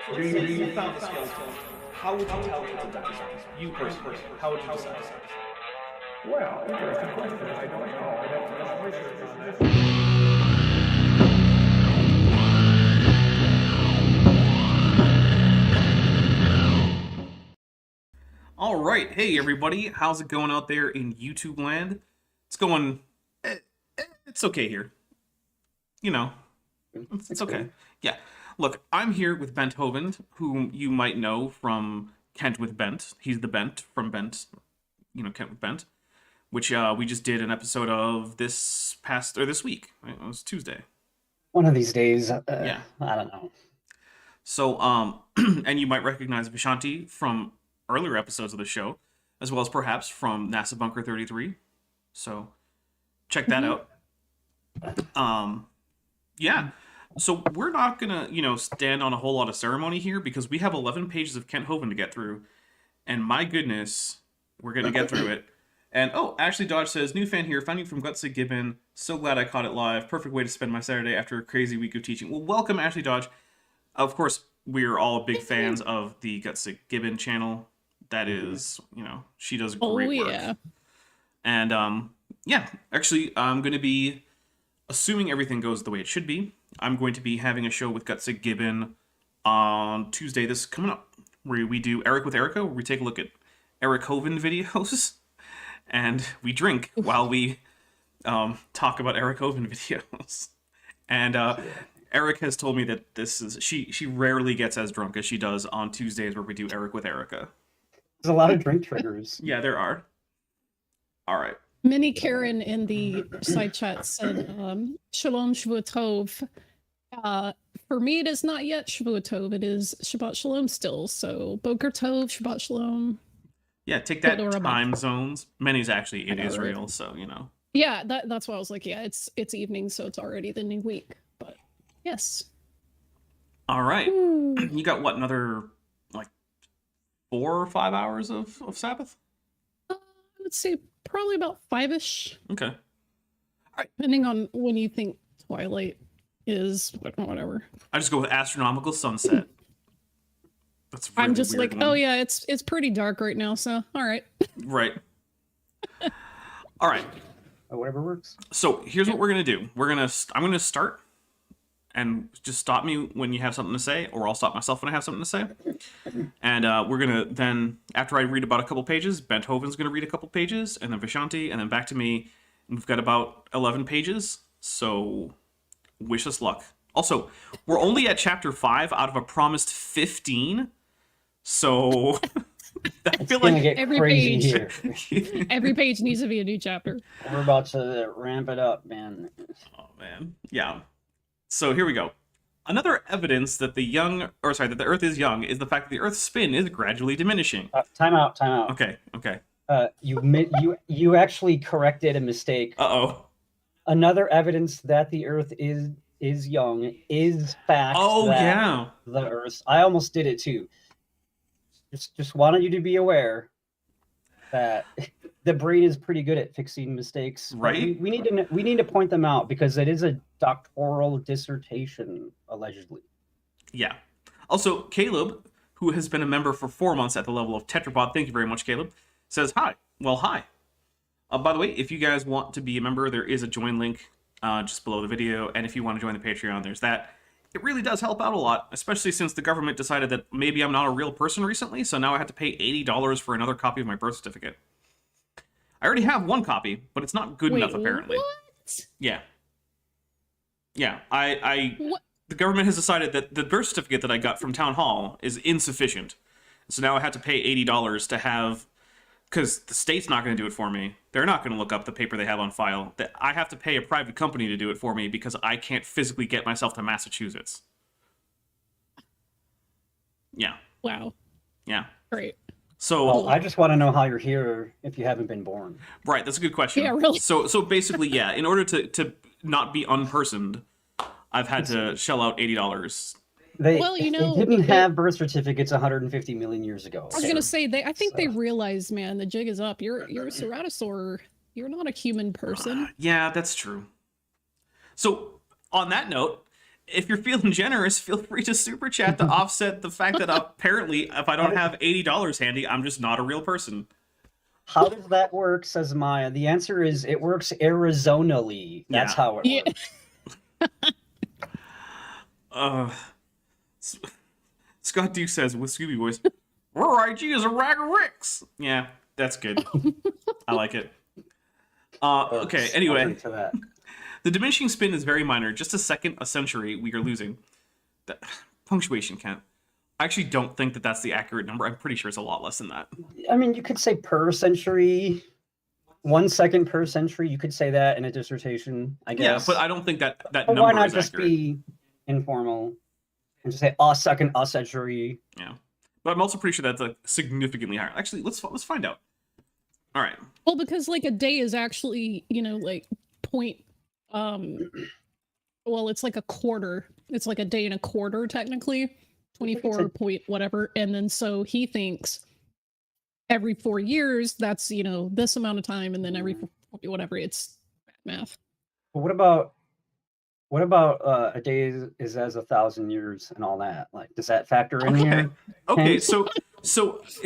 let's say you found a skeleton. How would you tell if it's a dinosaur? You personally, how would you decide? Well, interesting question. I don't know. I don't know research on that. All right, hey everybody, how's it going out there in YouTube land? It's going, it's okay here. You know, it's okay. Yeah, look, I'm here with Bent Hovind, whom you might know from Kent with Bent. He's the Bent from Bent, you know, Kent with Bent, which we just did an episode of this week. It was Tuesday. One of these days, yeah, I don't know. So, and you might recognize Vishanti from earlier episodes of the show, as well as perhaps from NASA Bunker 33. So check that out. Yeah. So we're not gonna, stand on a whole lot of ceremony here because we have 11 pages of Kent Hovind to get through. And my goodness, we're gonna get through it. And Ashley Dodge says, new fan here, found you from Gutsy Gibbon. So glad I caught it live. Perfect way to spend my Saturday after a crazy week of teaching. Well, welcome, Ashley Dodge. Of course, we're all big fans of the Gutsy Gibbon channel. That is, she does great work. And, yeah, actually, I'm going to be, assuming everything goes the way it should be, I'm going to be having a show with Gutsy Gibbon on Tuesday, this coming up, where we do Eric with Erica, where we take a look at Eric Hovind videos, and we drink while we talk about Eric Hovind videos. And Eric has told me that this is, she rarely gets as drunk as she does on Tuesdays where we do Eric with Erica. There's a lot of drink triggers. Yeah, there are. All right. Minnie Karen in the side chat said, Shalom Shavua Tov. For me, it is not yet Shavua Tov. It is Shabbat Shalom still. So Boker Tov, Shabbat Shalom. Yeah, take that time zones. Minnie's actually in Israel, so, Yeah, that's why I was like, yeah, it's evening, so it's already the new week. But yes. All right. You got what, another 4 or 5 hours of Sabbath? I would say probably about 5-ish. Okay. All right. Depending on when you think twilight is, whatever. I just go with astronomical sunset. That's really I'm just weird like, one. oh yeah, it's pretty dark right now, so all right. Right. All right. Whatever works. So here's what we're gonna do. I'm gonna start, and just stop me when you have something to say, or I'll stop myself when I have something to say. And we're gonna then, after I read about a couple pages, Bent Hovind's gonna read a couple pages, and then Vishanti, and then back to me. We've got about 11 pages, so wish us luck. Also, we're only at chapter 5 out of a promised 15, so I feel like every page, every page needs to be a new chapter. We're about to ramp it up, man. Oh man, yeah. So here we go. Another evidence that that the Earth is young is the fact that the Earth's spin is gradually diminishing. Time out. Okay. You actually corrected a mistake. Uh-oh. Another evidence that the Earth is young is fact. Oh that yeah. The Earth. I almost did it too. Just wanted you to be aware that the brain is pretty good at fixing mistakes. Right. We need to point them out because it is a doctoral dissertation, allegedly. Yeah. Also, Caleb, who has been a member for 4 months at the level of Tetrapod, thank you very much, Caleb, says hi. Well, hi. By the way, if you guys want to be a member, there is a join link just below the video, and if you want to join the Patreon, there's that. It really does help out a lot, especially since the government decided that maybe I'm not a real person recently, so now I have to pay $80 for another copy of my birth certificate. I already have one copy, but it's not good enough, apparently. What? Yeah. Yeah, the government has decided that the birth certificate that I got from Town Hall is insufficient. So now I have to pay $80 to have, because the state's not going to do it for me. They're not going to look up the paper they have on file. That I have to pay a private company to do it for me because I can't physically get myself to Massachusetts. Yeah. Wow. Yeah. Great. So well, I just want to know how you're here if you haven't been born. Right, that's a good question. Yeah, really. So basically, yeah, in order to not be unpersoned, I've had to shell out $80. They they didn't have birth certificates 150 million years ago. I was gonna say I think they realized, man, the jig is up. You're a ceratosaur. You're not a human person. Yeah, that's true. So on that note, if you're feeling generous, feel free to super chat to offset the fact that apparently, if I don't have $80 handy, I'm just not a real person. How does that work, says Maya? The answer is it works Arizonally. That's Yeah. how it works. Scott Duke says with Scooby voice, "Our IG is a rag of ricks." Yeah, that's good. I like it. Okay. Anyway, To that. the diminishing spin is very minor. Just a second, a century, we are losing. Punctuation count. I actually don't think that that's the accurate number. I'm pretty sure it's a lot less than that. I mean, you could say per century, 1 second per century. You could say that in a dissertation, I guess. Yeah, but I don't think that But number why not is just accurate. be informal and just say a second, a century? Yeah, but I'm also pretty sure that's like significantly higher. Actually, let's find out. All right. Well, because like a day is actually, like point. Well, it's like a quarter. It's like a day and a quarter technically. 24 point whatever, and then so he thinks every 4 years that's this amount of time, and then every whatever, it's math. But what about a day is as 1,000 years and all that? Like, does that factor in here? Okay, so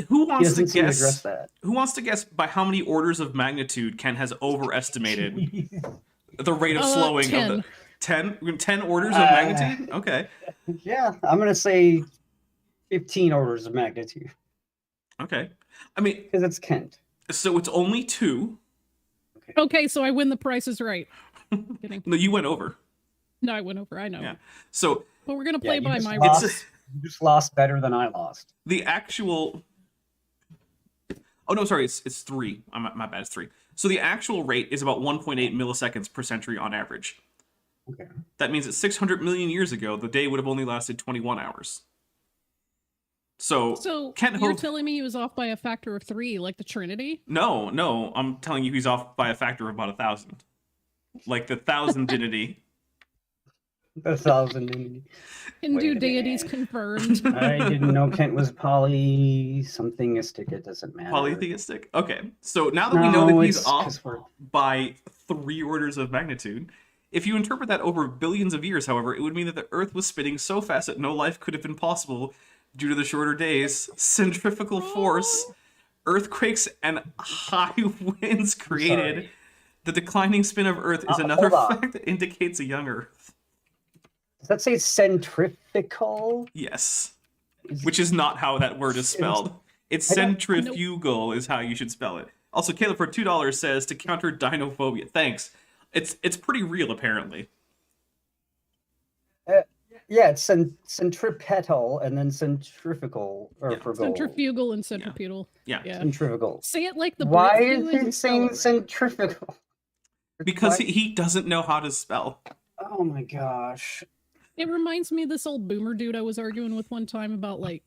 who He wants to doesn't seem to address guess? that. Who wants to guess by how many orders of magnitude Ken has overestimated the rate of slowing 10. of the 10 orders of magnitude? Okay. Yeah, I'm gonna say 15 orders of magnitude Okay. I mean, because it's Kent. so it's only 2. Okay, so I win. The Price is Right. Kidding. No, you went over. No, I went over. I know. Yeah. So But we're gonna Yeah, play you by just my lost. rules. You just lost better than I lost. the actual. Oh no, sorry, it's 3. My bad, it's 3. So the actual rate is about 1.8 milliseconds per century on average. Okay. That means that 600 million years ago, the day would have only lasted 21 hours. So Kent You're Hov- telling me he was off by a factor of 3, like the Trinity? No, I'm telling you he's off by a factor of about 1,000. Like the thousandinity. 1,000. Hindu Wait a deities minute. confirmed. I didn't know Kent was poly something-istic. It doesn't matter. Polytheistic? Okay. So now that we know that he's it's off 'cause we're- by 3 orders of magnitude, if you interpret that over billions of years, however, it would mean that the Earth was spinning so fast that no life could have been possible due to the shorter days, centrifugal force, earthquakes, and high winds created. Sorry. The declining spin of Earth is another hold on. fact that indicates a young Earth. Does that say centrifugal? Yes. Which is not how that word is spelled. It's I don't- centrifugal is how you should spell it. Also, Caleb for $2 says to counter dinophobia. Thanks. It's pretty real, apparently. Yeah, it's centripetal and then centrifugal or Yeah. for gold. Centrifugal and centripetal. Yeah. Yeah. Centrifugal. Say it like the Why Brits is do he and spell saying it right. centrifugal? Because Why- he doesn't know how to spell. Oh my gosh. It reminds me of this old boomer dude I was arguing with one time about, like,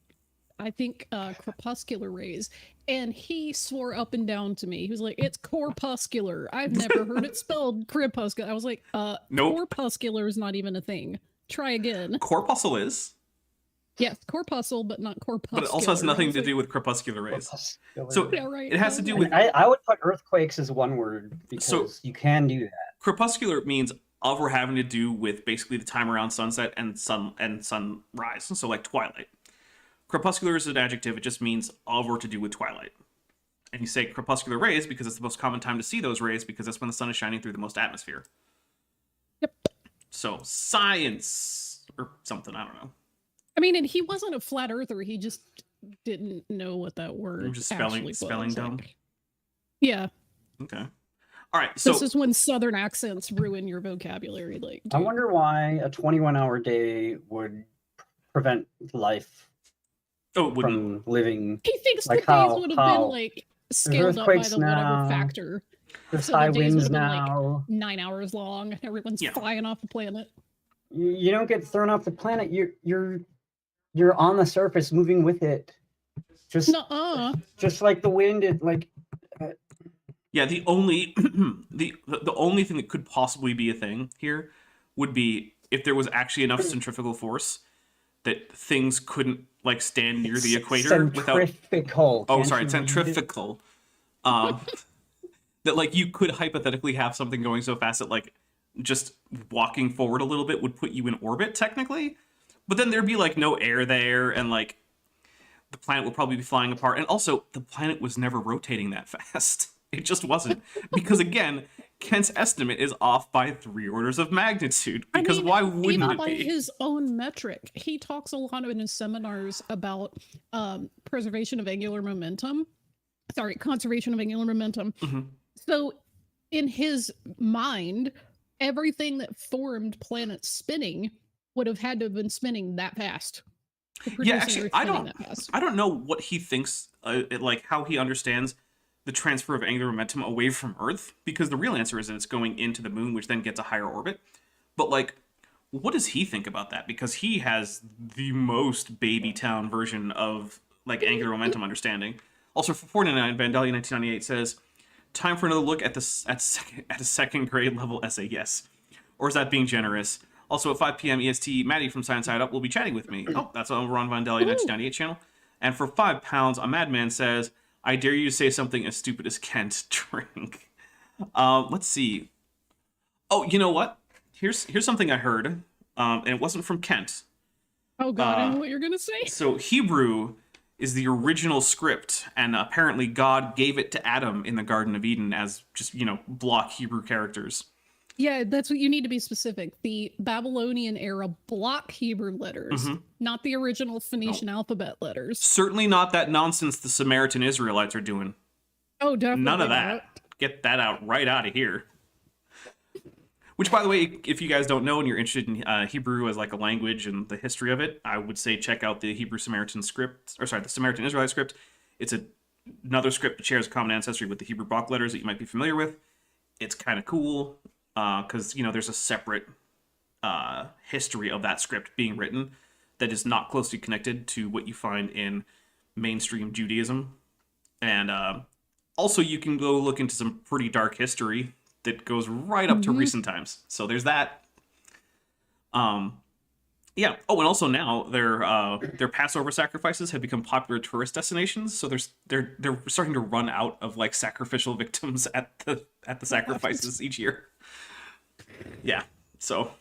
I think crepuscular rays, and he swore up and down to me. He was like, "It's corpuscular. I've never heard it spelled crepuscular." I was like, Nope. corpuscular is not even a thing. Try again." Corpuscle is, Yes, corpuscle, but not corpuscular. but it also has nothing I was to like, do with crepuscular rays. Corpuscular. So Yeah, right. it has to do yeah. with I would put earthquakes as one word because So- you can do that. crepuscular means of or having to do with basically the time around sunset and sunrise. So like twilight. Crepuscular is an adjective. It just means of or to do with twilight. And you say crepuscular rays because it's the most common time to see those rays because that's when the sun is shining through the most atmosphere. Yep. So science or something, I don't know. I mean, and he wasn't a flat earther. He just didn't know what that word Just spelling- actually spelling was. dumb? Like, yeah, Okay. All right. So this is when Southern accents ruin your vocabulary. Like, I dude. wonder why a 21-hour day would prevent life oh, it wouldn't from living. He thinks Like the how- days would have how? been like scaled up by earthquakes the whatever now. factor. There's So the high days winds would've been, like, now. 9 hours long. Everyone's Yeah. flying off the planet. You don't get thrown off the planet. You're on the surface, moving with it. Just like the wind. Yeah, the only the only thing that could possibly be a thing here would be if there was actually enough centrifugal force that things couldn't like stand near the equator without. Centrifugal. Oh, Can't sorry, you read it? centrifugal. That like you could hypothetically have something going so fast that like just walking forward a little bit would put you in orbit technically, but then there'd be like no air there, and like the planet would probably be flying apart. And also, the planet was never rotating that fast. It just wasn't. Because again, Kent's estimate is off by 3 orders of magnitude. Because why wouldn't even it by be? his own metric, he talks a lot in his seminars about preservation of angular momentum. Sorry, conservation of angular momentum. Mm-hmm. So in his mind, everything that formed planets spinning would have had to have been spinning that fast. Yeah, actually, I don't know what he thinks, like how he understands the transfer of angular momentum away from Earth, because the real answer is that it's going into the moon, which then gets a higher orbit. But like, what does he think about that? Because he has the most baby town version of like angular momentum understanding. Also, for 49, Vandalia 1998 says, "Time for another look at this at a second grade level essay." Yes, or is that being generous? Also, at 5 p.m. EST, Maddie from Science Side Up will be chatting with me. Oh, that's over on Vandalia 1998 channel. And for £5, a madman says, "I dare you to say something as stupid as Kent." Drink. Let's see. Oh, you know what? Here's something I heard, and it wasn't from Kent. Oh God, I know what you're gonna say. So Hebrew is the original script, and apparently God gave it to Adam in the Garden of Eden as just, block Hebrew characters. Yeah, that's what you need to be specific. The Babylonian era block Hebrew letters, not the original Phoenician alphabet letters. Certainly not that nonsense the Samaritan Israelites are doing. Oh, definitely None of not. that. Get that right out of here. Which, by the way, if you guys don't know and you're interested in Hebrew as like a language and the history of it, I would say check out the Hebrew Samaritan script, the Samaritan Israelite script. It's another script that shares a common ancestry with the Hebrew block letters that you might be familiar with. It's kind of cool because, there's a separate history of that script being written that is not closely connected to what you find in mainstream Judaism. And also, you can go look into some pretty dark history that goes right up to recent times. So there's that. Yeah. Oh, and also now their Passover sacrifices have become popular tourist destinations. So they're starting to run out of like sacrificial victims at the sacrifices each year. Yeah. So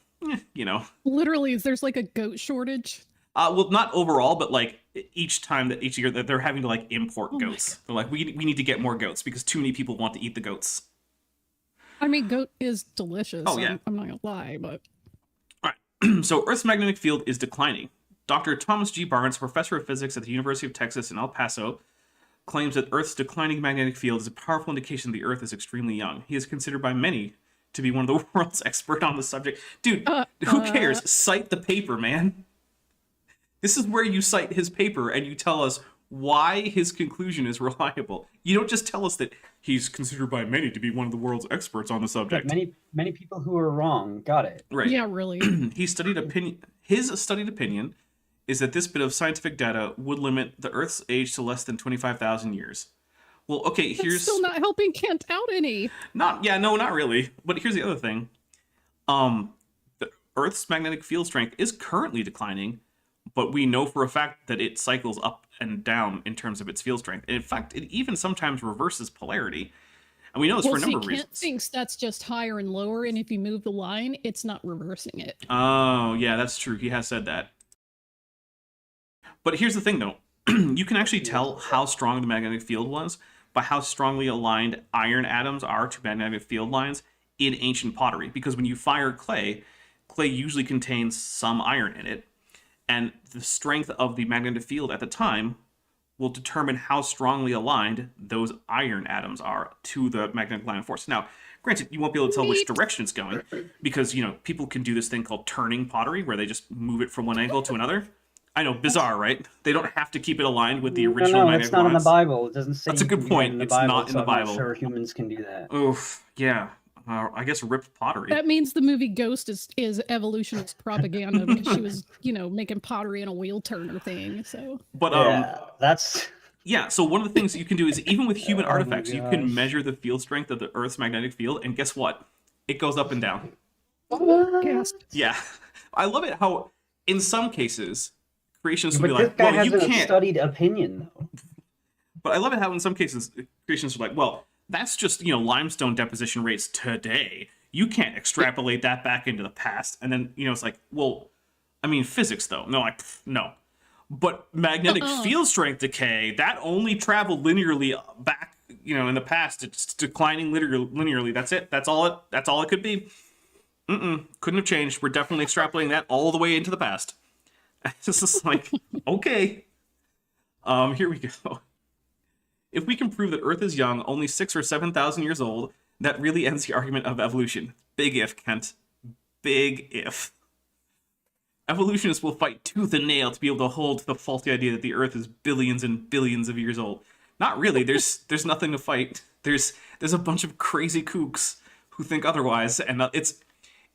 Literally, there's like a goat shortage. Well, not overall, but like each year that they're having to like import goats. They're like, we need to get more goats because too many people want to eat the goats. I mean, goat is delicious. Oh, yeah. I'm not gonna lie, but All right. So Earth's magnetic field is declining. Dr. Thomas G. Barnes, professor of physics at the University of Texas in El Paso, claims that Earth's declining magnetic field is a powerful indication the Earth is extremely young. He is considered by many to be one of the world's expert on the subject. Dude, who cares? Cite the paper, man. This is where you cite his paper and you tell us why his conclusion is reliable. You don't just tell us that he's considered by many to be one of the world's experts on the subject. Many people who are wrong got it. Right. yeah, really. His studied opinion is that this bit of scientific data would limit the Earth's age to less than 25,000 years. Well, okay, That's still not helping Kent out any. Not really. But here's the other thing. The Earth's magnetic field strength is currently declining, but we know for a fact that it cycles up and down in terms of its field strength. In fact, it even sometimes reverses polarity. And we know this for a number of reasons. Kent thinks that's just higher and lower, and if you move the line, it's not reversing it. Oh, yeah, that's true. He has said that. But here's the thing, though. You can actually tell how strong the magnetic field was by how strongly aligned iron atoms are to magnetic field lines in ancient pottery. Because when you fire clay usually contains some iron in it. And the strength of the magnetic field at the time will determine how strongly aligned those iron atoms are to the magnetic line of force. Now, granted, you won't be able to tell which direction it's going because, people can do this thing called turning pottery where they just move it from one angle to another. I know, bizarre, right? They don't have to keep it aligned with the original magnetic lines. It's not in the Bible. It doesn't say that's a good point. It's not in the Bible. I'm not sure humans can do that. Oof, yeah. I guess ripped pottery. That means the movie Ghost is evolutionist propaganda because she was, making pottery in a wheel turner thing. So, but that's so one of the things that you can do is even with human artifacts, you can gosh. measure the field strength of the Earth's magnetic field, and guess what? It goes up and down. Gasp. Yeah, I love it how in some cases creationists will but be this like, guy "Well, has you a can't." studied opinion, though. But I love it how in some cases creationists are like, "Well, that's just limestone deposition rates today. You can't extrapolate that back into the past. And then, you know, it's like, well, I mean, physics, though. No, like, no. But magnetic field strength decay, that only traveled linearly back, you know, in the past. It's declining linearly. That's it. That's all it could be. Couldn't have changed. We're definitely extrapolating that all the way into the past. It's just like, okay. Here we go. If we can prove that Earth is young, only 6,000 or 7,000 years old, that really ends the argument of evolution. Big if, Kent. Big if. Evolutionists will fight tooth and nail to be able to hold to the faulty idea that the Earth is billions and billions of years old. Not really. There's nothing to fight. There's a bunch of crazy kooks who think otherwise, and it's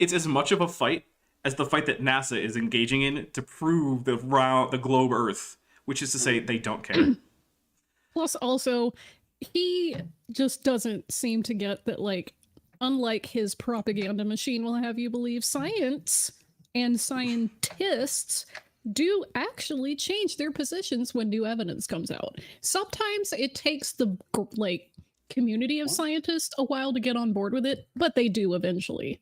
as much of a fight as the fight that NASA is engaging in to prove the globe Earth, which is to say they don't care. Plus, also, he just doesn't seem to get that, like, unlike his propaganda machine will have you believe, science and scientists do actually change their positions when new evidence comes out. Sometimes it takes the, like, community of scientists a while to get on board with it, but they do eventually.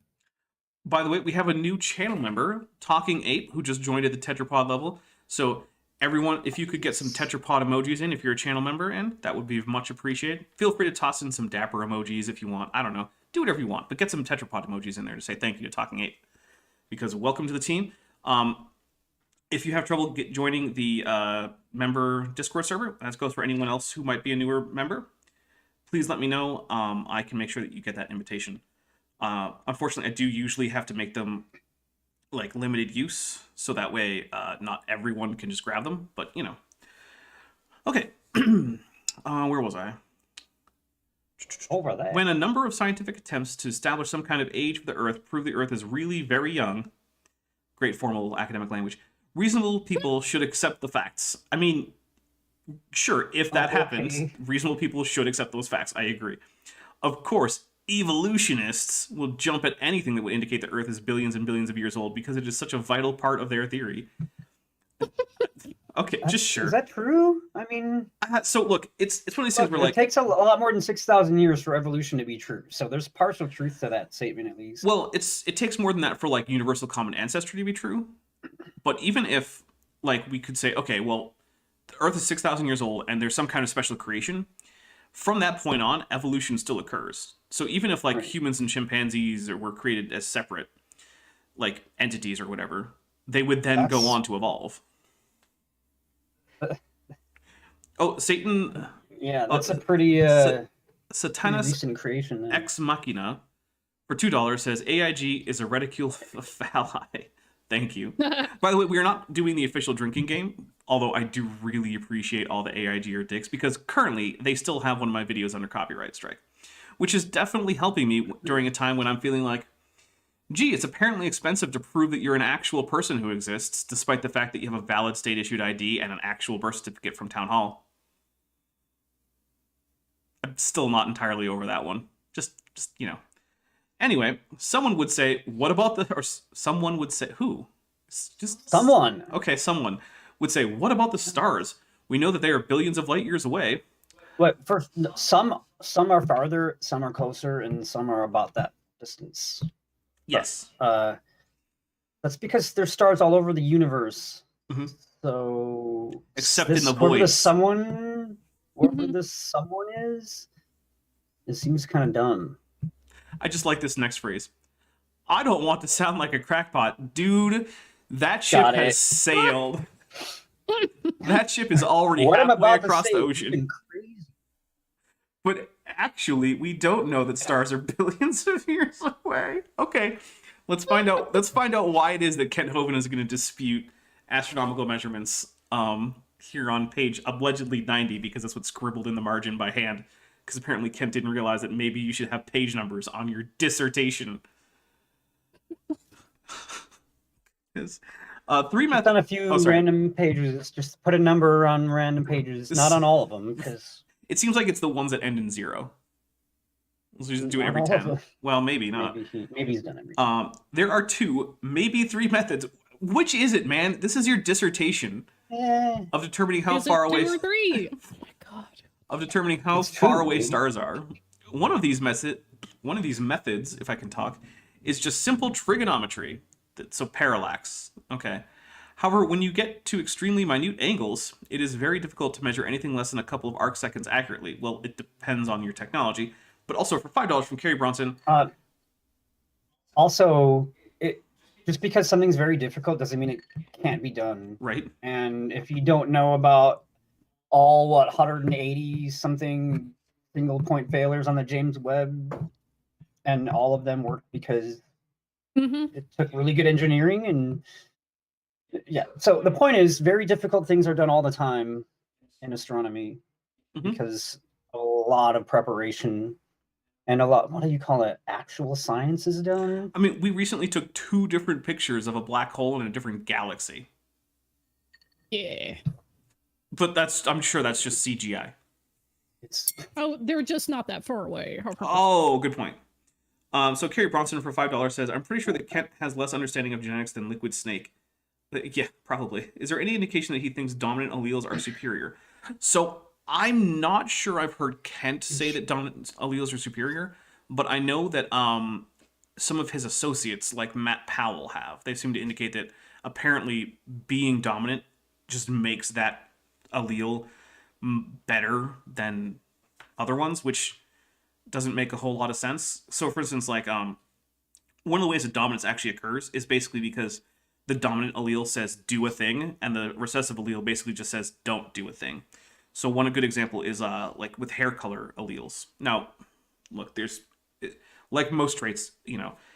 By the way, we have a new channel member, Talking Ape, who just joined at the tetrapod level. So everyone, if you could get some tetrapod emojis in if you're a channel member, and that would be much appreciated. Feel free to toss in some dapper emojis if you want. I don't know. Do whatever you want, but get some tetrapod emojis in there to say thank you to Talking Ape. Because welcome to the team. If you have trouble joining the member Discord server, that goes for anyone else who might be a newer member, please let me know. I can make sure that you get that invitation. Unfortunately, I do usually have to make them like limited use, so that way not everyone can just grab them, but you know. Okay, where was I? Over there. When a number of scientific attempts to establish some kind of age for the Earth prove the Earth is really very young, great formal academic language, reasonable people should accept the facts. I mean, sure, if that happens, reasonable people should accept those facts. I agree. Of course, evolutionists will jump at anything that would indicate the Earth is billions and billions of years old because it is such a vital part of their theory. Okay, just sure. Is that true? I mean, so look, it's one of these things where like it takes a lot more than 6,000 years for evolution to be true. So there's partial truth to that statement, at least. Well, it takes more than that for like universal common ancestry to be true. But even if like we could say, okay, well, the Earth is 6,000 years old and there's some kind of special creation, from that point on, evolution still occurs. So even if like humans and chimpanzees were created as separate like entities or whatever, they would then go on to evolve. Oh, Satan. Yeah, that's a pretty Satanus recent creation. Then. Ex Machina for $2 says AIG is a reticule phalli. Thank you. By the way, we are not doing the official drinking game, although I do really appreciate all the AIG or dicks because currently they still have one of my videos under copyright strike, which is definitely helping me during a time when I'm feeling like, gee, it's apparently expensive to prove that you're an actual person who exists, despite the fact that you have a valid state-issued ID and an actual birth certificate from Town Hall. I'm still not entirely over that one. Just you know. Anyway, someone would say, what about the... Or someone would say... Who? Just someone. Okay, someone would say, what about the stars? We know that they are billions of light years away. But first, some are farther, some are closer, and some are about that distance. Yes. That's because there's stars all over the universe. Mm-hmm. So... Except in the void. Whoever this someone is, it seems kind of dumb. I just like this next phrase. I don't want to sound like a crackpot. Dude, that ship has sailed. That ship is already halfway across the ocean. But actually, we don't know that stars are billions of years away. Okay, let's find out. Let's find out why it is that Kent Hovind is going to dispute astronomical measurements here on page allegedly 90, because that's what's scribbled in the margin by hand. Because apparently Kent didn't realize that maybe you should have page numbers on your dissertation. Three methods. On a few random pages. Just put a number on random pages, not on all of them, because it seems like it's the ones that end in 0. Let's just do it every 10. Well, maybe not. Maybe he's done every 10. There are 2, maybe 3 methods. Which is it, man? This is your dissertation of determining how far away. 2 or 3? Oh my god. Of determining how far away stars are. One of these methods one of these methods, if I can talk, is just simple trigonometry. So parallax. Okay. However, when you get to extremely minute angles, it is very difficult to measure anything less than a couple of arc seconds accurately. Well, it depends on your technology. But also for $5 from Kerry Bronson. Also, just because something's very difficult doesn't mean it can't be done. Right. And if you don't know about all 180 something single point failures on the James Webb, and all of them worked because it took really good engineering, and yeah. So the point is, very difficult things are done all the time in astronomy because a lot of preparation and a lot, what do you call it, actual science is done. I mean, we recently took 2 different pictures of a black hole in a different galaxy. Yeah. But I'm sure that's just CGI. Oh, they're just not that far away. Oh, good point. So Kerry Bronson for $5 says, I'm pretty sure that Kent has less understanding of genetics than Liquid Snake. Yeah, probably. Is there any indication that he thinks dominant alleles are superior? So I'm not sure I've heard Kent say that dominant alleles are superior, but I know that some of his associates, like Matt Powell, have. They seem to indicate that apparently being dominant just makes that allele better than other ones, which doesn't make a whole lot of sense. So for instance, like one of the ways that dominance actually occurs is basically because the dominant allele says do a thing, and the recessive allele basically just says don't do a thing. So one good example is like with hair color alleles. Now, look, there's, like most traits,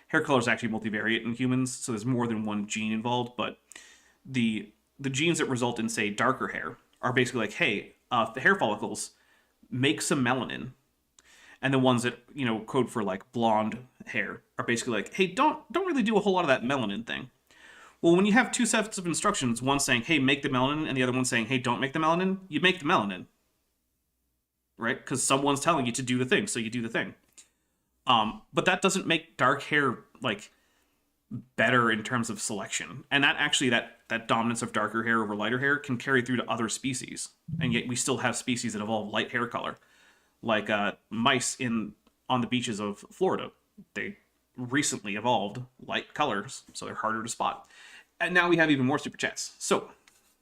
hair color is actually multivariate in humans, so there's more than one gene involved, but the genes that result in, say, darker hair are basically like, hey, the hair follicles make some melanin. And the ones that, code for like blonde hair are basically like, hey, don't really do a whole lot of that melanin thing. Well, when you have 2 sets of instructions, one saying, hey, make the melanin, and the other one saying, hey, don't make the melanin, you make the melanin. Right? Because someone's telling you to do the thing, so you do the thing. But that doesn't make dark hair, like, better in terms of selection. And that actually, that dominance of darker hair over lighter hair can carry through to other species. And yet we still have species that evolve light hair color. Like mice on the beaches of Florida. They recently evolved light colors, so they're harder to spot. And now we have even more super chats. So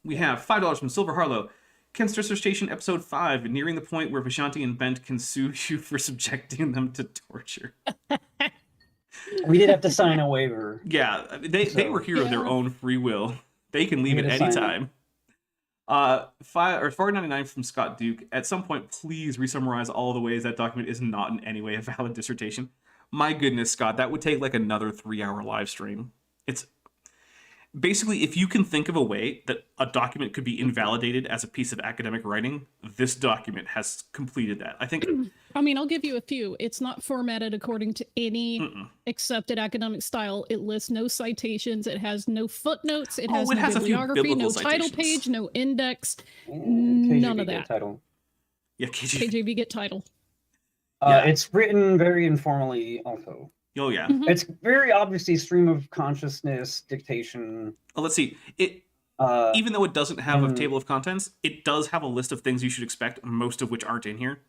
we have $5 from Silver Harlow. Ken's Dissertation Episode 5, nearing the point where Vishanti and Bent can sue you for subjecting them to torture. We did have to sign a waiver. Yeah, they were here of their own free will. They can leave at any time. $4.99 from Scott Duke. At some point, please resummarize all the ways that document is not in any way a valid dissertation. My goodness, Scott, that would take like another 3-hour live stream. It's basically, if you can think of a way that a document could be invalidated as a piece of academic writing, this document has completed that. I think. I mean, I'll give you a few. It's not formatted according to any accepted academic style. It lists no citations. It has no footnotes. It has no bibliography, no title page, no index, none of that. Title. Yeah, KJV get title. It's written very informally also. Oh, yeah. It's very obviously stream of consciousness dictation. Oh, let's see. Even though it doesn't have a table of contents, it does have a list of things you should expect, most of which aren't in here.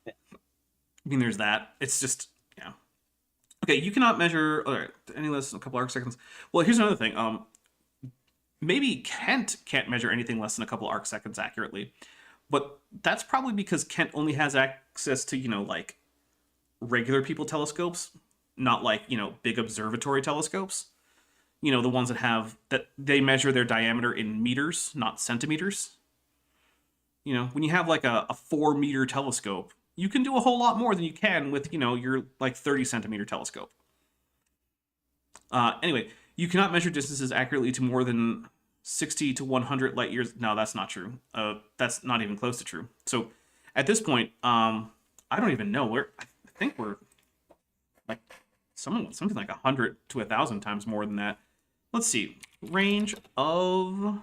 I mean, there's that. It's just, yeah. Okay, you cannot measure any less than a couple arc seconds. Well, here's another thing. Maybe Kent can't measure anything less than a couple arc seconds accurately. But that's probably because Kent only has access to, like, regular people telescopes, not like, big observatory telescopes. The ones that they measure their diameter in meters, not centimeters. When you have like a 4-meter telescope, you can do a whole lot more than you can with, your like 30-centimeter telescope. Anyway, you cannot measure distances accurately to more than 60 to 100 light years. No, that's not true. That's not even close to true. So at this point, I don't even know where. I think we're like something like 100 to 1,000 times more than that. Let's see. Range of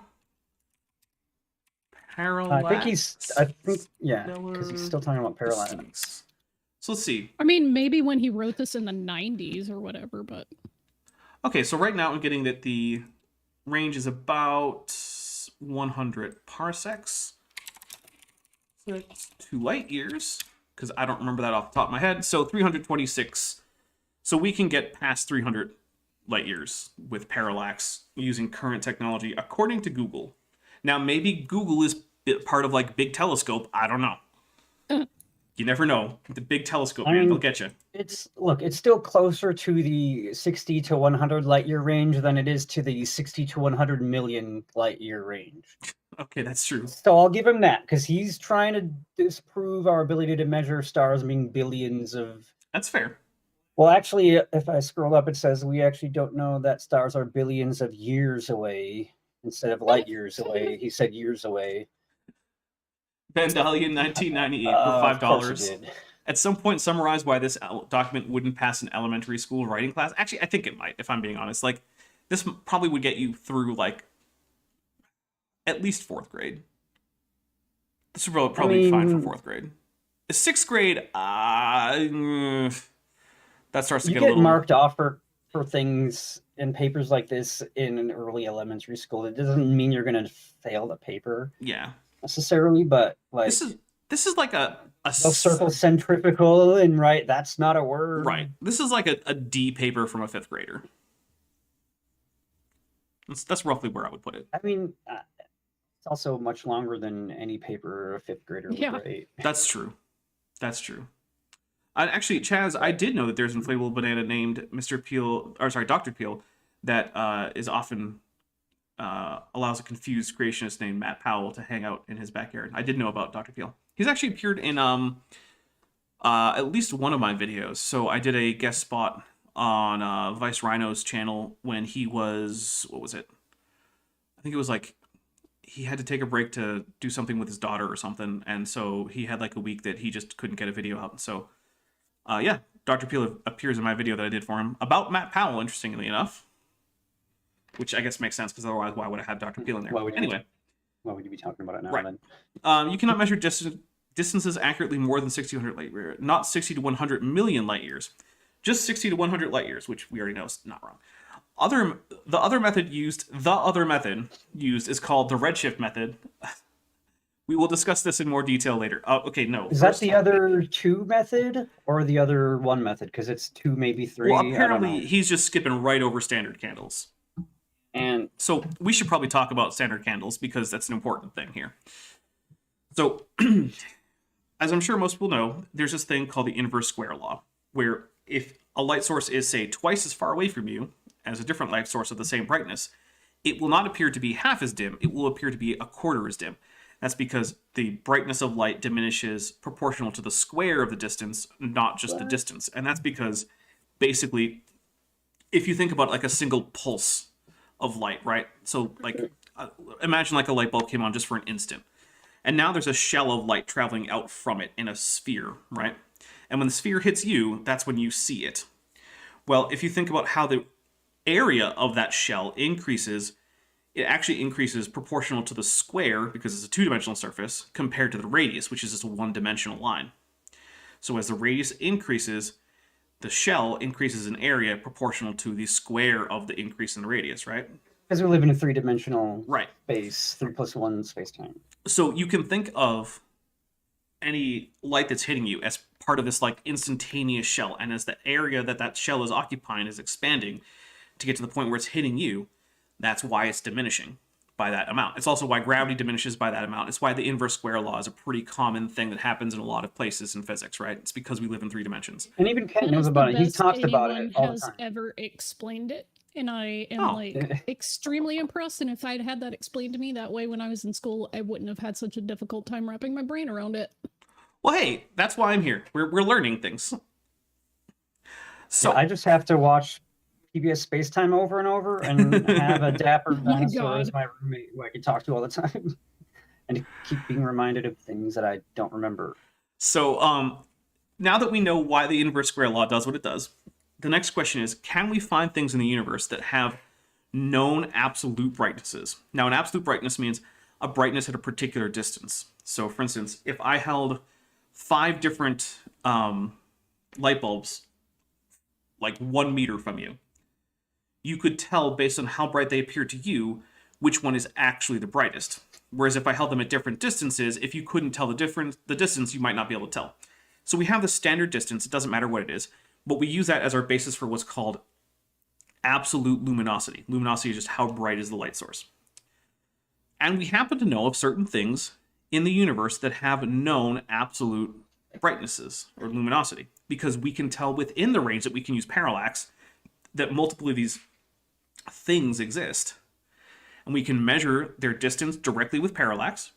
parallax. I think, yeah, because he's still talking about parallax. So let's see. I mean, maybe when he wrote this in the 90s or whatever, but. Okay, so right now I'm getting that the range is about 100 parsecs. So that's 2 light years. because I don't remember that off the top of my head. So 326. So we can get past 300 light years with parallax using current technology, according to Google. Now, maybe Google is part of like big telescope. I don't know. You never know. The big telescope, man, they'll get you. It's still closer to the 60 to 100 light year range than it is to the 60 to 100 million light year range. Okay, that's true. So I'll give him that, because he's trying to disprove our ability to measure stars being billions of... That's fair. Well, actually, if I scroll up, it says we actually don't know that stars are billions of years away instead of light years away. He said years away. Ben Dahlian, 1998, for $5. At some point, summarize why this document wouldn't pass an elementary school writing class. Actually, I think it might, if I'm being honest. Like, this probably would get you through, like, at least 4th grade. This would probably be fine for 4th grade. 6th grade, that starts to get a little... You get marked off for things in papers like this in an early elementary school. It doesn't mean you're going to fail the paper. Yeah. Necessarily, but like... This is like a circle centrifugal, and right, that's not a word. Right. This is like a D paper from a 5th grader. That's roughly where I would put it. I mean, it's also much longer than any paper a 5th grader would write. That's true. That's true. Actually, Chaz, I did know that there's an inflatable banana named Mr. Peel, or sorry, Dr. Peel, that is often allows a confused creationist named Matt Powell to hang out in his backyard. I did know about Dr. Peel. He's actually appeared in at least one of my videos. So I did a guest spot on Vice Rhino's channel when he was, what was it? I think it was like, he had to take a break to do something with his daughter or something. And so he had like a week that he just couldn't get a video out. So yeah, Dr. Peel appears in my video that I did for him about Matt Powell, interestingly enough. Which I guess makes sense, because otherwise why would I have Dr. Peel in there? Why would you be talking about it now? Right. Then? You cannot measure distances accurately more than 60 to 100 light years. Not 60 to 100 million light years. Just 60 to 100 light years, which we already know is not wrong. The other method used is called the Redshift method. We will discuss this in more detail later. Okay, no. Is that the other 2 method or the other 1 method? Because it's 2, maybe 3. Well, apparently he's just skipping right over standard candles. And so we should probably talk about standard candles, because that's an important thing here. So, as I'm sure most people know, there's this thing called the inverse square law, where if a light source is, say, twice as far away from you as a different light source of the same brightness, it will not appear to be half as dim, it will appear to be a quarter as dim. That's because the brightness of light diminishes proportional to the square of the distance, not just the distance. And that's because, basically, if you think about like a single pulse of light, right? So like imagine like a light bulb came on just for an instant, and now there's a shell of light traveling out from it in a sphere, right? And when the sphere hits you, that's when you see it. Well, if you think about how the area of that shell increases, it actually increases proportional to the square, because it's a 2-dimensional surface, compared to the radius, which is just a 1-dimensional line. So as the radius increases, the shell increases in area proportional to the square of the increase in the radius, right? Because we live in a 3-dimensional space, 3+1 space-time. So you can think of any light that's hitting you as part of this like instantaneous shell, and as the area that shell is occupying is expanding to get to the point where it's hitting you, that's why it's diminishing by that amount. It's also why gravity diminishes by that amount. It's why the inverse square law is a pretty common thing that happens in a lot of places in physics, right? It's because we live in 3 dimensions. And even Ken knows about it. He talks about it all the time. Has ever explained it, and I am extremely impressed. And if I'd had that explained to me that way when I was in school, I wouldn't have had such a difficult time wrapping my brain around it. Well, hey, that's why I'm here. We're learning things. So I just have to watch PBS Space-Time over and over, and have a dapper dinosaur as my roommate who I can talk to all the time, and keep being reminded of things that I don't remember. So now that we know why the inverse square law does what it does, the next question is, can we find things in the universe that have known absolute brightnesses? Now, an absolute brightness means a brightness at a particular distance. So, for instance, if I held 5 different light bulbs, like 1 meter from you, you could tell based on how bright they appear to you which one is actually the brightest. Whereas if I held them at different distances, if you couldn't tell the distance, you might not be able to tell. So we have the standard distance, it doesn't matter what it is, but we use that as our basis for what's called absolute luminosity. Luminosity is just how bright is the light source. And we happen to know of certain things in the universe that have known absolute brightnesses or luminosity, because we can tell within the range that we can use parallax that multiple of these things exist. And we can measure their distance directly with parallax,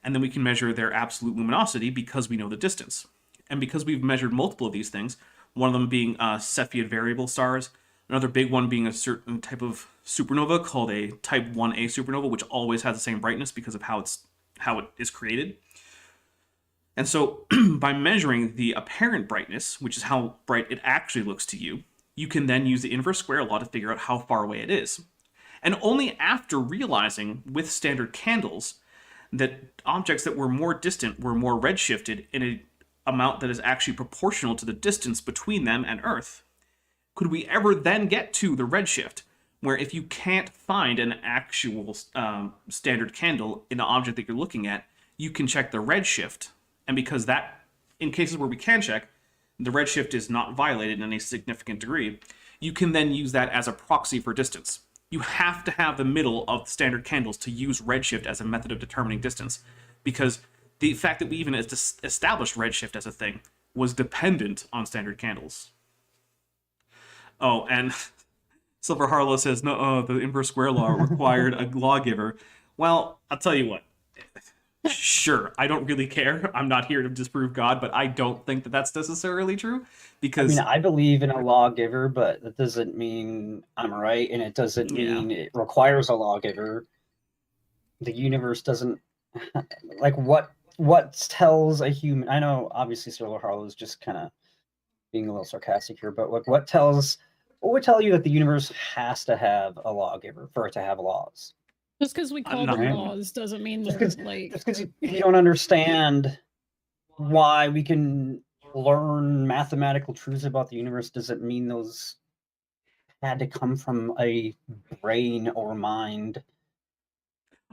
and then we can measure their absolute luminosity because we know the distance. And because we've measured multiple of these things, one of them being Cepheid variable stars, another big one being a certain type of supernova called a type 1a supernova, which always has the same brightness because of how it is created. And so by measuring the apparent brightness, which is how bright it actually looks to you, you can then use the inverse square law to figure out how far away it is. And only after realizing with standard candles that objects that were more distant were more redshifted in an amount that is actually proportional to the distance between them and Earth, could we ever then get to the redshift, where if you can't find an actual standard candle in the object that you're looking at, you can check the redshift. And because that, in cases where we can check, the redshift is not violated in any significant degree, you can then use that as a proxy for distance. You have to have the middle of standard candles to use redshift as a method of determining distance, because the fact that we even established redshift as a thing was dependent on standard candles. Oh, and Silver Harlow says, no, the inverse square law required a lawgiver. Well, I'll tell you what. Sure, I don't really care. I'm not here to disprove God, but I don't think that that's necessarily true, because... I believe in a lawgiver, but that doesn't mean I'm right, and it doesn't mean it requires a lawgiver. The universe doesn't... Like, what tells a human... I know, obviously, Silver Harlow is just kind of being a little sarcastic here, but what would tell you that the universe has to have a lawgiver for it to have laws? Just because we call them laws doesn't mean they're like... Just because you don't understand why we can learn mathematical truths about the universe doesn't mean those had to come from a brain or mind.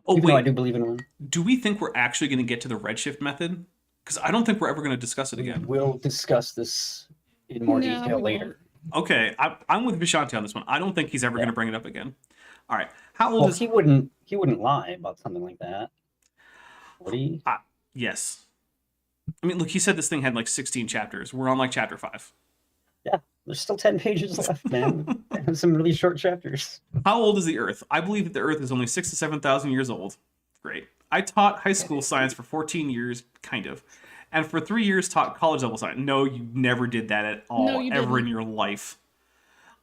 Oh, even wait. though I do believe in one. Do we think we're actually going to get to the redshift method? Because I don't think we're ever going to discuss it again. We'll discuss this in more detail later. Okay, I'm with Vishanti on this one. I don't think he's ever going to bring it up again. All right. How old is... He wouldn't lie about something like that. Would he? Yes. I mean, look, he said this thing had like 16 chapters. We're on like chapter 5. Yeah, there's still 10 pages left, man. And some really short chapters. How old is the Earth? I believe that the Earth is only 6,000 to 7,000 years old. Great. I taught high school science for 14 years, kind of. And for 3 years taught college level science. No, you never did that at all, ever in your life.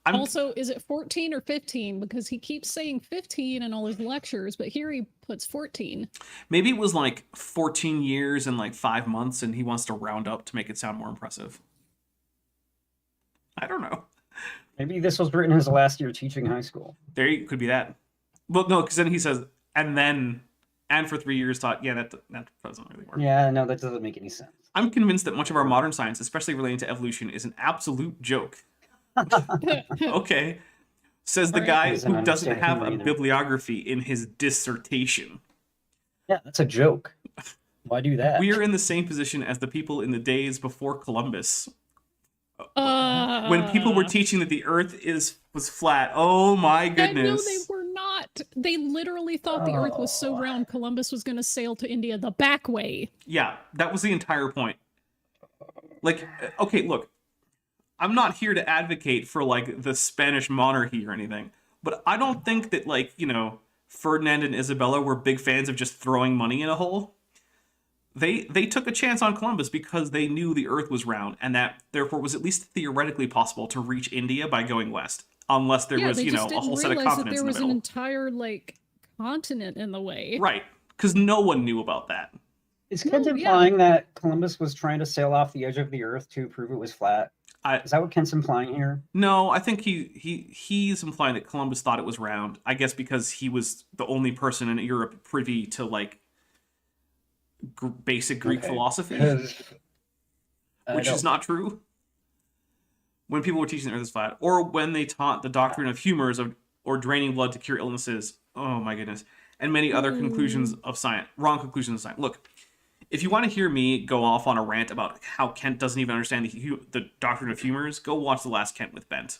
Also, is it 14 or 15? Because he keeps saying 15 in all his lectures, but here he puts 14. Maybe it was like 14 years and like 5 months, and he wants to round up to make it sound more impressive. I don't know. Maybe this was written his last year teaching high school. Could be that. Well, no, because then he says, and for 3 years taught. Yeah, that doesn't really work. Yeah, no, that doesn't make any sense. I'm convinced that much of our modern science, especially relating to evolution, is an absolute joke. Okay. Says the guy who doesn't have a bibliography in his dissertation. Yeah, that's a joke. Why do that? We are in the same position as the people in the days before Columbus. When people were teaching that the Earth was flat. Oh my goodness. No, they were not. They literally thought the Earth was so round Columbus was going to sail to India the back way. Yeah, that was the entire point. Like, okay, look. I'm not here to advocate for, like, the Spanish monarchy or anything, but I don't think that, like, Ferdinand and Isabella were big fans of just throwing money in a hole. They took a chance on Columbus because they knew the Earth was round, and that, therefore, was at least theoretically possible to reach India by going west, unless there was, a whole set of continents in the middle. That there was an entire, like, continent in the way. Right, because no one knew about that. Is Kent implying that Columbus was trying to sail off the edge of the Earth to prove it was flat? Is that what Kent's implying here? No, I think he's implying that Columbus thought it was round. I guess because he was the only person in Europe privy to, like, basic Greek philosophy, which is not true. When people were teaching the Earth is flat, or when they taught the doctrine of humors or draining blood to cure illnesses, oh my goodness, and many other conclusions of science, wrong conclusions of science. Look, If you want to hear me go off on a rant about how Kent doesn't even understand the doctrine of humors, go watch The Last Kent with Bent.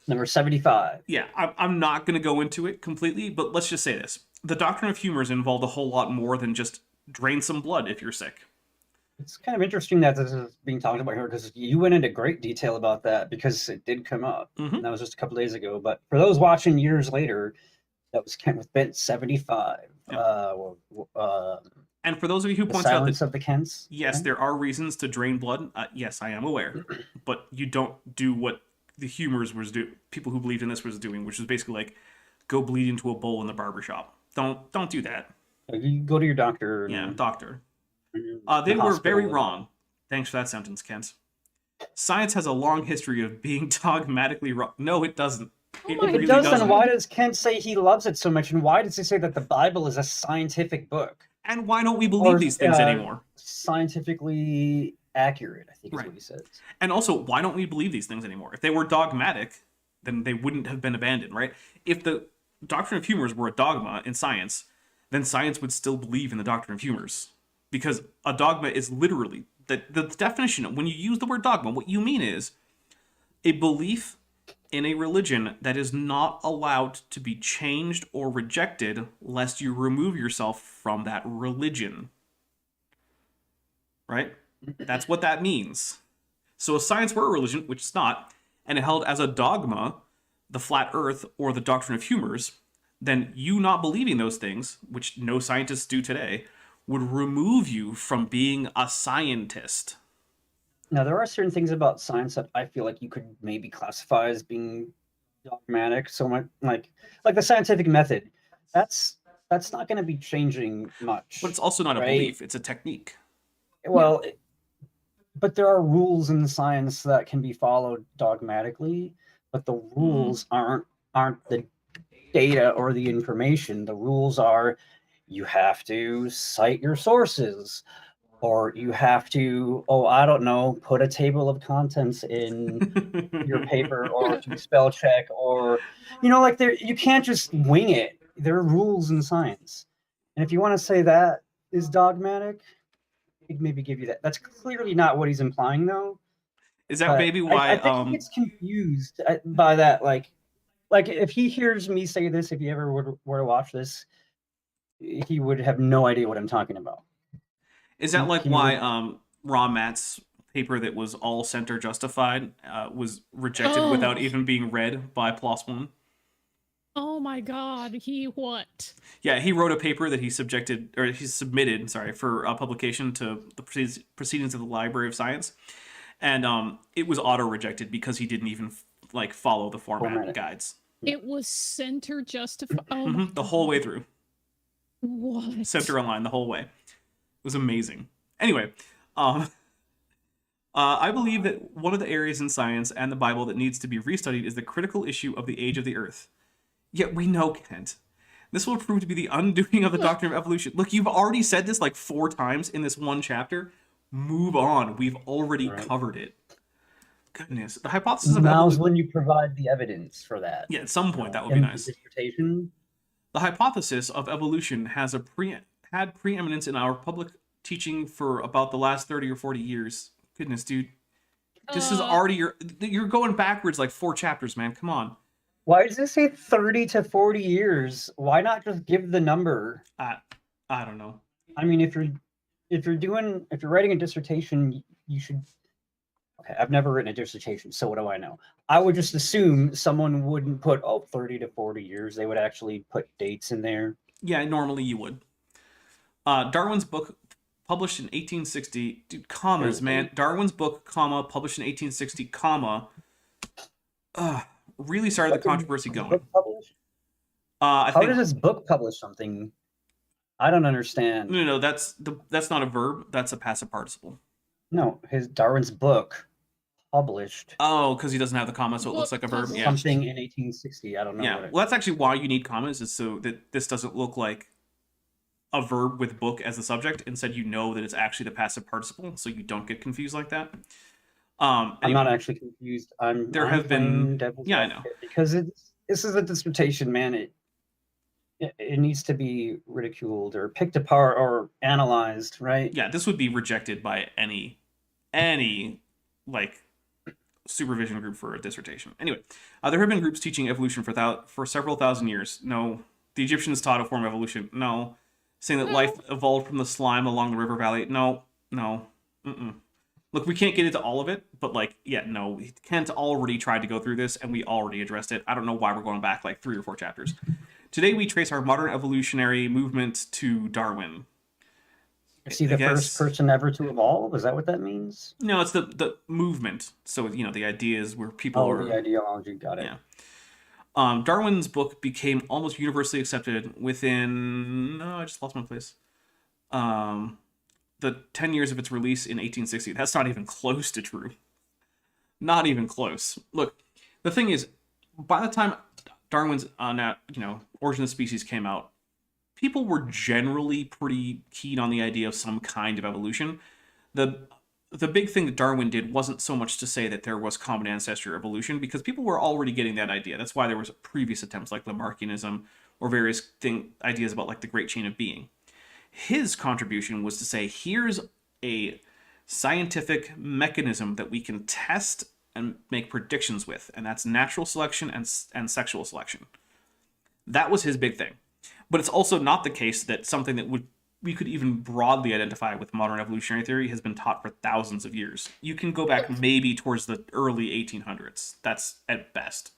Number 75. Yeah, I'm not going to go into it completely, but let's just say this. The doctrine of humors involved a whole lot more than just drain some blood if you're sick. It's kind of interesting that this is being talked about here because you went into great detail about that because it did come up. Mhm. And that was just a couple days ago. But for those watching years later, that was Kent with Bent 75. And for those of you who The point out Silence that, of the Kents. yes, right? there are reasons to drain blood. Yes, I am aware. But you don't do what the humors people who believed in this was doing, which was basically like, go bleed into a bowl in the barbershop. Don't do that. You go to your doctor. Yeah, doctor. and They the were very hospital. wrong. Thanks for that sentence, Kent. Science has a long history of being dogmatically wrong. No, it doesn't. Oh It my really It does, doesn't. and why does Kent say he loves it so much? And why does he say that the Bible is a scientific book? And why don't we believe Or, these things anymore? Scientifically accurate, I think is Right. what he says. And also, why don't we believe these things anymore? If they were dogmatic, then they wouldn't have been abandoned, right? If the doctrine of humors were a dogma in science, then science would still believe in the doctrine of humors. Because a dogma is literally, the definition, when you use the word dogma, what you mean is a belief in a religion that is not allowed to be changed or rejected lest you remove yourself from that religion. Right? That's what that means. So if science were a religion, which it's not, and it held as a dogma the flat earth or the doctrine of humors, then you not believing those things, which no scientists do today, would remove you from being a scientist. Now, there are certain things about science that I feel like you could maybe classify as being dogmatic. So much like the scientific method, that's not going to be changing much. But it's also not a right? belief, it's a technique. Well, but there are rules in science that can be followed dogmatically, but the rules aren't the data or the information. The rules are you have to cite your sources, or you have to, I don't know, put a table of contents in your paper, or to spell check, or like you can't just wing it. There are rules in science, and if you want to say that is dogmatic, I'd maybe give you that. That's clearly not what he's implying, though. Is that But maybe why I think he gets confused by that. Like if he hears me say this, if he ever were to watch this, he would have no idea what I'm talking about. Is that like why Ron Matt's paper that was all center justified was rejected without even being read by PLOS One? Oh my God, he what? Yeah, he wrote a paper that he submitted, for publication to the Proceedings of the Library of Science, and it was auto rejected because he didn't even follow the format guides. It was center justified. The whole way through. What? Center align the whole way. It was amazing. Anyway, I believe that one of the areas in science and the Bible that needs to be restudied is the critical issue of the age of the Earth. Yet we know, Kent, this will prove to be the undoing of the doctrine of evolution. Look, you've already said this 4 times in this one chapter. Move on. We've already covered it. Goodness. The hypothesis of now's evolution... when you provide the evidence for that. Yeah, at some point that would be nice. Dissertation. The hypothesis of evolution has had preeminence in our public teaching for about the last 30 or 40 years. Goodness, dude. This is already you're going backwards 4 chapters, man. Come on. Why does it say 30 to 40 years? Why not just give the number? I don't know. I mean, if you're writing a dissertation, you should. Okay, I've never written a dissertation, so what do I know? I would just assume someone wouldn't put 30 to 40 years. They would actually put dates in there. Yeah, normally you would. Darwin's book published in 1860. Dude, commas, man. Darwin's book, published in 1860, really started the controversy going. Book published? How does his book publish something? I don't understand. No, that's not a verb. That's a passive participle. No, Darwin's book published. Oh, because he doesn't have the comma, so it looks like a verb. Yeah. Something in 1860. I don't know. Yeah, well, that's actually why you need commas, is so that this doesn't look like a verb with book as the subject. Instead, you know that it's actually the passive participle, so you don't get confused like that. I'm not actually confused. I know. Because this is a dissertation, man. it needs to be ridiculed or picked apart or analyzed, right? Yeah, this would be rejected by any like supervision group for a dissertation. Anyway, there have been groups teaching evolution for several thousand years. No. The Egyptians taught a form of evolution. No. Saying that life evolved from the slime along the river valley. No. Look, we can't get into all of it, but like, yeah, no. Kent already tried to go through this, and we already addressed it. I don't know why we're going back like 3 or 4 chapters. Today we trace our modern evolutionary movement to Darwin. Is he the first person ever to evolve? Is that what that means? No, it's the movement. So, the ideas where people are... the ideology, got it. Yeah. Darwin's book became almost universally accepted within... No, I just lost my place. The 10 years of its release in 1860. That's not even close to true. Not even close. Look, the thing is, by the time Darwin's, Origin of Species came out, people were generally pretty keen on the idea of some kind of evolution. The big thing that Darwin did wasn't so much to say that there was common ancestry or evolution, because people were already getting that idea. That's why there was previous attempts like Lamarckianism or various ideas about like the Great Chain of Being. His contribution was to say, here's a scientific mechanism that we can test and make predictions with, and that's natural selection and sexual selection. That was his big thing. But it's also not the case that something that we could even broadly identify with modern evolutionary theory has been taught for thousands of years. You can go back maybe towards the early 1800s. That's at best.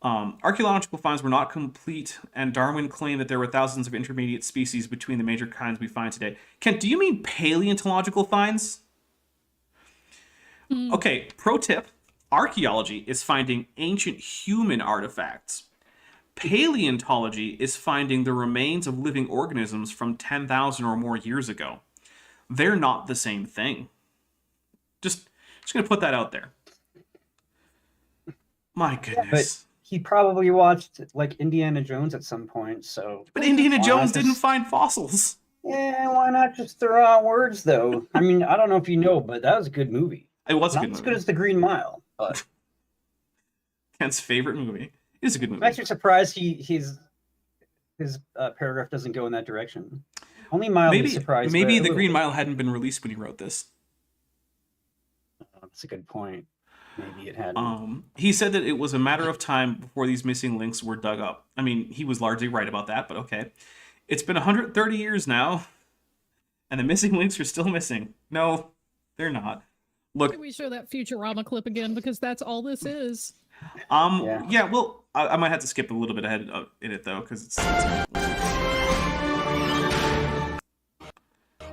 Archaeological finds were not complete, and Darwin claimed that there were thousands of intermediate species between the major kinds we find today. Kent, do you mean paleontological finds? Okay, pro tip. Archaeology is finding ancient human artifacts. Paleontology is finding the remains of living organisms from 10,000 or more years ago. They're not the same thing. Just going to put that out there. My goodness. But he probably watched like Indiana Jones at some point, so... But Indiana Jones didn't find fossils. Yeah, why not just throw out words, though? I mean, I don't know if you know, but that was a good movie. It was a good movie. Not as good as The Green Mile, but... Kent's favorite movie. It is a good movie. I'm actually surprised his paragraph doesn't go in that direction. Only mildly surprised. Maybe The Green Mile hadn't been released when he wrote this. That's a good point. Maybe it hadn't. He said that it was a matter of time before these missing links were dug up. I mean, he was largely right about that, but okay. It's been 130 years now, and the missing links are still missing. No, they're not. Look, can we show that Futurama clip again? Because that's all this is. Yeah, well, I might have to skip a little bit ahead in it, though, because it's...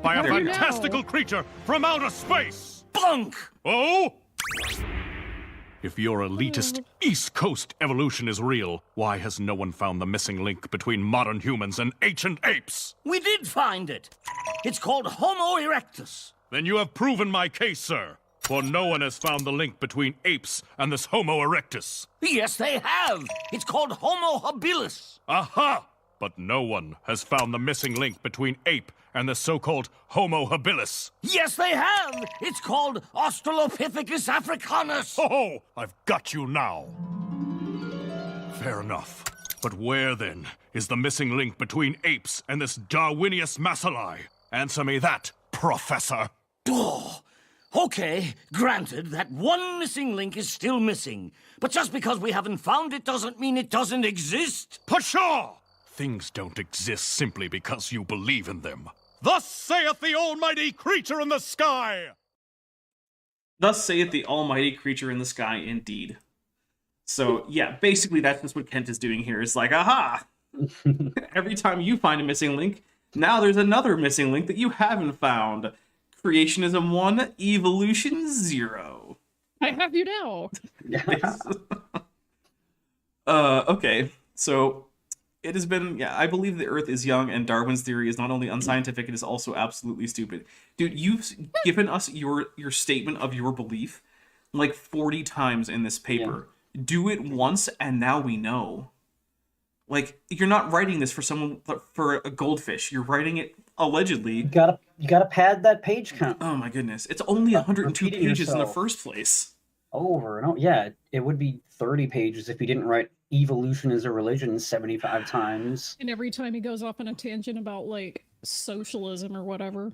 By a fantastical creature from outer space! Bunk! Oh? If your elitist East Coast evolution is real, why has no one found the missing link between modern humans and ancient apes? We did find it. It's called Homo erectus. Then you have proven my case, sir. For no one has found the link between apes and this Homo erectus. Yes, they have. It's called Homo habilis. Aha! But no one has found the missing link between ape and the so-called Homo habilis. Yes, they have. It's called Australopithecus africanus. Oh, I've got you now. Fair enough. But where, then, is the missing link between apes and this Darwinius Macellai? Answer me that, Professor. Oh, okay, granted that one missing link is still missing. But just because we haven't found it doesn't mean it doesn't exist. Pshaw! Things don't exist simply because you believe in them. Thus saith the almighty creature in the sky! Thus saith the almighty creature in the sky, indeed. So, yeah, basically that's just what Kent is doing here. It's like, aha! Every time you find a missing link, now there's another missing link that you haven't found. Creationism 1, evolution 0. I have you now. Okay, so it has been, I believe the Earth is young, and Darwin's theory is not only unscientific, it is also absolutely stupid. Dude, you've given us your statement of your belief like 40 times in this paper. Yeah. Do it once, and now we know. Like, you're not writing this for a goldfish. You're writing it allegedly. You gotta pad that page count. Oh my goodness. It's only 102 pages in the first place. over and over. Yeah, it would be 30 pages if he didn't write evolution is a religion 75 times. And every time he goes off on a tangent about like socialism or whatever.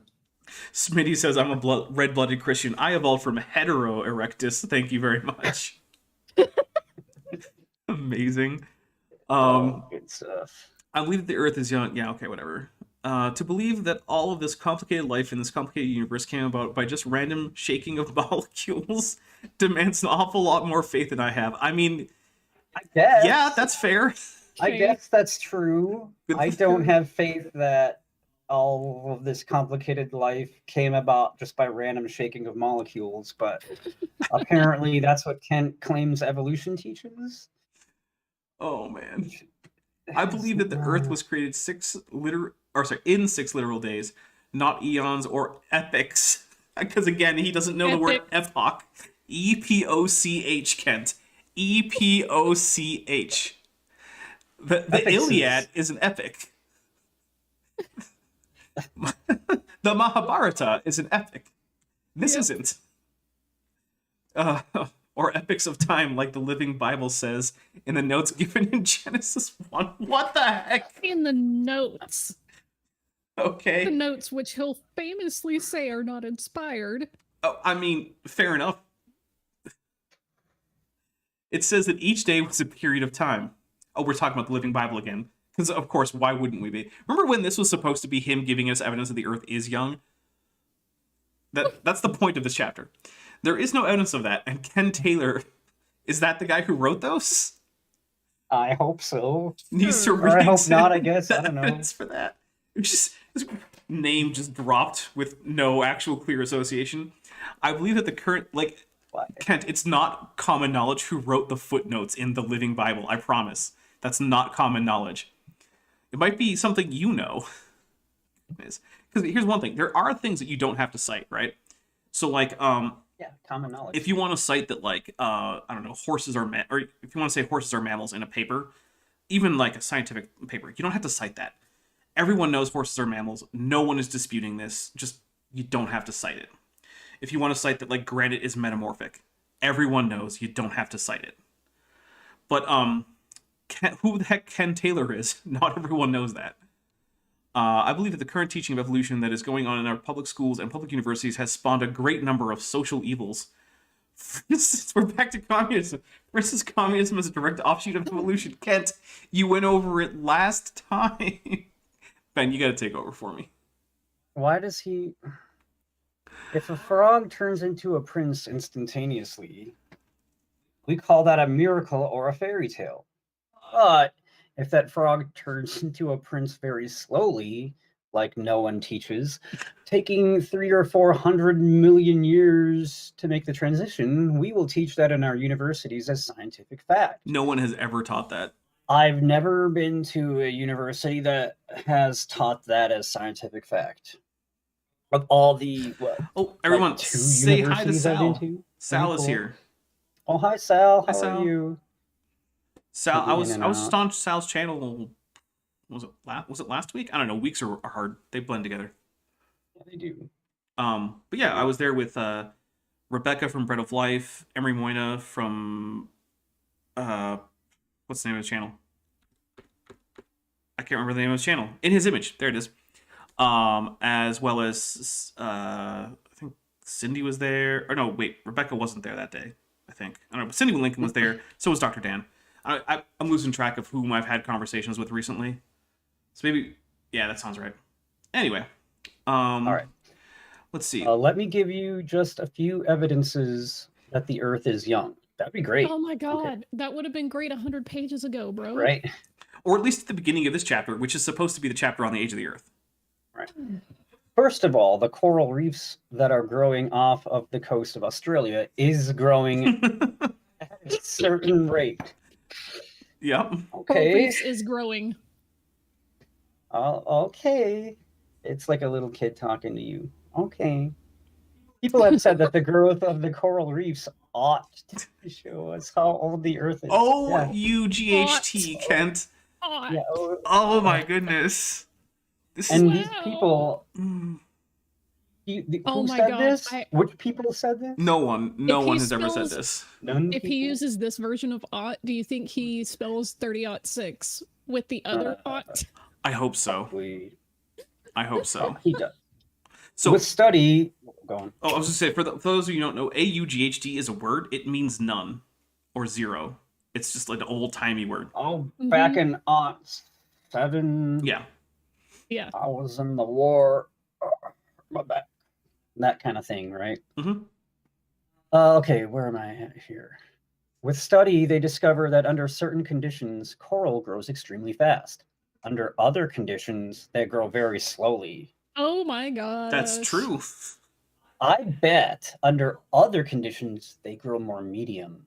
Smitty says, I'm a red-blooded Christian. I evolved from hetero erectus. Thank you very much. Amazing. Good stuff. I believe that the Earth is young. Yeah, okay, whatever. To believe that all of this complicated life in this complicated universe came about by just random shaking of molecules demands an awful lot more faith than I have. I mean, I guess. yeah, that's fair. I guess that's true. I don't have faith that all of this complicated life came about just by random shaking of molecules, but apparently that's what Kent claims evolution teaches. Oh man. I believe that the Earth was created in 6 literal days, not eons or epochs. Because again, he doesn't know the word epoch. E-P-O-C-H, Kent. E-P-O-C-H. The Iliad is an epic. The Mahabharata is an epic. This isn't. Or epics of time, like the Living Bible says in the notes given in Genesis 1. What the heck? In the notes. Okay. The notes, which he'll famously say are not inspired. Oh, I mean, fair enough. It says that each day was a period of time. Oh, we're talking about the Living Bible again. Because, of course, why wouldn't we be? Remember when this was supposed to be him giving us evidence that the Earth is young? That's the point of this chapter. There is no evidence of that, and Ken Taylor, is that the guy who wrote those? I hope so. Needs to or I hope not, I guess. I don't know. Evidence for that. It's just his name just dropped with no actual clear association. I believe that the current, like, Kent, it's not common knowledge who wrote the footnotes in the Living Bible. I promise. That's not common knowledge. It might be something you know. Because here's one thing. There are things that you don't have to cite, right? So, like, yeah, common knowledge. if you want to cite that, like, I don't know, horses are, or if you want to say horses are mammals in a paper, even like a scientific paper, you don't have to cite that. Everyone knows horses are mammals. No one is disputing this. Just, you don't have to cite it. If you want to cite that, like, granite is metamorphic, everyone knows you don't have to cite it. But, who the heck Ken Taylor is, not everyone knows that. I believe that the current teaching of evolution that is going on in our public schools and public universities has spawned a great number of social evils. We're back to communism. Versus communism as a direct offshoot of evolution. Kent, you went over it last time. Ben, you gotta take over for me. Why does he... If a frog turns into a prince instantaneously, we call that a miracle or a fairy tale. But if that frog turns into a prince very slowly, like no one teaches, taking 300 or 400 million years to make the transition, we will teach that in our universities as scientific fact. No one has ever taught that. I've never been to a university that has taught that as scientific fact. Of all the, what? Oh, everyone, like 2 say hi to universities I've Sal. been to? Sal is Cool. here. Oh, hi, Sal. Hi, How Sal. are you? Sal, I was In and just out. on Sal's channel. Was it last week? I don't know. Weeks are hard. They blend together. Yeah, they do. But yeah, I was there with Rebecca from Bread of Life, Emery Moyna from what's the name of his channel? I can't remember the name of his channel. In His Image, there it is. As well as I think Cindy was there. Or no, wait, Rebecca wasn't there that day. I think I don't know, but Cindy Lincoln was there. So was Dr. Dan. I'm losing track of whom I've had conversations with recently. So maybe, yeah, that sounds right. Anyway, All right. let's see. Let me give you just a few evidences that the Earth is young. That'd be great. Oh my god, that would have been great 100 pages ago, bro. Right? Or at least at the beginning of this chapter, which is supposed to be the chapter on the age of the Earth. Right. First of all, the coral reefs that are growing off of the coast of Australia is growing at a certain rate. Yep. Coral Okay. Reefs is growing. Okay. It's like a little kid talking to you. Okay. People have said that the growth of the coral reefs ought to show us how old the Earth is. O-U-G-H-T, Kent. Oh, Oh my goodness. This And is... these people, Oh Who my said God, this? Which people said this? No one he has ever said spells- this. None. If he uses this version of aught, do you think he spells 30-6 with the other aught? I hope so. I hope so. He does. So With study, go on. Oh, I was going to say, for those of you who don't know, AUGHD is a word. It means none or zero. It's just like an old-timey word. Oh, back in aught 7. Yeah. Yeah. I was in the war. My back. That kind of thing, right? Mm-hmm. Okay, where am I at here? With study, they discover that under certain conditions, coral grows extremely fast. Under other conditions, they grow very slowly. Oh my God. That's true. I bet under other conditions, they grow more medium.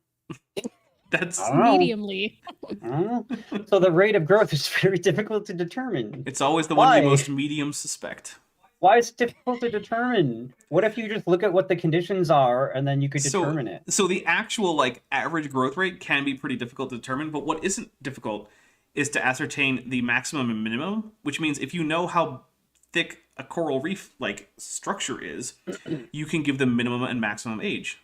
That's I don't know. Mediumly. I don't know. So the rate of growth is very difficult to determine. It's always the one Why? we most medium suspect. Why is it difficult to determine? What if you just look at what the conditions are and then you could determine it? So the actual like average growth rate can be pretty difficult to determine, but what isn't difficult is to ascertain the maximum and minimum, which means if you know how thick a coral reef like structure is, you can give them minimum and maximum age.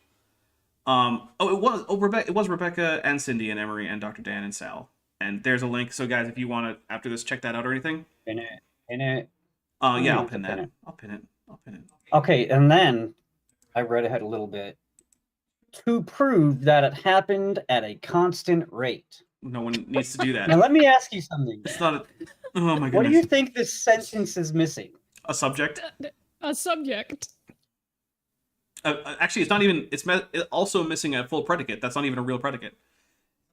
It was Rebecca and Cindy and Emery and Dr. Dan and Sal. And there's a link. So guys, if you want to after this check that out or anything. In it. Yeah, I'll pin that. I'll pin it. Okay, and then I read ahead a little bit. To prove that it happened at a constant rate. No one needs to do that. Now let me ask you something. It's not a... Oh my goodness. What do you think this sentence is missing? A subject? A subject. Actually, it's not even... It's also missing a full predicate. That's not even a real predicate.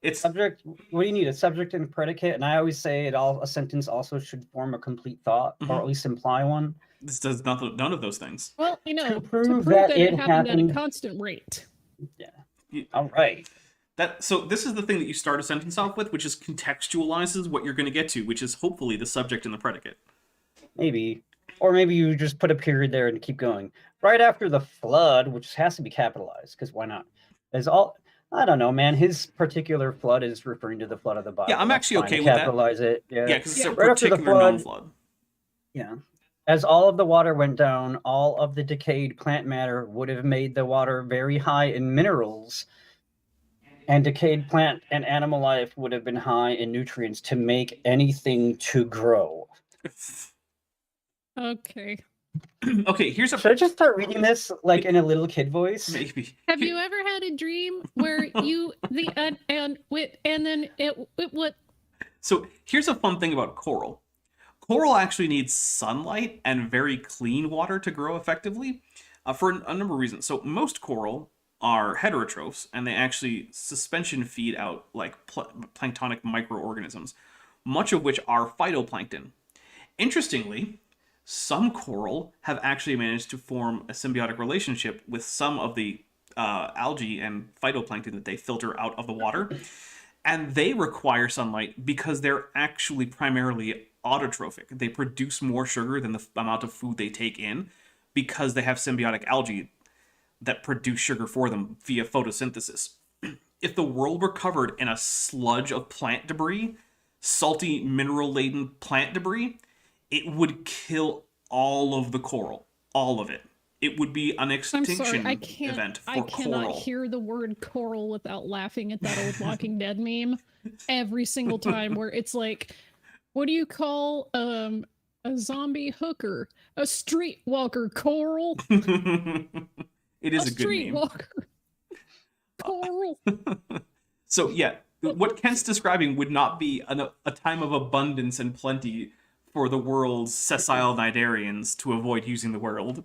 It's... Subject, what do you need? A subject and predicate? And I always say a sentence also should form a complete thought, or at least imply one. This does none of those things. Well, To prove that it it happened at a happened- constant rate. Yeah. All right. So this is the thing that you start a sentence off with, which is contextualizes what you're going to get to, which is hopefully the subject and the predicate. Maybe. Or maybe you just put a period there and keep going. Right after the flood, which has to be capitalized, because why not? Is all... I don't know, man. His particular flood is referring to the flood of the Bible. Yeah, I'm That's actually fine okay to with that. capitalize it. Yeah, because it's a right after the particular known flood. flood. Yeah. As all of the water went down, all of the decayed plant matter would have made the water very high in minerals, and decayed plant and animal life would have been high in nutrients to make anything to grow. Okay. Okay, here's a... Should I just start reading this like in a little kid voice? Maybe. Have you ever had a dream where you and then it what? So here's a fun thing about coral. Coral actually needs sunlight and very clean water to grow effectively for a number of reasons. So most coral are heterotrophs, and they actually suspension feed out like planktonic microorganisms, much of which are phytoplankton. Interestingly, some coral have actually managed to form a symbiotic relationship with some of the algae and phytoplankton that they filter out of the water. And they require sunlight because they're actually primarily autotrophic. They produce more sugar than the amount of food they take in because they have symbiotic algae that produce sugar for them via photosynthesis. If the world were covered in a sludge of plant debris, salty mineral-laden plant debris, it would kill all of the coral. All of it. It would be an I'm extinction sorry, event for I cannot coral. hear the word coral without laughing at that old Walking Dead meme every single time. Where it's like, what do you call a zombie hooker? A streetwalker coral. It is a good name. Streetwalker coral. So yeah, what Kent's describing would not be a time of abundance and plenty for the world's sessile nidarians to avoid using the word.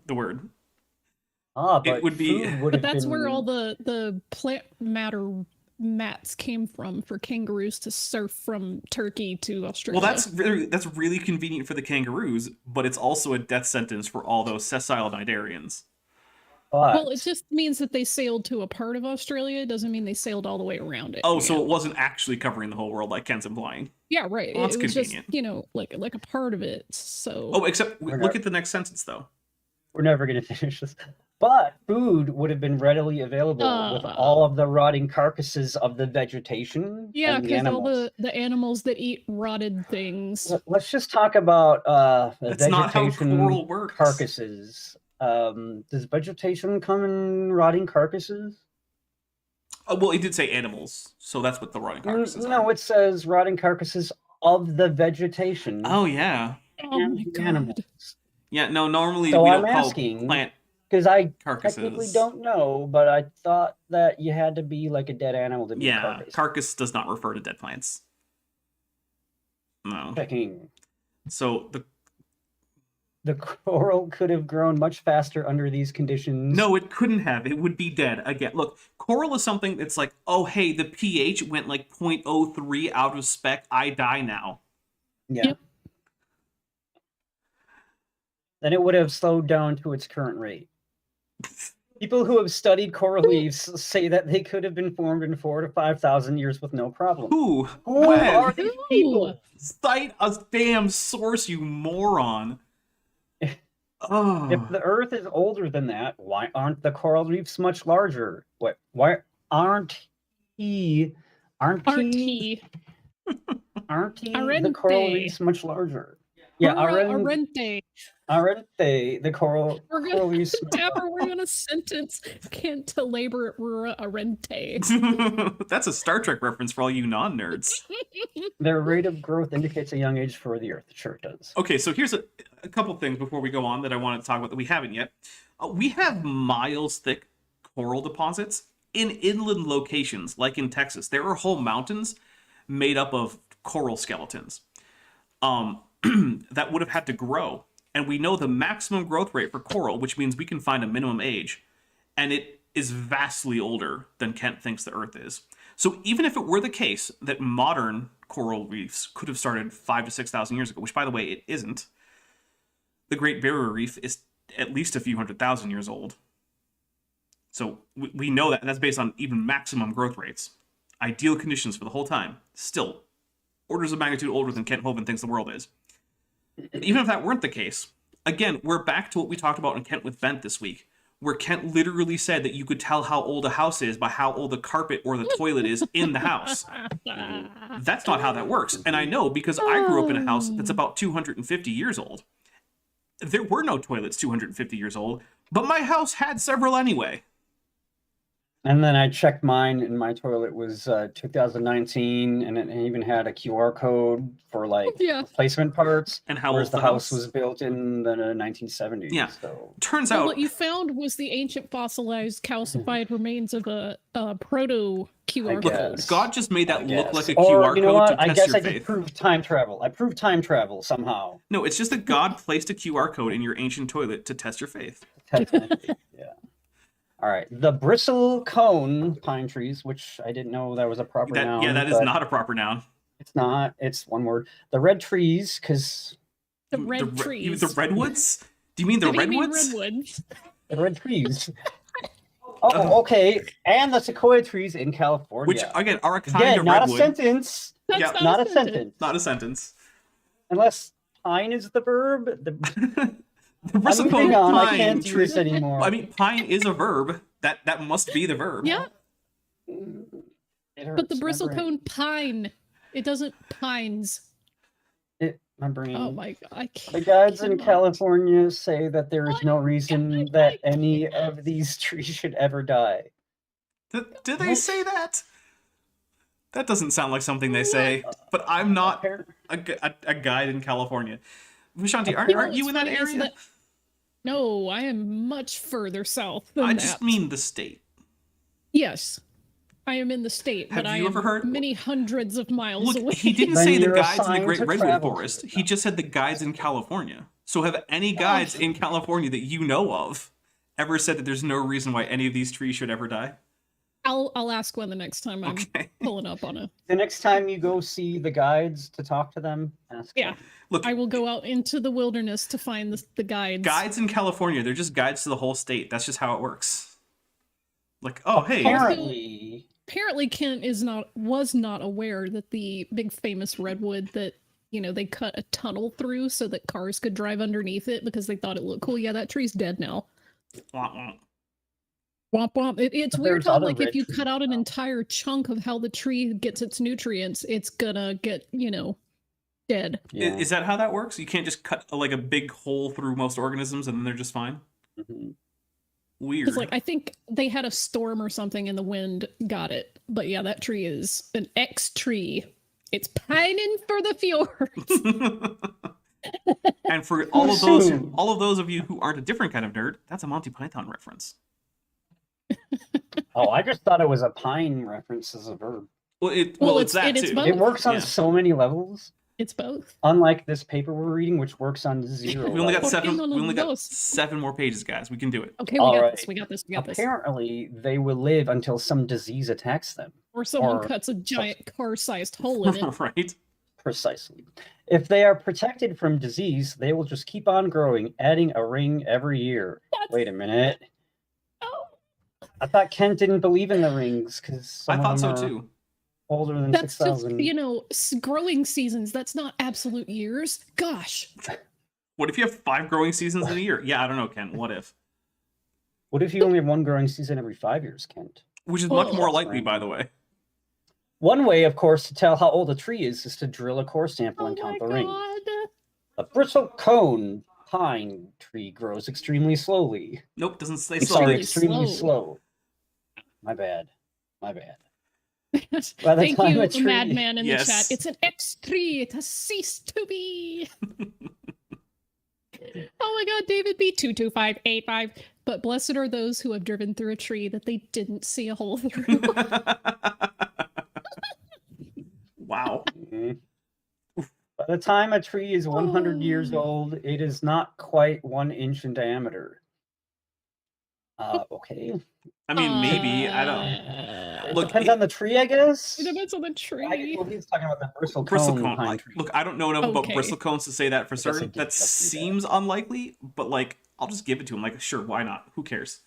But it would be. But that's where all the plant matter mats came from for kangaroos to surf from Turkey to Australia. Well, that's really convenient for the kangaroos, but it's also a death sentence for all those sessile nidarians. Well, it just means that they sailed to a part of Australia. It doesn't mean they sailed all the way around it. Oh, so it wasn't actually covering the whole world like Ken's implying. Yeah, right. Well, that's it was convenient. just, like a part of it. So. Oh, except look at the next sentence though. We're never going to finish this. But food would have been readily available with all of the rotting carcasses of the vegetation. Yeah, and the because all animals. the animals that eat rotted things. Let's just talk about the That's not how vegetation coral works. carcasses. Does vegetation come in rotting carcasses? Well, it did say animals, so that's what the rotting carcasses are. No, it says rotting carcasses of the vegetation. Oh, yeah. Oh and my the god. animals. Yeah, no, normally So we I'm don't call asking, plant because I carcasses. technically don't know, but I thought that you had to be like a dead animal to be a Yeah, carcass. carcass does not refer to dead plants. No. Checking. So The coral could have grown much faster under these conditions. no, it couldn't have. It would be dead. Again, look, coral is something that's like, oh, hey, the pH went like 0.03 out of spec. I die now. Yeah. Yep. Then it would have slowed down to its current rate. People who have studied coral reefs say that they could have been formed in 4,000 to 5,000 years with no problem. Who? Who When? are these people? Cite a damn source, you moron. Oh. If the Earth is older than that, why aren't the coral reefs much larger? Why aren't the coral Arente. reefs much larger? Yeah, Arente. the coral reefs. Tapper, we're gonna sentence can't to labor Arente. That's a Star Trek reference for all you non-nerds. Their rate of growth indicates a young age for the Earth. Sure it does. Okay, so here's a couple things before we go on that I want to talk about that we haven't yet. We have miles-thick coral deposits in inland locations, like in Texas. There are whole mountains made up of coral skeletons that would have had to grow. And we know the maximum growth rate for coral, which means we can find a minimum age. And it is vastly older than Kent thinks the Earth is. So even if it were the case that modern coral reefs could have started 5,000 to 6,000 years ago, which, by the way, it isn't, the Great Barrier Reef is at least a few 100,000 years old. So we know that, and that's based on even maximum growth rates. Ideal conditions for the whole time. Still, orders of magnitude older than Kent Hovind thinks the world is. Even if that weren't the case, again, we're back to what we talked about in Kent with Bent this week, where Kent literally said that you could tell how old a house is by how old the carpet or the toilet is in the house. That's not how that works. And I know because I grew up in a house that's about 250 years old. There were no toilets 250 years old, but my house had several anyway. And then I checked mine, and my toilet was 2019, and it even had a QR code for like replacement parts. And how whereas old the house was built in the 1970s. Yeah. So Turns out What you found was the ancient fossilized calcified remains of a proto QR code. God just made that look like a or, QR you know code what? to I test guess your I faith. just proved time travel. I proved time travel somehow. No, it's just that God placed a QR code in your ancient toilet to test your faith. Yeah. All right. The bristle cone pine trees, which I didn't know that was a proper noun. Yeah, that is not a proper noun. It's not. It's one word. The red trees, because The red trees. The redwoods? Do you mean the redwoods? Redwoods? the red trees. Oh, okay. And the sequoia trees in California. Which, again, are a kind Again, of not redwood. a sentence. That's Not a sentence. Not a sentence. Unless pine is the verb. The bristlecone on. pine I can't do tree. this anymore. I mean, pine is a verb. That must be the verb. Yeah, It hurts but the my bristlecone brain. pine. It doesn't pines. My brain. Oh my god. I can't, The guides in cannot. California say that there is no reason that any of these trees should ever die. Did they say that? That doesn't sound like something they say. But I'm not a guide in California. Vishanti, aren't you in that area? No, I am much further south than I that. just mean the state. Yes, I am in the state, Have but I you ever am heard- many hundreds of miles Look, away. he didn't Then say the you're guides in the assigned Great to Redwood travel to Forest. the He just said the guides in California. So have any guides in California that you know of ever said that there's no reason why any of these trees should ever die? I'll ask one the next time I'm pulling up on a. The next time you go see the guides to talk to them, ask Yeah, them. Look, I will go out into the wilderness to find the guides. guides in California, they're just guides to the whole state. That's just how it works. Like, oh, hey. Apparently, Kent was not aware that the big famous redwood that they cut a tunnel through so that cars could drive underneath it because they thought it looked cool. Yeah, that tree's dead now. Womp womp. Womp womp. It's But weird there's how, other like, if red you trees cut out an now. entire chunk of how the tree gets its nutrients, it's gonna get, dead. Yeah. Is that how that works? You can't just cut like a big hole through most organisms and then they're just fine? Mhm. Weird. Because, like, I think they had a storm or something and the wind got it. But yeah, that tree is an X tree. It's pining for the fjords. And for all of those of you who aren't a different kind of nerd, that's a Monty Python reference. Oh, I just thought it was a pine reference as a verb. Well, it's that too. both. It works on so many levels. It's both. Unlike this paper we're reading, which works on 0. We only got levels. 7 more pages, guys. We can do it. Okay, we got this. We got this. Apparently, they will live until some disease attacks them. Or someone cuts a giant car-sized hole in it. Right. Precisely. If they are protected from disease, they will just keep on growing, adding a ring every year. Wait a minute. Oh. I thought Kent didn't believe in the rings because I thought so too. Older than That's 6,000. just, growing seasons. That's not absolute years. Gosh. What if you have 5 growing seasons in a year? Yeah, I don't know, Kent. What if? What if you only have one growing season every 5 years, Kent? Which is much more likely, by the way. One way, of course, to tell how old a tree is to drill a core sample and count the rings. A bristle-cone pine tree grows extremely slowly. Nope, doesn't say Sorry, extremely slow. My bad. Thank you, madman in the chat. It's an X tree. It has ceased to be. Oh my God, David B 22585. But blessed are those who have driven through a tree that they didn't see a hole through. Wow. By the time a tree is 100 years old, it is not quite 1 inch in diameter. Okay. I mean, maybe. I don't. It depends on the tree, I guess. It depends on the tree. He's talking about the bristlecone pine tree. Look, I don't know enough about bristlecones to say that for certain. That seems unlikely, but like, I'll just give it to him. Like, sure, why not? Who cares?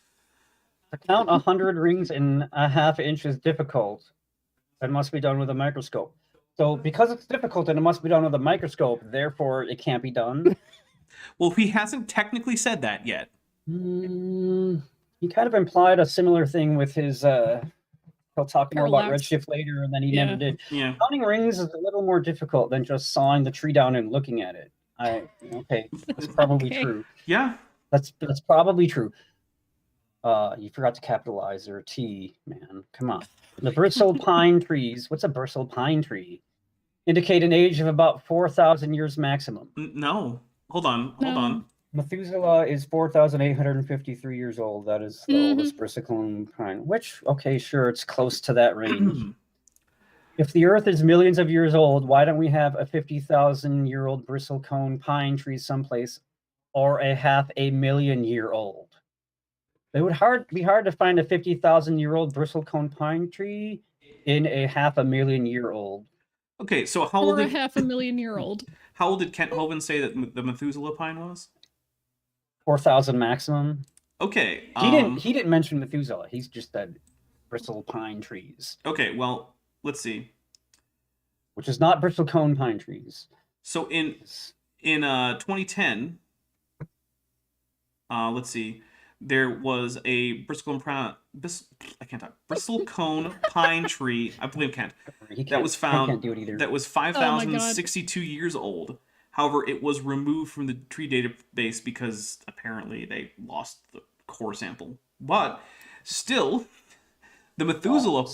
To count 100 rings in a ½ inch is difficult. It must be done with a microscope. So because it's difficult and it must be done with a microscope, therefore it can't be done. Well, he hasn't technically said that yet. He kind of implied a similar thing with his, he'll talk more about Redshift later, and then he never did. Yeah. Counting rings is a little more difficult than just sawing the tree down and looking at it. That's probably true. Yeah. That's probably true. You forgot to capitalize your T, man. Come on. The bristled pine trees, what's a bristled pine tree? Indicate an age of about 4,000 years maximum. No. Hold on. Methuselah is 4,853 years old. That is the oldest bristlecone pine, which, okay, sure, it's close to that range. If the Earth is millions of years old, why don't we have a 50,000-year-old bristlecone pine tree someplace, or a 500,000-year-old? It would be hard to find a 50,000-year-old bristlecone pine tree in a 500,000-year-old. Okay, so how old? Or a 500,000-year-old. How old did Kent Hovind say that the Methuselah pine was? 4,000 maximum. Okay. He didn't mention Methuselah. He's just said bristle pine trees. Okay, well, let's see. Which is not bristlecone pine trees. So in 2010, let's see, there was a bristlecone pine tree. I believe Kent. That was found. Can't do it either. That was 5,062 years old. However, it was removed from the tree database because apparently they lost the core sample. But still, the Methuselah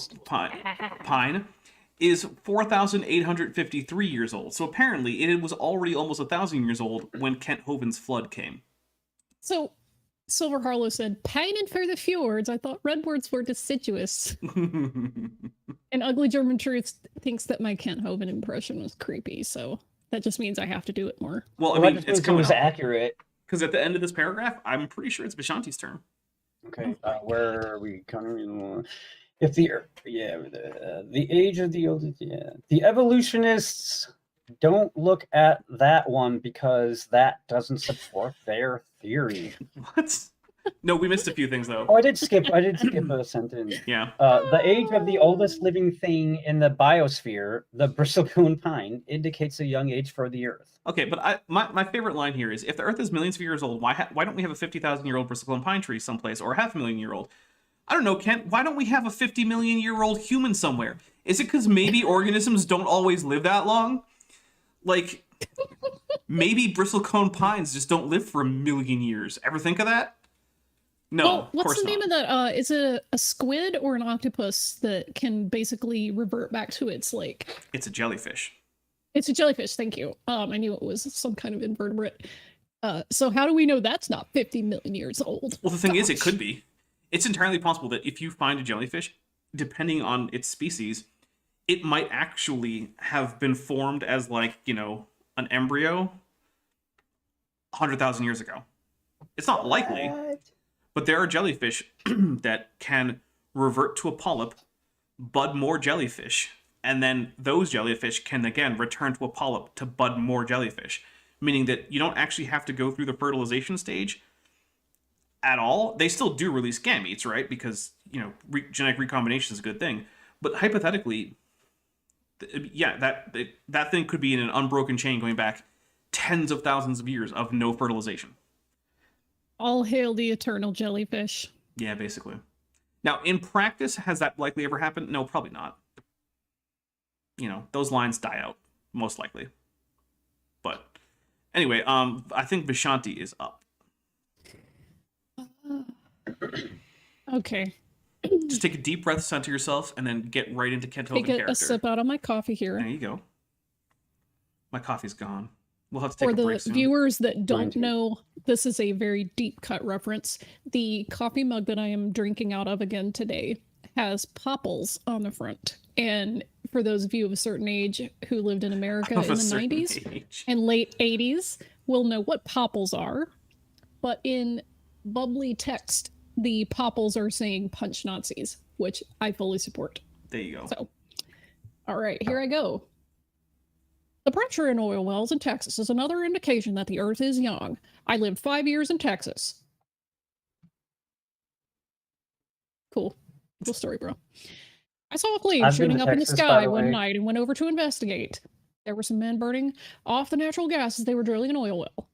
pine is 4,853 years old. So apparently, it was already almost 1,000 years old when Kent Hovind's flood came. So Silver Harlow said, pining for the fjords. I thought redwoods were deciduous. And Ugly German Truth thinks that my Kent Hovind impression was creepy, so that just means I have to do it more. Well, I mean, it's coming was accurate. Because at the end of this paragraph, I'm pretty sure it's Vishanti's turn. Okay, where are we coming? If the age of the oldest, the evolutionists don't look at that one because that doesn't support their theory. What? No, we missed a few things though. Oh, I did skip a sentence. Yeah. The age of the oldest living thing in the biosphere, the bristlecone pine, indicates a young age for the Earth. Okay, but my favorite line here is, if the Earth is millions of years old, why don't we have a 50,000-year-old bristlecone pine tree someplace, or a 500,000-year-old? I don't know, Kent. Why don't we have a 50-million-year-old human somewhere? Is it because maybe organisms don't always live that long? Like, maybe bristlecone pines just don't live for 1,000,000 years. Ever think of that? No, Well, of what's course the name not. of that? Is it a squid or an octopus that can basically revert back to its like? It's a jellyfish. It's a jellyfish. Thank you. I knew it was some kind of invertebrate. So how do we know that's not 50 million years old? Well, the thing is, it could be. It's entirely possible that if you find a jellyfish, depending on its species, it might actually have been formed as like, an embryo 100,000 years ago. It's not likely, but there are jellyfish that can revert to a polyp, bud more jellyfish, and then those jellyfish can again return to a polyp to bud more jellyfish, meaning that you don't actually have to go through the fertilization stage at all. They still do release gametes, right? Because, genetic recombination is a good thing. But hypothetically, yeah, that thing could be in an unbroken chain going back tens of thousands of years of no fertilization. All hail the eternal jellyfish. Yeah, basically. Now, in practice, has that likely ever happened? No, probably not. Those lines die out, most likely. But anyway, I think Vishanti is up. Okay. Just take a deep breath, center yourself, and then get right into Kent Hovind Take character. a sip out of my coffee here. There you go. My coffee's gone. We'll have to take For a the break soon. viewers that don't know, this is a very deep cut reference. The coffee mug that I am drinking out of again today has popples on the front. And for those of you of a certain age who lived in America in the 90s and late 80s will know what popples are. But in bubbly text, the popples are saying punch Nazis, which I fully support. There you go. So, all right, here I go. The pressure in oil wells in Texas is another indication that the Earth is young. I lived 5 years in Texas. Cool story, bro. I saw a flame shooting up in the sky one night and went over to investigate. There were some men burning off the natural gas as they were drilling an oil well.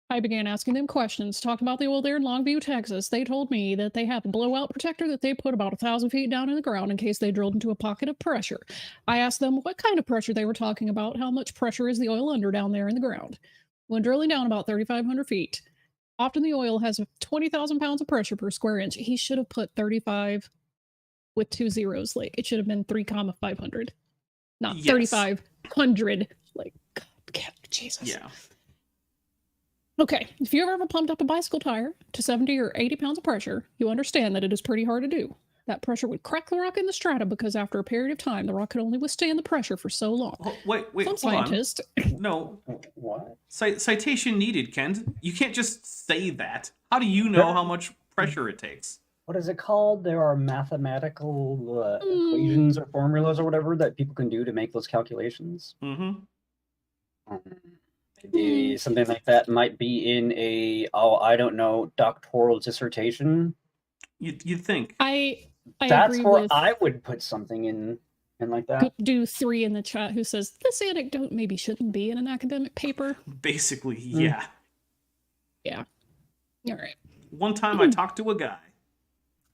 I began asking them questions, talked about the oil there in Longview, Texas. They told me that they have a blowout protector that they put about 1,000 feet down in the ground in case they drilled into a pocket of pressure. I asked them what kind of pressure they were talking about, how much pressure is the oil under down there in the ground. When drilling down about 3,500 feet, often the oil has 20,000 pounds of pressure per square inch. He should have put 35 with 2 zeros. Like, it should have been 3,500, not 3,500. Like, God, Jesus. Yeah. Okay, if you've ever pumped up a bicycle tire to 70 or 80 pounds of pressure, you understand that it is pretty hard to do. That pressure would crack the rock in the strata because after a period of time, the rock could only withstand the pressure for so long. Oh, wait, Some hold scientists... on. No. What? Citation needed, Ken. You can't just say that. How do you know how much pressure it takes? What is it called? There are mathematical equations or formulas or whatever that people can do to make those calculations. Mm-hmm. Maybe something like that might be in a, I don't know, doctoral dissertation. You'd think. I That's agree where with... I would put something in like that. Do 3 in the chat who says, this anecdote maybe shouldn't be in an academic paper. Basically, yeah. Yeah. All right. One time I talked to a guy.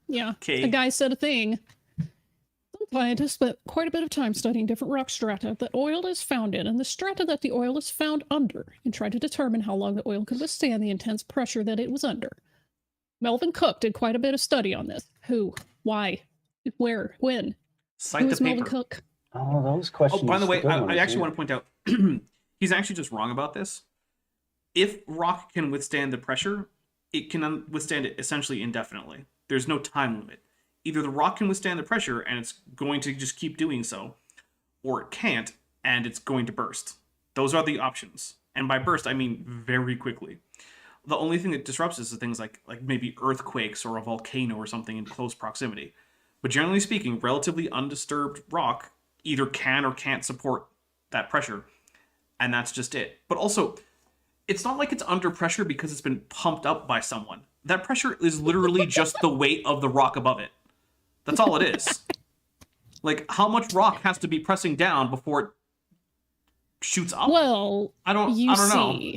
Yeah. Okay. A guy said a thing. Some scientists spent quite a bit of time studying different rock strata that oil is found in and the strata that the oil is found under and tried to determine how long the oil could withstand the intense pressure that it was under. Melvin Cook did quite a bit of study on this. Who? Why? Where? When? Cite Who the is Melvin paper. Cook? Oh, those questions. Oh, by the way, good I ones, actually yeah. want to point out, he's actually just wrong about this. If rock can withstand the pressure, it can withstand it essentially indefinitely. There's no time limit. Either the rock can withstand the pressure and it's going to just keep doing so, or it can't and it's going to burst. Those are the options. And by burst, I mean very quickly. The only thing that disrupts this is things like maybe earthquakes or a volcano or something in close proximity. But generally speaking, relatively undisturbed rock either can or can't support that pressure, and that's just it. But also, it's not like it's under pressure because it's been pumped up by someone. That pressure is literally just the weight of the rock above it. That's all it is. Like, how much rock has to be pressing down before it shoots up? Well, I don't know.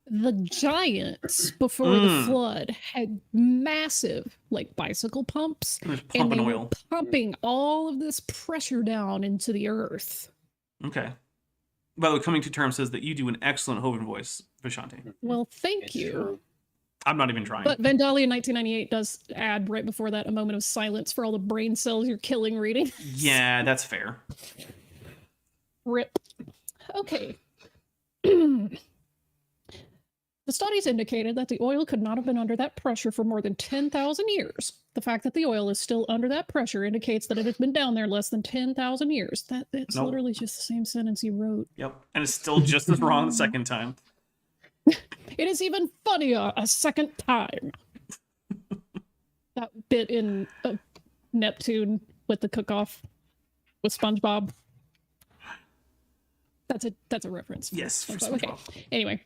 The giants before the flood had massive, like, bicycle pumps, and they were pumping all of this pressure down into the earth. Okay. By the way, Coming to Terms says that you do an excellent Hovind voice, Vishanti. Well, thank you. I'm not even trying. But Vandalia 1998 does add right before that a moment of silence for all the brain cells you're killing reading. Yeah, that's fair. Rip. Okay. The studies indicated that the oil could not have been under that pressure for more than 10,000 years. The fact that the oil is still under that pressure indicates that it has been down there less than 10,000 years. It's Nope. literally just the same sentence you wrote. Yep. And it's still just as wrong the second time. It is even funnier a second time. That bit in Neptune with the cook-off with SpongeBob. That's a reference. Yes, for SpongeBob. Okay. SpongeBob. Anyway.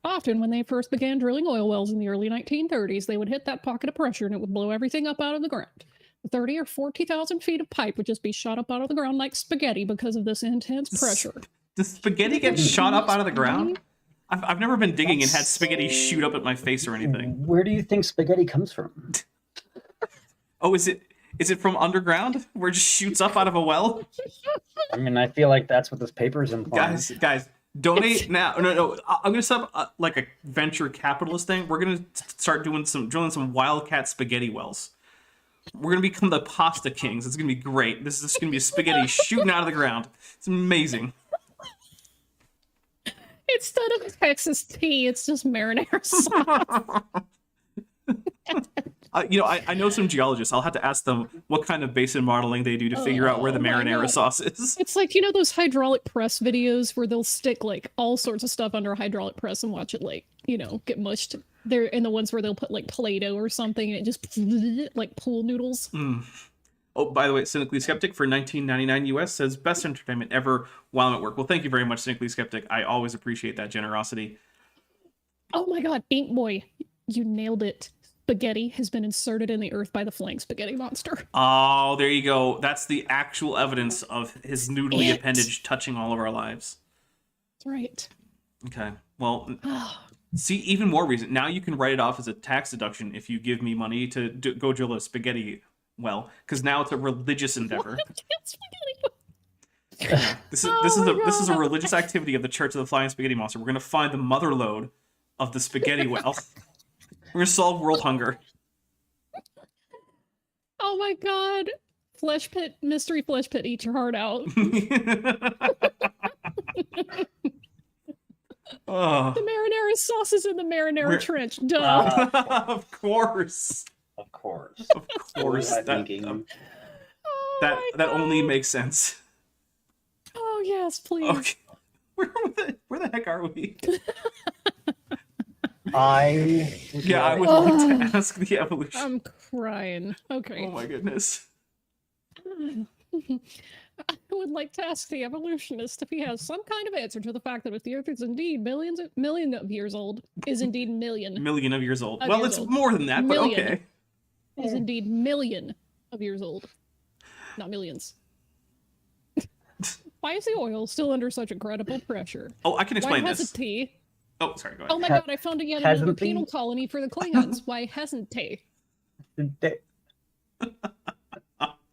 Often when they first began drilling oil wells in the early 1930s, they would hit that pocket of pressure and it would blow everything up out of the ground. 30 or 40,000 feet of pipe would just be shot up out of the ground like spaghetti because of this intense pressure. Does spaghetti get shot up out of the ground? I've never been digging and had spaghetti shoot up at my face or anything. Where do you think spaghetti comes from? Oh, is it from underground where it just shoots up out of a well? I mean, I feel like that's what this paper is implying. Guys, donate now. No. I'm gonna set up like a venture capitalist thing. We're gonna start drilling some wildcat spaghetti wells. We're gonna become the pasta kings. It's gonna be great. This is just gonna be spaghetti shooting out of the ground. It's amazing. Instead of Texas tea, it's just marinara sauce. I know some geologists. I'll have to ask them what kind of basin modeling they do to figure out where the my marinara God. sauce is. It's like, those hydraulic press videos where they'll stick like all sorts of stuff under a hydraulic press and watch it like, get mushed. They're in the ones where they'll put like Play-Doh or something and it just like pool noodles. Oh, by the way, Cynically Skeptic for $19.99 US says best entertainment ever while I'm at work. Well, thank you very much, Cynically Skeptic. I always appreciate that generosity. Oh my God, Ink Boy, you nailed it. Spaghetti has been inserted in the earth by the flying spaghetti monster. Oh, there you go. That's the actual evidence of his noodly appendage touching all of our lives. That's right. Okay. Well, see, even more reason. Now you can write it off as a tax deduction if you give me money to go drill a spaghetti well, because now it's a religious endeavor. This is a religious activity of the Church of the Flying Spaghetti Monster. We're gonna find the mother lode of the spaghetti well. We're gonna solve world hunger. Oh my God. Flesh pit, mystery flesh pit, eat your heart out. Oh. The marinara sauce is in the marinara trench. Duh. Of course. Of course. Of course. What was I thinking? That only makes sense. Oh yes, please. Okay. Where the heck are we? I would like to ask the evolution. I'm crying. Okay. Oh my goodness. I would like to ask the evolutionist if he has some kind of answer to the fact that if the Earth is indeed million of years old, is indeed million. Million of years old. Of Well, years it's old. more than that, but Million. okay. Is indeed million of years old. Not millions. Why is the oil still under such incredible pressure? Oh, I can explain Why this. hasn't he? Oh, sorry, go ahead. Oh my God, I found yet another Hasn't penal he? colony for the Klingons. Why hasn't he?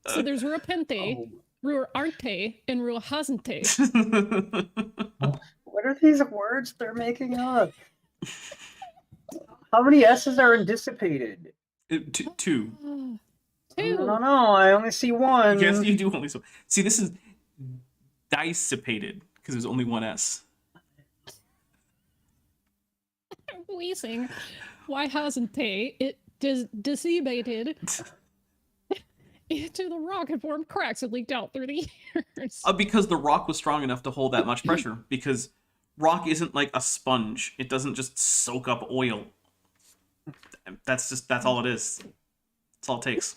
So there's Ruapente, Ruarte, and Ruahasente. What are these words they're making up? How many S's are in dissipated? Two. No, I only see one. Yes, you do only so. See, this is dissipated because there's only one S. Wheezing. Why hasn't he? It dissipated into the rock and formed cracks and leaked out through the years. Because the rock was strong enough to hold that much pressure. Because rock isn't like a sponge; it doesn't just soak up oil. That's all it is. That's all it takes.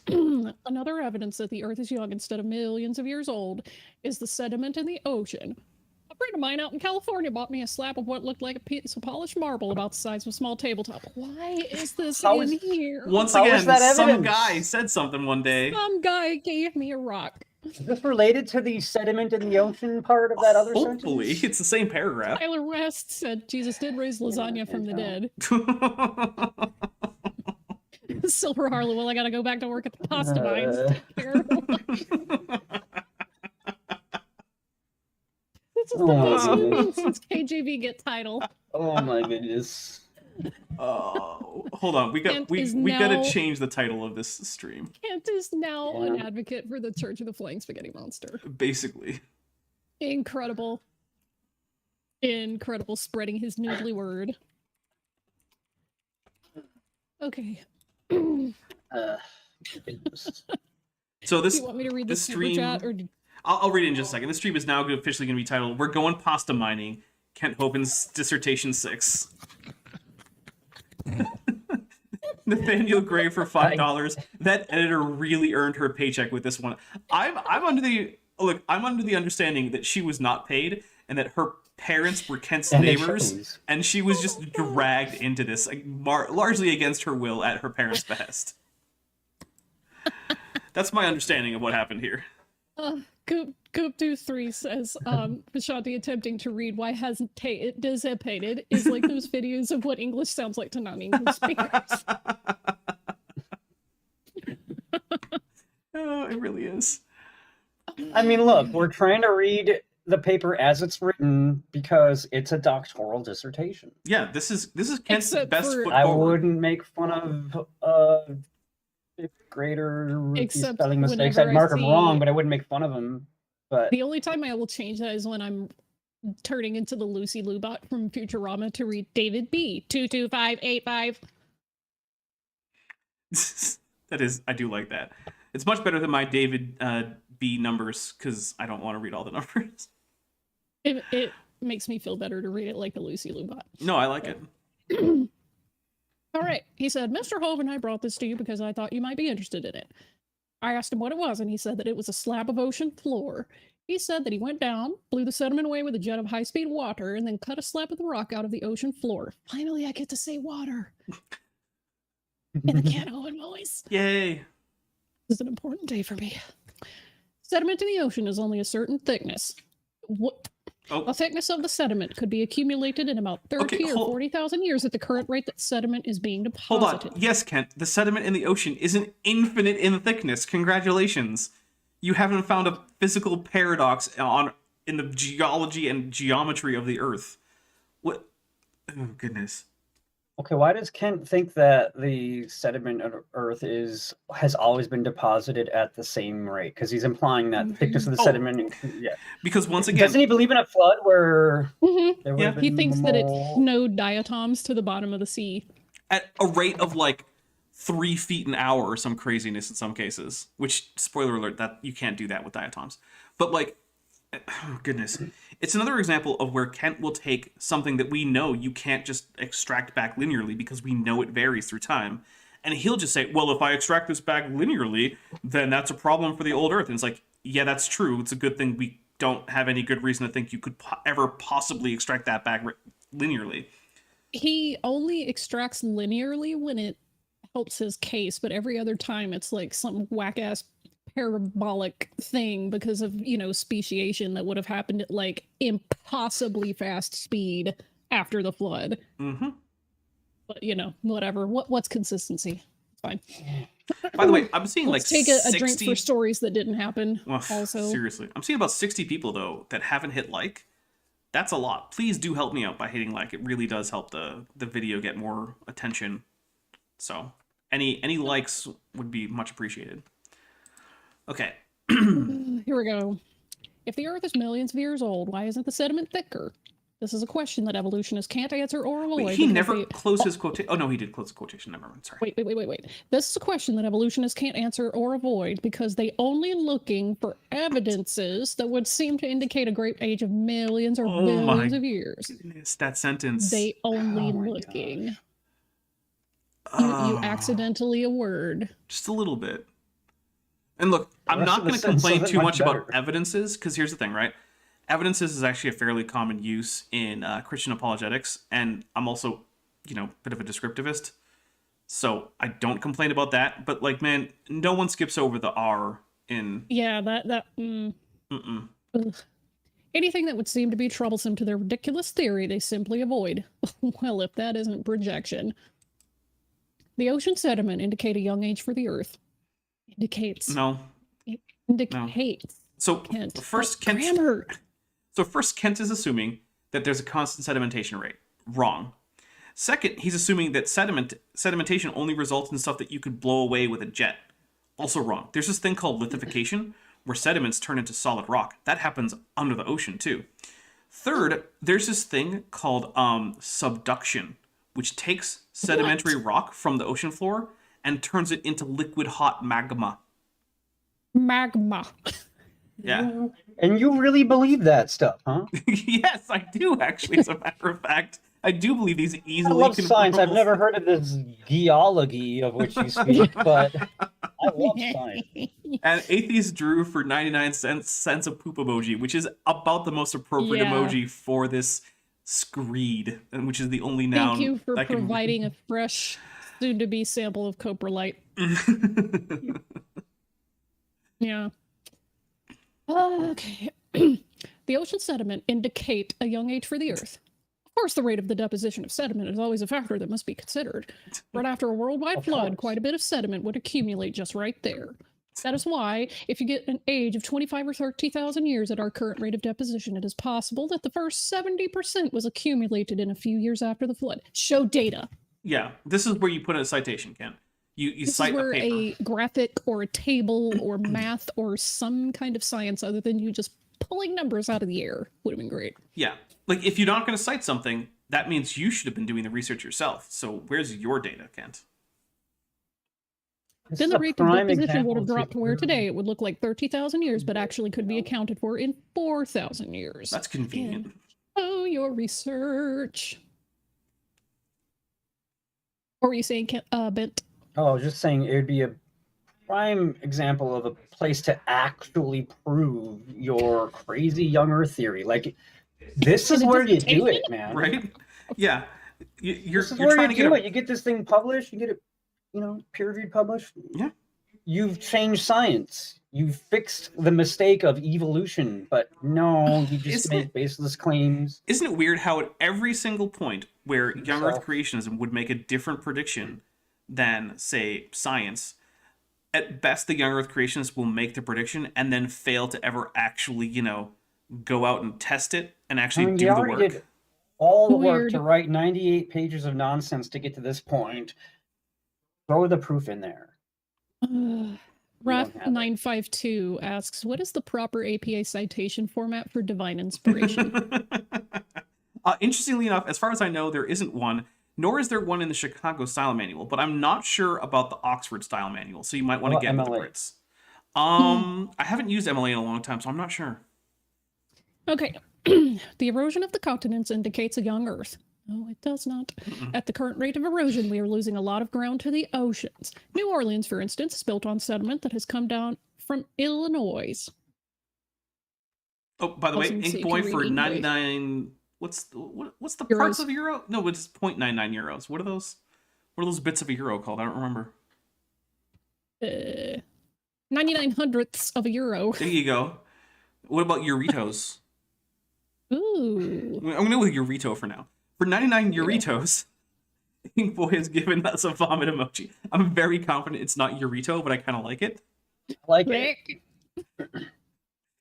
Another evidence that the Earth is young instead of millions of years old is the sediment in the ocean. A friend of mine out in California bought me a slab of what looked like a piece of polished marble about the size of a small tabletop. Why is this in here? Once How again, is that some evidence? guy said something one day. Some guy gave me a rock. Is this related to the sediment in the ocean part of that other Hopefully, sentence? it's the same paragraph. Tyler West said Jesus did raise lasagna from the dead. Silver Harlow, well, I gotta go back to work at the pasta mines. Take care of it. This is the Oh, best my movie goodness. since KGB get title. Oh my goodness. Oh, hold on. We Kent is gotta now- change the title of this stream. Kent is now an advocate for the Church of the Flying Spaghetti Monster. Basically. Incredible. Incredible, spreading his noodly word. Okay. So Do you want me to read this super stream. chat, or I'll read it in just a second. This stream is now officially going to be titled "We're Going Pasta Mining." Kent Hovind's Dissertation 6. Nathaniel Gray for $5. That editor really earned her paycheck with this one. I'm under the understanding that she was not paid and that her parents were Kent's neighbors, and she was just dragged into this, like, largely against her will at her parents' behest. That's my understanding of what happened here. Goop23 says, Vishanti attempting to read why hasn't dissipated is like those videos of what English sounds like to non-English speakers. Oh, it really is. I mean, look, we're trying to read the paper as it's written because it's a doctoral dissertation. Yeah, this is Kent's Except best for- foot I forward. wouldn't make fun of fifth grader Except spelling mistakes. whenever I'd mark I them see- wrong, but I wouldn't make fun of them. But The only time I will change that is when I'm turning into the Lucy Lubot from Futurama to read David B. 22585. That is, I do like that. It's much better than my David B numbers, because I don't want to read all the numbers. It makes me feel better to read it like the Lucy Lubot. No, I like it. All right. He said, Mr. Hovind, I brought this to you because I thought you might be interested in it. I asked him what it was, and he said that it was a slab of ocean floor. He said that he went down, blew the sediment away with a jet of high-speed water, and then cut a slab of the rock out of the ocean floor. Finally, I get to say water. In the Ken Hovind voice. Yay. This is an important day for me. Sediment in the ocean is only a certain thickness. Oh. The thickness of the sediment could be accumulated in about 30 Okay, or 40,000 years at the current rate that sediment is being Hold deposited. on. Yes, Kent, the sediment in the ocean isn't infinite in thickness. Congratulations. You haven't found a physical paradox in the geology and geometry of the Earth. What? Oh, goodness. okay, why does Kent think that the sediment of Earth has always been deposited at the same rate? Because he's implying that the thickness of the Oh. sediment. Yeah. Because once again, Doesn't he believe in a flood where Mhm. there would Yeah. have been He thinks that it more- snowed diatoms to the bottom of the sea. at a rate of like 3 feet an hour or some craziness in some cases, which, spoiler alert, that you can't do that with diatoms. But like, oh goodness, it's another example of where Kent will take something that we know you can't just extract back linearly because we know it varies through time, and he'll just say, well, if I extract this back linearly, then that's a problem for the old Earth. And it's like, yeah, that's true. It's a good thing we don't have any good reason to think you could ever possibly extract that back linearly. He only extracts linearly when it helps his case, but every other time it's like some whack-ass parabolic thing because of, speciation that would have happened at like impossibly fast speed after the flood. Mm-hmm. But whatever. What's consistency? It's fine. By the way, I'm seeing Let's like take a 60... drink for stories that didn't happen. Well, also, seriously, I'm seeing about 60 people though that haven't hit like. That's a lot. Please do help me out by hitting like. It really does help the video get more attention. So any likes would be much appreciated. Okay. here we go. If the Earth is millions of years old, why isn't the sediment thicker? This is a question that evolutionists can't answer or avoid. Wait, he because never they- closed his quotation. Oh no, he did close the quotation. Never mind. Sorry. Wait. This is a question that evolutionists can't answer or avoid because they only looking for evidences that would seem to indicate a great age of millions or Oh my billions of years. Goodness, that sentence. They only Oh my looking. gosh. You Oh, accidentally a word. just a little bit. And look, I'm rest not of the going to sentence complain isn't too much much about better. evidences, because here's the thing, right? Evidences is actually a fairly common use in Christian apologetics, and I'm also, a bit of a descriptivist, so I don't complain about that. But like, man, no one skips over the R in. Yeah, Mm-mm. Ugh. Anything that would seem to be troublesome to their ridiculous theory, they simply avoid. Well, if that isn't projection. The ocean sediment indicate a young age for the Earth. Indicates. No. Indicates. So Kent. first, That's Kent. grammar. So first, Kent is assuming that there's a constant sedimentation rate. Wrong. Second, he's assuming that sedimentation only results in stuff that you could blow away with a jet. Also wrong. There's this thing called lithification, where sediments turn into solid rock. That happens under the ocean, too. Third, there's this thing called subduction, which takes sedimentary rock from the ocean floor and turns it into liquid hot magma. Magma. Yeah. And you really believe that stuff, huh? Yes, I do, actually, as a matter of fact. I do believe these easily I love science. I've confirmable- never heard of this geology of which you speak, but I love science. And atheist drew for 99 cents a poop emoji, which is about the most appropriate Yeah. emoji for this screed, and which is the only noun Thank you for that can... providing a fresh, soon-to-be sample of coprolite. Yeah. Okay. The ocean sediment indicate a young age for the Earth. Of course, the rate of the deposition of sediment is always a factor that must be considered. But after a worldwide Of flood, course. quite a bit of sediment would accumulate just right there. That is why, if you get an age of 25 or 30,000 years at our current rate of deposition, it is possible that the first 70% was accumulated in a few years after the flood. Show data. Yeah, this is where you put in a citation, Ken. You This cite is where a paper. a graphic or a table or math or some kind of science other than you just pulling numbers out of the air would have been great. Yeah, like if you're not going to cite something, that means you should have been doing the research yourself. So where's your data, Kent? This Then is the a rate of prime deposition example would have dropped to where prove- today it would look like 30,000 years, but actually could be accounted for in 4,000 years. That's convenient. Oh, your research. What were you saying, Bent? Oh, I was just saying it would be a prime example of a place to actually prove your crazy young Earth theory. Like, this is In a where you do dissertation? it, man. Right? Yeah. You're This is you're where trying you to get do a... it. You get this thing published, you get it, peer-reviewed published. Yeah. You've changed science. You've fixed the mistake of evolution, but no, you just Isn't make it- baseless claims. Isn't it weird how at every single point where young Earth Yourself. creationism would make a different prediction than, say, science, at best the young Earth creationists will make the prediction and then fail to ever actually, go out and test it and actually I mean, do you the already work. did all the work Weird. to write 98 pages of nonsense to get to this point. Throw the proof in there. Raf have it. 952 asks, what is the proper APA citation format for divine inspiration? Interestingly enough, as far as I know, there isn't one, nor is there one in the Chicago style manual, but I'm not sure about the Oxford style manual, so you might want to What get with the MLA? Brits. I haven't used MLA in a long time, so I'm not sure. Okay. The erosion of the continents indicates a young Earth. No, it does not. At the current rate of erosion, we are losing a lot of ground to the oceans. New Orleans, for instance, is built on sediment that has come down from Illinois. Oh, by the way, Awesome, so Ink you Boy can for read English. 99... What's the Euros. parts of a euro? No, it's 0.99 euros. What are those bits of a euro called? I don't remember. 99 hundredths of a euro. There you go. What about Euritos? Ooh. I'm going to go with Eurito for now. For 99 Euritos, Ink Boy has given us a vomit emoji. I'm very confident it's not Eurito, but I kind of like it. Like it.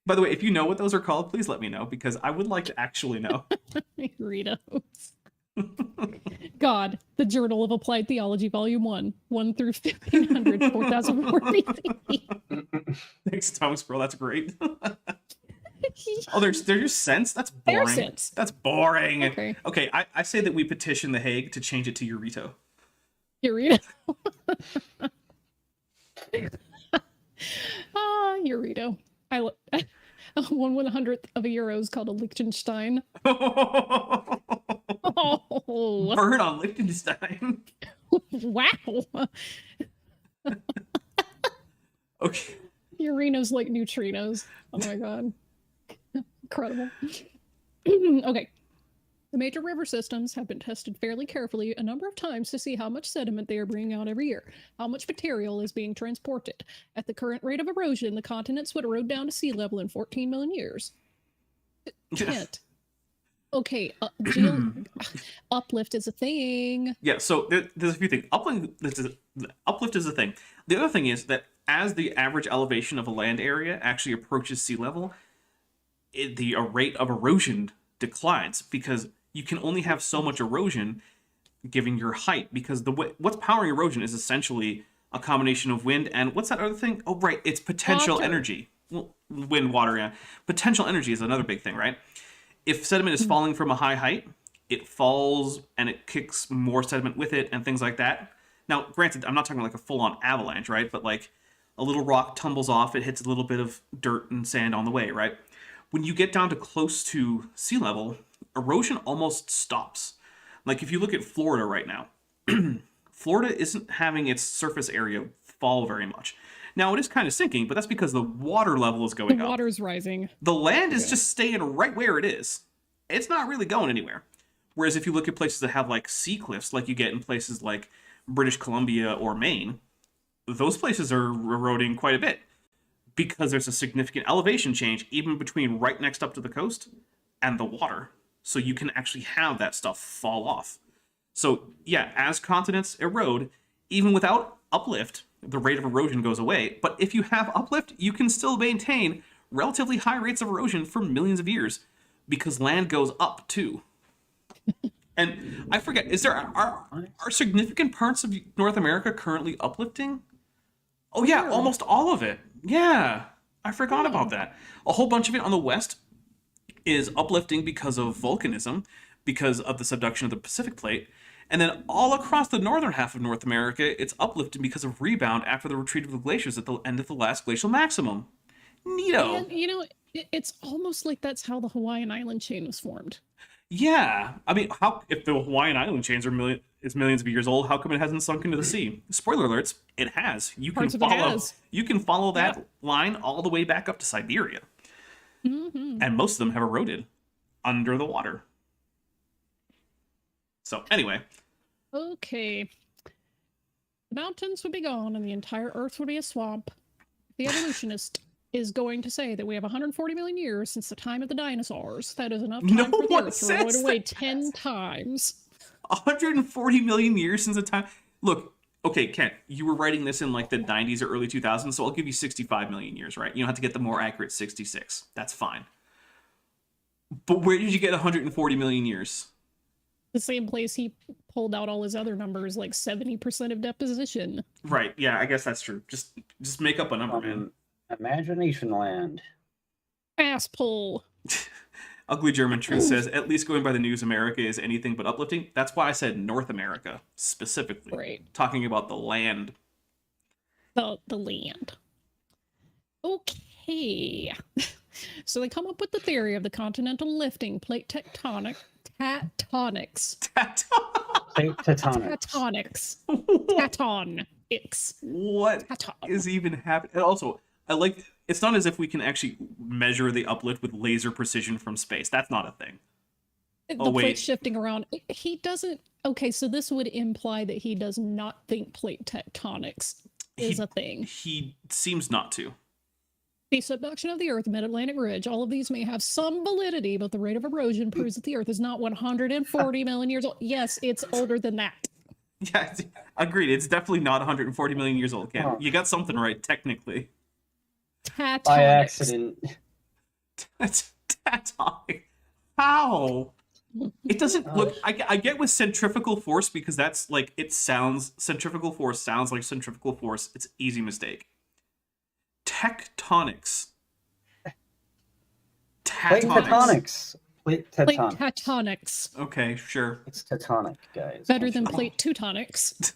By the way, if you know what those are called, please let me know, because I would like to actually know. Doritos. God, the Journal of Applied Theology, Volume 1, 1 through 1500, 4004 BC. Thanks, Tom Squirrel. That's great. Oh, they're just cents? That's They're boring. cents. That's boring. Okay. I say that we petition The Hague to change it to Eurito. Eurito. Eurito. 1/100th of a euro is called a Liechtenstein. Oh, Burn on Liechtenstein. wow. Okay. Urinos like neutrinos. Oh my god. Incredible. Okay. The major river systems have been tested fairly carefully a number of times to see how much sediment they are bringing out every year, how much material is being transported. At the current rate of erosion, the continents would erode down to sea level in 14 million years. Can't. Okay, uplift is a thing. Yeah, so there's a few things. Uplift is a thing. The other thing is that as the average elevation of a land area actually approaches sea level, the rate of erosion declines because you can only have so much erosion giving your height, because what's powering erosion is essentially a combination of wind and what's that other thing? Oh, right, it's potential Water. energy. Well, wind, water, yeah. Potential energy is another big thing, right? If sediment is falling from a high height, it falls and it kicks more sediment with it and things like that. Now, granted, I'm not talking like a full-on avalanche, right? But like a little rock tumbles off, it hits a little bit of dirt and sand on the way, right? When you get down to close to sea level, erosion almost stops. Like if you look at Florida right now, Florida isn't having its surface area fall very much. Now, it is kind of sinking, but that's because the water level is going The up. water's rising. The land is just staying right where it is. It's not really going anywhere. Whereas if you look at places that have like sea cliffs, like you get in places like British Columbia or Maine, those places are eroding quite a bit because there's a significant elevation change even between right next up to the coast and the water. So you can actually have that stuff fall off. So yeah, as continents erode, even without uplift, the rate of erosion goes away. But if you have uplift, you can still maintain relatively high rates of erosion for millions of years because land goes up too. And I forget, are significant parts of North America currently uplifting? Oh yeah, almost all of it. Yeah, I forgot about that. A whole bunch of it on the west is uplifting because of volcanism, because of the subduction of the Pacific plate. And then all across the northern half of North America, it's uplifting because of rebound after the retreat of the glaciers at the end of the last glacial maximum. Neato. And, you know, it's almost like that's how the Hawaiian island chain was formed. Yeah, I mean, how if the Hawaiian island chains are millions of years old, how come it hasn't sunk into the sea? Spoiler alerts, it has. You can Parts of it follow. has. You can follow that line all the way back up to Siberia, and most of them have eroded under the water. So anyway, Okay. The mountains would be gone and the entire Earth would be a swamp. The evolutionist is going to say that we have 140 million years since the time of the dinosaurs. That is enough time No for the one Earth to erode says away that. 10 times. 140 million years since the time. Look, okay, Kent, you were writing this in like the 90s or early 2000s, so I'll give you 65 million years, right? You don't have to get the more accurate 66. That's fine. But where did you get 140 million years? The same place he pulled out all his other numbers, like 70% of deposition. Right. Yeah, I guess that's true. Just make up a number, man. Imagination land. Ass pull. Ugly German Truth says, at least going by the news, America is anything but uplifting. That's why I said North America, specifically. Right. Talking about the land. The land. Okay. So they come up with the theory of the continental lifting plate tectonics. Plate tectonics. Tectonics. Tectonics. What is even happening? And also, I like, it's not as if we can actually measure the uplift with laser precision from space. That's not a thing. The plate shifting around. He doesn't. Okay, so this would imply that he does not think plate tectonics is a thing. He seems not to. The subduction of the Earth, mid-Atlantic ridge, all of these may have some validity, but the rate of erosion proves that the Earth is not 140 million years old. Yes, it's older than that. Yeah, agreed. It's definitely not 140 million years old, Ken. You got something right, technically. Tectonics. By accident. Tectonic. How? It doesn't look. I get with centrifugal force because that's like it sounds. Centrifugal force sounds like centrifugal force. It's an easy mistake. Tectonics. Plate tectonics. Plate Plate tectonics. tectonics. Okay, sure. It's tectonic, guys. Better than plate teutonics.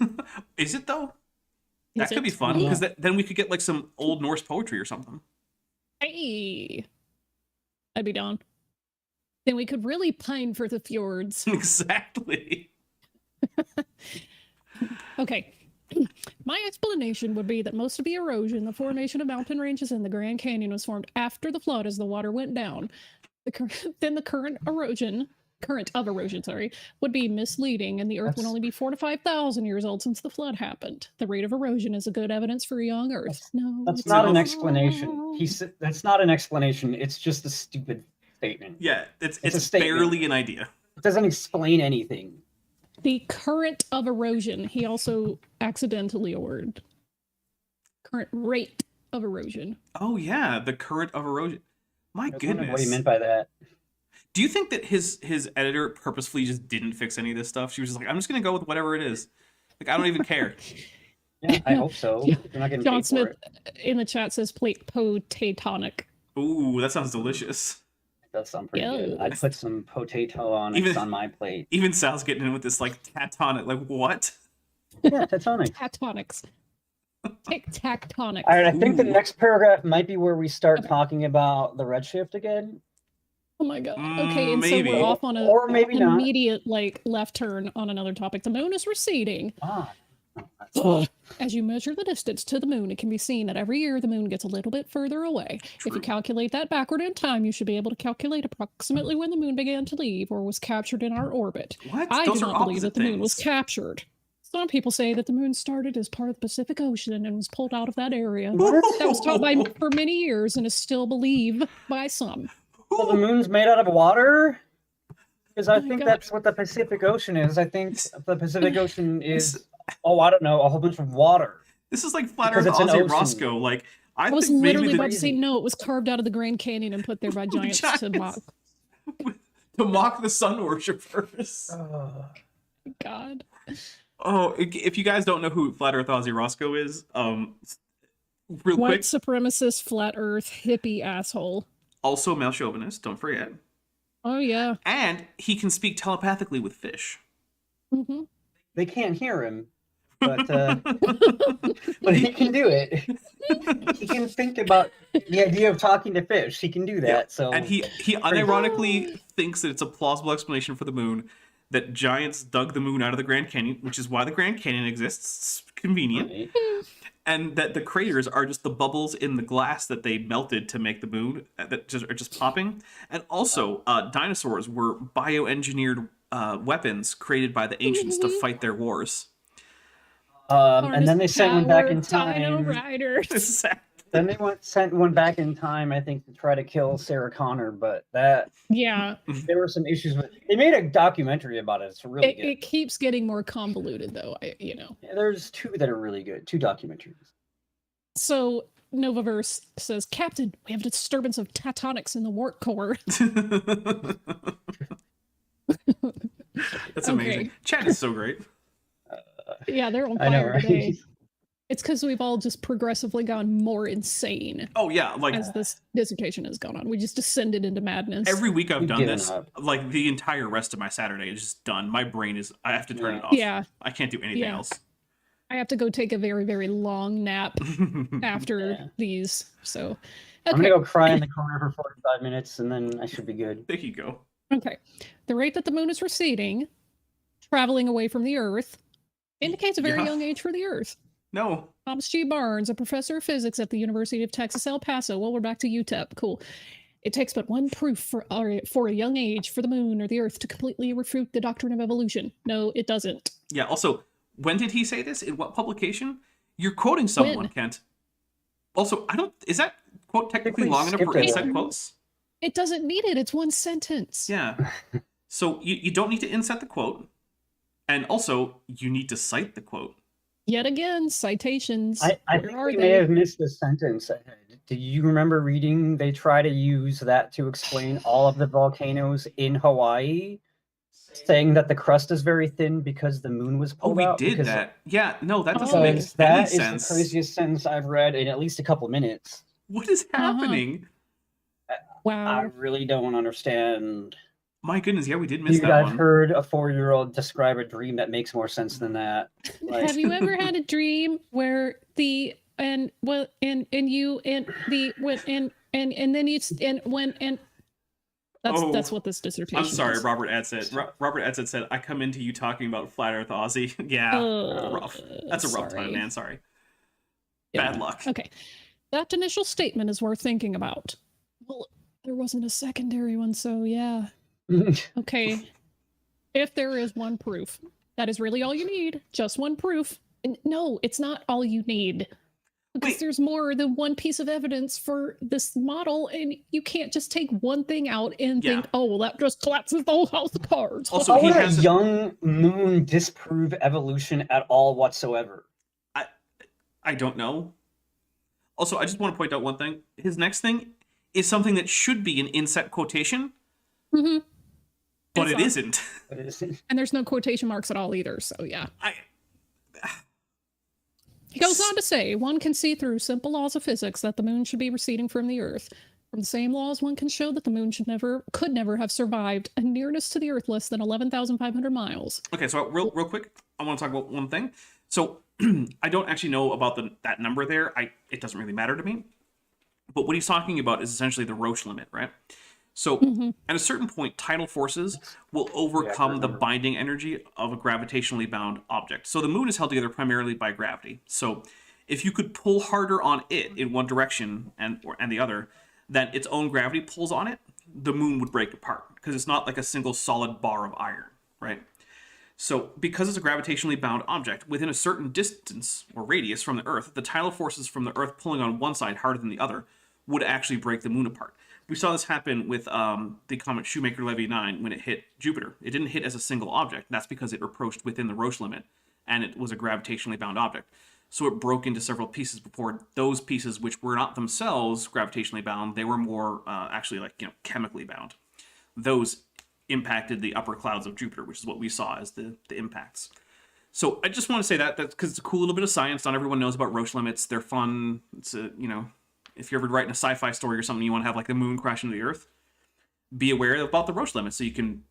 Is it though? That Is could be it? fun because then we could get like some Old Norse poetry or something. Hey, I'd be down. Then we could really pine for the fjords. Exactly. Okay. My explanation would be that most of the erosion, the formation of mountain ranges in the Grand Canyon was formed after the flood as the water went down. Then the current of erosion, would be misleading and the Earth would only be 4,000 to 5,000 years old since the flood happened. The rate of erosion is a good evidence for a young Earth. No, That's not an explanation. That's not an explanation. It's just a stupid statement. Yeah, it's a statement. barely an idea. It doesn't explain anything. The current of erosion, he also accidentally ordered. Current rate of erosion. Oh yeah, the current of erosion. My I was wondering goodness. what he meant by that. Do you think that his editor purposefully just didn't fix any of this stuff? She was just like, I'm just gonna go with whatever it is. Like, I don't even care. Yeah, I hope so. They're not getting John paid for Smith it. in the chat says plate tectonic. Ooh, that sounds delicious. It does sound pretty good. Yeah. I'd put some potato on it on my plate. Even Sal's getting in with this like tectonic. Like what? Yeah, tectonic. Tectonics. Tectonics. All right, I think the Ooh. next paragraph might be where we start talking about the redshift again. Oh my god. Okay, and Maybe. so we're off on a Or maybe not. immediate like left turn on another topic. The moon is receding. Ah. As you measure the distance to the moon, it can be seen that every year the moon gets a little bit further away. If you calculate that backward in time, you should be able to calculate approximately when the moon began to leave or was captured in our orbit. What? I Those do are not believe that opposite the moon was things. captured. Some people say that the moon started as part of the Pacific Ocean and was pulled out of that area. That was taught by for many years and is still believed by some. Well, the moon's made out of water? Because I Oh my think God. that's what the Pacific Ocean is. I think the Pacific Ocean is, I don't know, a whole bunch of water. This is like Flat Because Earth it's an Ozzy ocean. Roscoe. Like I was think maybe literally the about to say no, it was carved out of the Grand Canyon and put there by giants to Giants. mock. to mock the sun worshippers. God. Oh, if you guys don't know who Flat Earth Ozzy Roscoe is, real White quick, supremacist, flat earth, hippie asshole. also male chauvinist, don't forget. Oh, yeah. And he can speak telepathically with fish. Hmm. They can't hear him, but but he can do it. He can think about the idea of talking to fish. He can do that. Yeah. So And he unironically thinks that it's a plausible explanation for the moon that giants dug the moon out of the Grand Canyon, which is why the Grand Canyon exists. It's convenient. Right. And that the craters are just the bubbles in the glass that they melted to make the moon that are just popping. And also, dinosaurs were bioengineered weapons created by the ancients to fight their wars. And then they sent one back in Dino time. Riders. Then they sent one back in time, I think, to try to kill Sarah Connor. But that Yeah. there were some issues with. They made a documentary about it. It's really good. It keeps getting more convoluted, though. Yeah, there's two that are really good. Two documentaries. So Novaverse says, Captain, we have a disturbance of tectonics in the wart core. That's amazing. Okay. Chat is so great. Yeah, they're on I know, fire right? today. It's because we've all just progressively gone more insane Oh yeah, like as this dissertation has gone on. We just descended into madness. every week I've We've done given this, up. like the entire rest of my Saturday is just done. My brain is, I have to turn it off. Yeah. I can't do anything Yeah. else. I have to go take a very, very long nap after Yeah. these. So, I'm okay. gonna go cry in the corner for 45 minutes, and then I should be good. There you go. Okay. The rate that the moon is receding, traveling away from the Earth, indicates a very Yeah. young age for the Earth. No. Thomas G. Barnes, a professor of physics at the University of Texas, El Paso. Well, we're back to UTEP. Cool. It takes but one proof for a young age for the moon or the Earth to completely refute the doctrine of evolution. No, it doesn't. Yeah, also, when did he say this? In what publication? You're quoting someone, When? Kent. Also, is that quote technically we long enough for skipped it. inset quotes? It doesn't need it. It's one sentence. Yeah. So you don't need to inset the quote. And also, you need to cite the quote. Yet again, citations. I Where think are we they? may have missed a sentence. Do you remember reading? They try to use that to explain all of the volcanoes in Hawaii, saying that the crust is very thin because the moon was Oh, pulled we out. did because- that. Yeah, no, that doesn't make Because any that is sense. the craziest sentence I've read in at least a couple minutes. What is happening? I Wow. really don't understand. My goodness, yeah, we did miss Dude, that I've one. heard a 4-year-old describe a dream that makes more sense than that. Like, Have you ever had a dream where the and well and you and the when and then you and when and that's what this dissertation I'm sorry, is. Robert Edsett. Robert Edsett said, I come into you talking about Flat Earth Aussie. Yeah, rough. That's a rough time, sorry. man. Sorry. Yeah. Bad luck. Okay. That initial statement is worth thinking about. Well, there wasn't a secondary one, so yeah. Okay. If there is one proof, that is really all you need. Just one proof. And no, it's not all you need. Because Wait. there's more than one piece of evidence for this model, and you can't just take one thing out and Yeah. think, oh, well, that just collapses the whole house of cards. Also, How he would a has a- young moon disprove evolution at all whatsoever? I don't know. Also, I just want to point out one thing. His next thing is something that should be an inset quotation, Mm-hmm. But It's it not. isn't. And there's no quotation marks at all either, so yeah. I He goes on to say, one can see through simple laws of physics that the moon should be receding from the Earth. From the same laws, one can show that the moon could never have survived a nearness to the Earth less than 11,500 miles. Okay, so real quick, I want to talk about one thing. So I don't actually know about that number there. It doesn't really matter to me. But what he's talking about is essentially the Roche limit, right? So at a certain point, tidal forces will overcome the binding energy of a gravitationally bound object. So the moon is held together primarily by gravity. So if you could pull harder on it in one direction and the other than its own gravity pulls on it, the moon would break apart because it's not like a single solid bar of iron, right? So because it's a gravitationally bound object, within a certain distance or radius from the Earth, the tidal forces from the Earth pulling on one side harder than the other would actually break the moon apart. We saw this happen with the comet Shoemaker-Levy 9 when it hit Jupiter. It didn't hit as a single object. That's because it approached within the Roche limit, and it was a gravitationally bound object. So it broke into several pieces before those pieces, which were not themselves gravitationally bound, they were more actually chemically bound. Those impacted the upper clouds of Jupiter, which is what we saw as the impacts. So I just want to say that's because it's a cool little bit of science. Not everyone knows about Roche limits. They're fun. It's if you're ever writing a sci-fi story or something, you want to have like the moon crash into the Earth, be aware about the Roche limit so you can,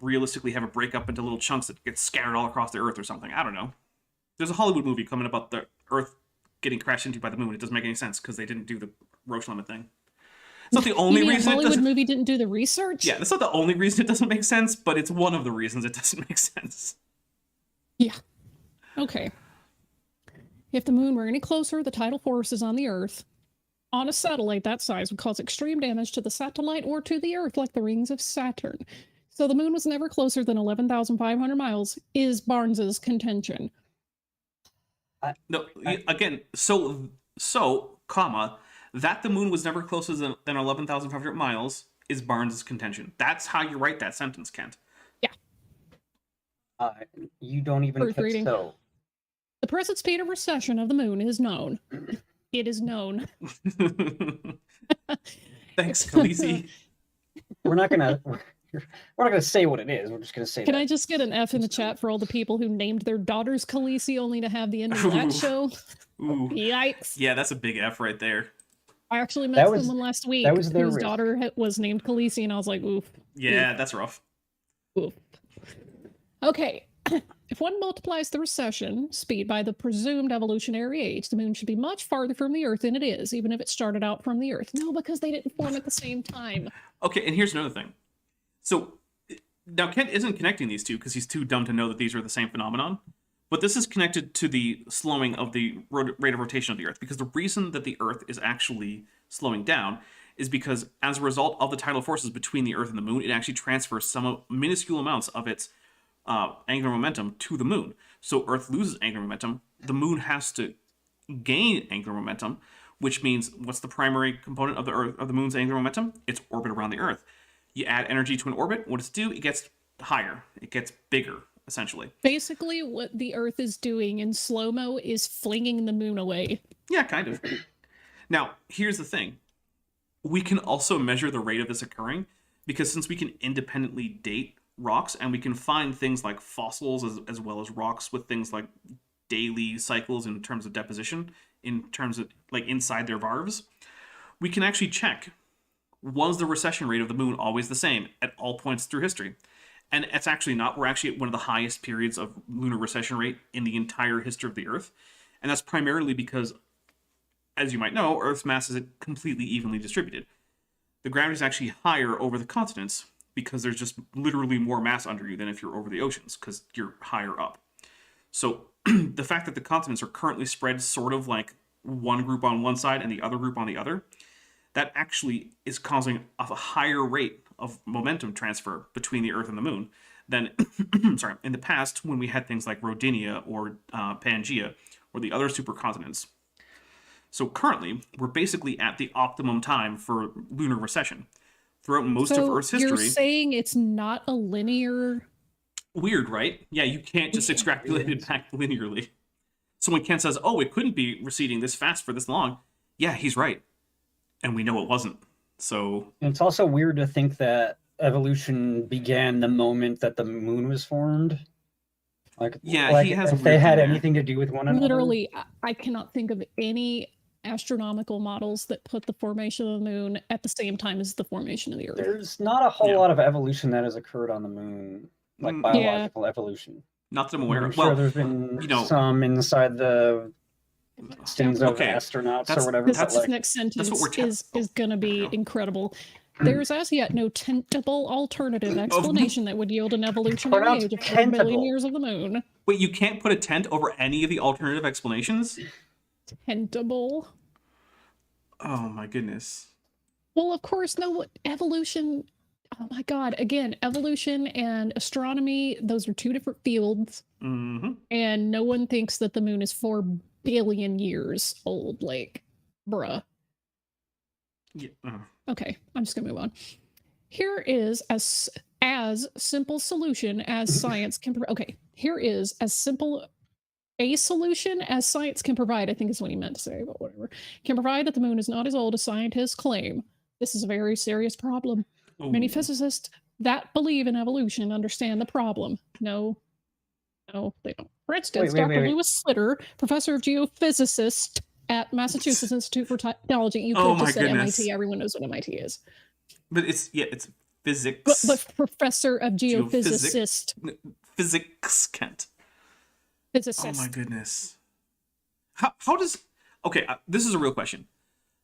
realistically have it break up into little chunks that get scattered all across the Earth or something. I don't know. There's a Hollywood movie coming about the Earth getting crashed into by the moon. It doesn't make any sense because they didn't do the Roche limit thing. It's not the only reason. Hollywood movie didn't do the research? Yeah, that's not the only reason it doesn't make sense, but it's one of the reasons it doesn't make sense. Yeah. Okay. If the moon were any closer, the tidal forces on the Earth on a satellite that size would cause extreme damage to the satellite or to the Earth, like the rings of Saturn. So the moon was never closer than 11,500 miles, is Barnes's contention. Again, that the moon was never closer than 11,500 miles is Barnes's contention. That's how you write that sentence, Kent. Yeah. You don't even think so. The present speed of recession of the moon is known. It is known. Thanks, Khaleesi. We're not gonna say what it is. We're just gonna say. Can I just get an F in the chat for all the people who named their daughters Khaleesi only to have the end of that show? Ooh. Yikes! Yeah, that's a big F right there. I actually met someone last week whose risk. daughter was named Khaleesi, and I was like, oof. Yeah, oof. That's rough. Oof. Okay. If one multiplies the recession speed by the presumed evolutionary age, the moon should be much farther from the Earth than it is, even if it started out from the Earth. No, because they didn't form at the same time. Okay, and here's another thing. So, now Kent isn't connecting these two because he's too dumb to know that these are the same phenomenon. But this is connected to the slowing of the rate of rotation of the Earth, because the reason that the Earth is actually slowing down is because as a result of the tidal forces between the Earth and the moon, it actually transfers some minuscule amounts of its angular momentum to the moon. So Earth loses angular momentum. The moon has to gain angular momentum, which means what's the primary component of the moon's angular momentum? It's orbit around the Earth. You add energy to an orbit, what does it do? It gets higher. It gets bigger, essentially. Basically, what the Earth is doing in slow-mo is flinging the moon away. Yeah, kind of. Now, here's the thing. We can also measure the rate of this occurring, because since we can independently date rocks, and we can find things like fossils as well as rocks with things like daily cycles in terms of deposition, in terms of like inside their varves, we can actually check, was the recession rate of the moon always the same at all points through history? And it's actually not. We're actually at one of the highest periods of lunar recession rate in the entire history of the Earth. And that's primarily because, as you might know, Earth's mass is completely evenly distributed. The gravity is actually higher over the continents because there's just literally more mass under you than if you're over the oceans, because you're higher up. So the fact that the continents are currently spread sort of like one group on one side and the other group on the other, that actually is causing a higher rate of momentum transfer between the Earth and the moon than in the past when we had things like Rodinia or Pangaea or the other supercontinents. So currently, we're basically at the optimum time for lunar recession. Throughout most of Earth's history. You're saying it's not a linear... Weird, right? Yeah, you can't just extrapolate it back linearly. So when Kent says, oh, it couldn't be receding this fast for this long, yeah, he's right. And we know it wasn't. So... And it's also weird to think that evolution began the moment that the moon was formed. Yeah, he has a if they weird had thing there. anything to do with one another. Literally, I cannot think of any astronomical models that put the formation of the moon at the same time as the formation of the Earth. There's not a whole Yeah. lot of evolution that has occurred on the moon, like Mm, biological evolution. Not that I'm aware I'm of. sure Well, there's been you know- some inside the intestines of Okay, astronauts that's- or whatever. This, that's- but this next sentence what we're is going to be incredible. There's as yet no tentable alternative explanation that would yield an evolutionary Pronounced age of 4 billion tentable. years of the moon. wait, you can't put a tent over any of the alternative explanations? Tentable. Oh my goodness. Well, of course, no, evolution. Oh my God. Again, evolution and astronomy, those are two different fields. Mm-hmm. And no one thinks that the moon is 4 billion years old. Like, bruh. Yeah. Okay, I'm just gonna move on. Here is as simple solution as science can provide. Okay, here is as simple a solution as science can provide. I think is what he meant to say, but whatever. Can provide that the moon is not as old as scientists claim. This is a very serious problem. Many Ooh. physicists that believe in evolution understand the problem. No, they don't. For instance, wait, Dr. wait. Lewis Slitter, professor of geophysicist at Massachusetts Institute for Technology. You Oh could my just say goodness. MIT. Everyone knows what MIT is. But it's physics. But professor of geophysicist. Physics, Kent. Physicist. Oh my goodness. How does... Okay, this is a real question.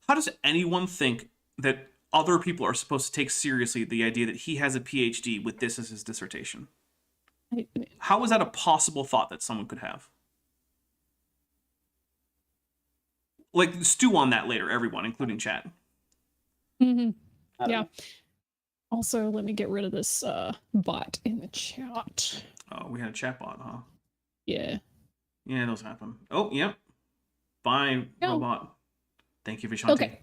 How does anyone think that other people are supposed to take seriously the idea that he has a PhD with this as his dissertation? How is that a possible thought that someone could have? Like, stew on that later, everyone, including chat. Mm-hmm. I don't Yeah. know. Also, let me get rid of this bot in the chat. Oh, we had a chat bot, huh? Yeah. Yeah, those happen. Oh, yep. Bye, No. robot. Thank you, Vishanti. Okay.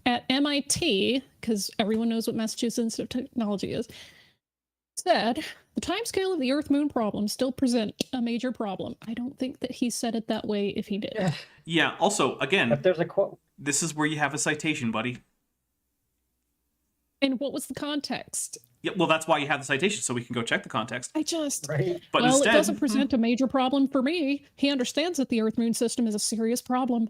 At MIT, because everyone knows what Massachusetts Institute of Technology is, said the timescale of the Earth-Moon problem still present a major problem. I don't think that he said it that way if he did. Yeah. Yeah, also, again, But there's a quote. this is where you have a citation, buddy. And what was the context? Yeah, well, that's why you have the citation, so we can go check the context. I just... Right? But well, instead, it doesn't present a major problem for me. He understands that the Earth-Moon system is a serious problem.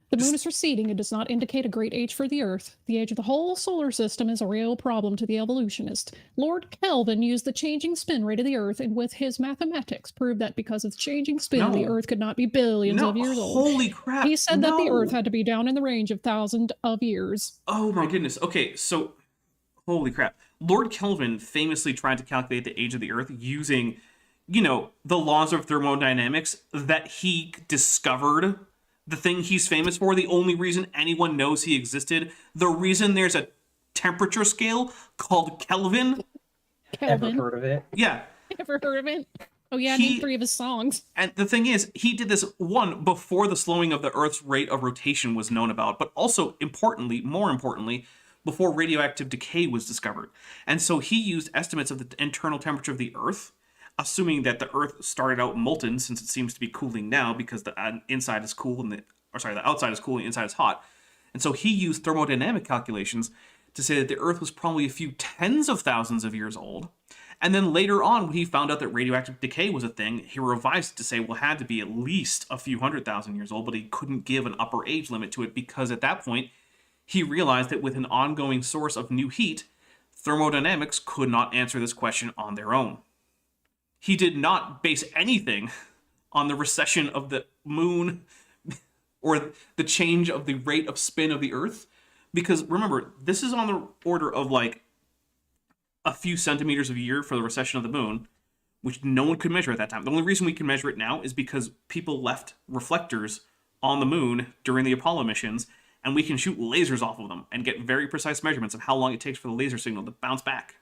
The moon is receding and does not indicate a great age for the Earth. The age of the whole solar system is a real problem to the evolutionist. Lord Kelvin used the changing spin rate of the Earth, and with his mathematics proved that because of the changing spin, the Earth could not be billions of years old. Holy crap. He said that the no. Earth had to be down in the range of thousands of years. Oh my goodness. Okay, so holy crap. Lord Kelvin famously tried to calculate the age of the Earth using, the laws of thermodynamics that he discovered. The thing he's famous for, the only reason anyone knows he existed, the reason there's a temperature scale called Kelvin. Ever Kelvin. heard of it? Yeah. Ever heard of it? Oh yeah, He- name 3 of his songs. And the thing is, he did this, one, before the slowing of the Earth's rate of rotation was known about, but also, more importantly, before radioactive decay was discovered. And so he used estimates of the internal temperature of the Earth, assuming that the Earth started out molten, since it seems to be cooling now because the inside is cool and the outside is cool and the inside is hot. And so he used thermodynamic calculations to say that the Earth was probably a few tens of thousands of years old. And then later on, when he found out that radioactive decay was a thing, he revised it to say, well, it had to be at least a few 100,000 years old, but he couldn't give an upper age limit to it because at that point, he realized that with an ongoing source of new heat, thermodynamics could not answer this question on their own. He did not base anything on the recession of the moon or the change of the rate of spin of the Earth. Because remember, this is on the order of like a few centimeters a year for the recession of the moon, which no one could measure at that time. The only reason we can measure it now is because people left reflectors on the moon during the Apollo missions, and we can shoot lasers off of them and get very precise measurements of how long it takes for the laser signal to bounce back.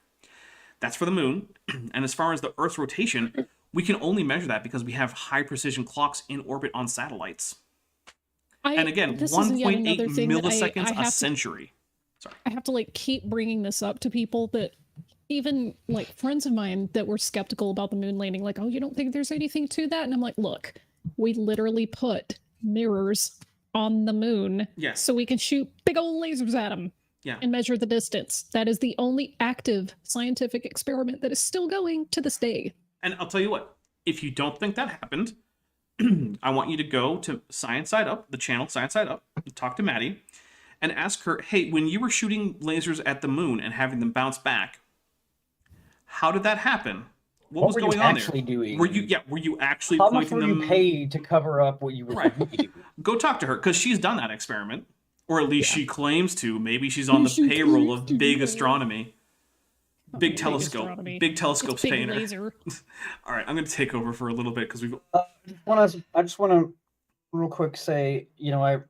That's for the moon. And as far as the Earth's rotation, we can only measure that because we have high precision clocks in orbit on satellites. And again, this is yet 1.8 another thing that milliseconds I a have century. I have to keep bringing this up to people that even friends of mine that were skeptical about the moon landing, oh, you don't think there's anything to that? And I'm like, look, we literally put mirrors on the moon Yes. so we can shoot big old lasers at them. Yeah. and measure the distance. That is the only active scientific experiment that is still going to this day. And I'll tell you what, if you don't think that happened, I want you to go to Science Side Up, the channel Science Side Up, and talk to Maddie, and ask her, hey, when you were shooting lasers at the moon and having them bounce back, how did that happen? What was were going you on actually there? doing? Were you actually How much pointing were them? you paid to cover up what you were Right. doing? Go talk to her, because she's done that experiment. Or at least she claims to. Maybe she's on the payroll of Big Astronomy. Big telescope. astronomy. Big telescope's Big paying her. laser. All right, I'm going to take over for a little bit, because we've... I just want to real quick say,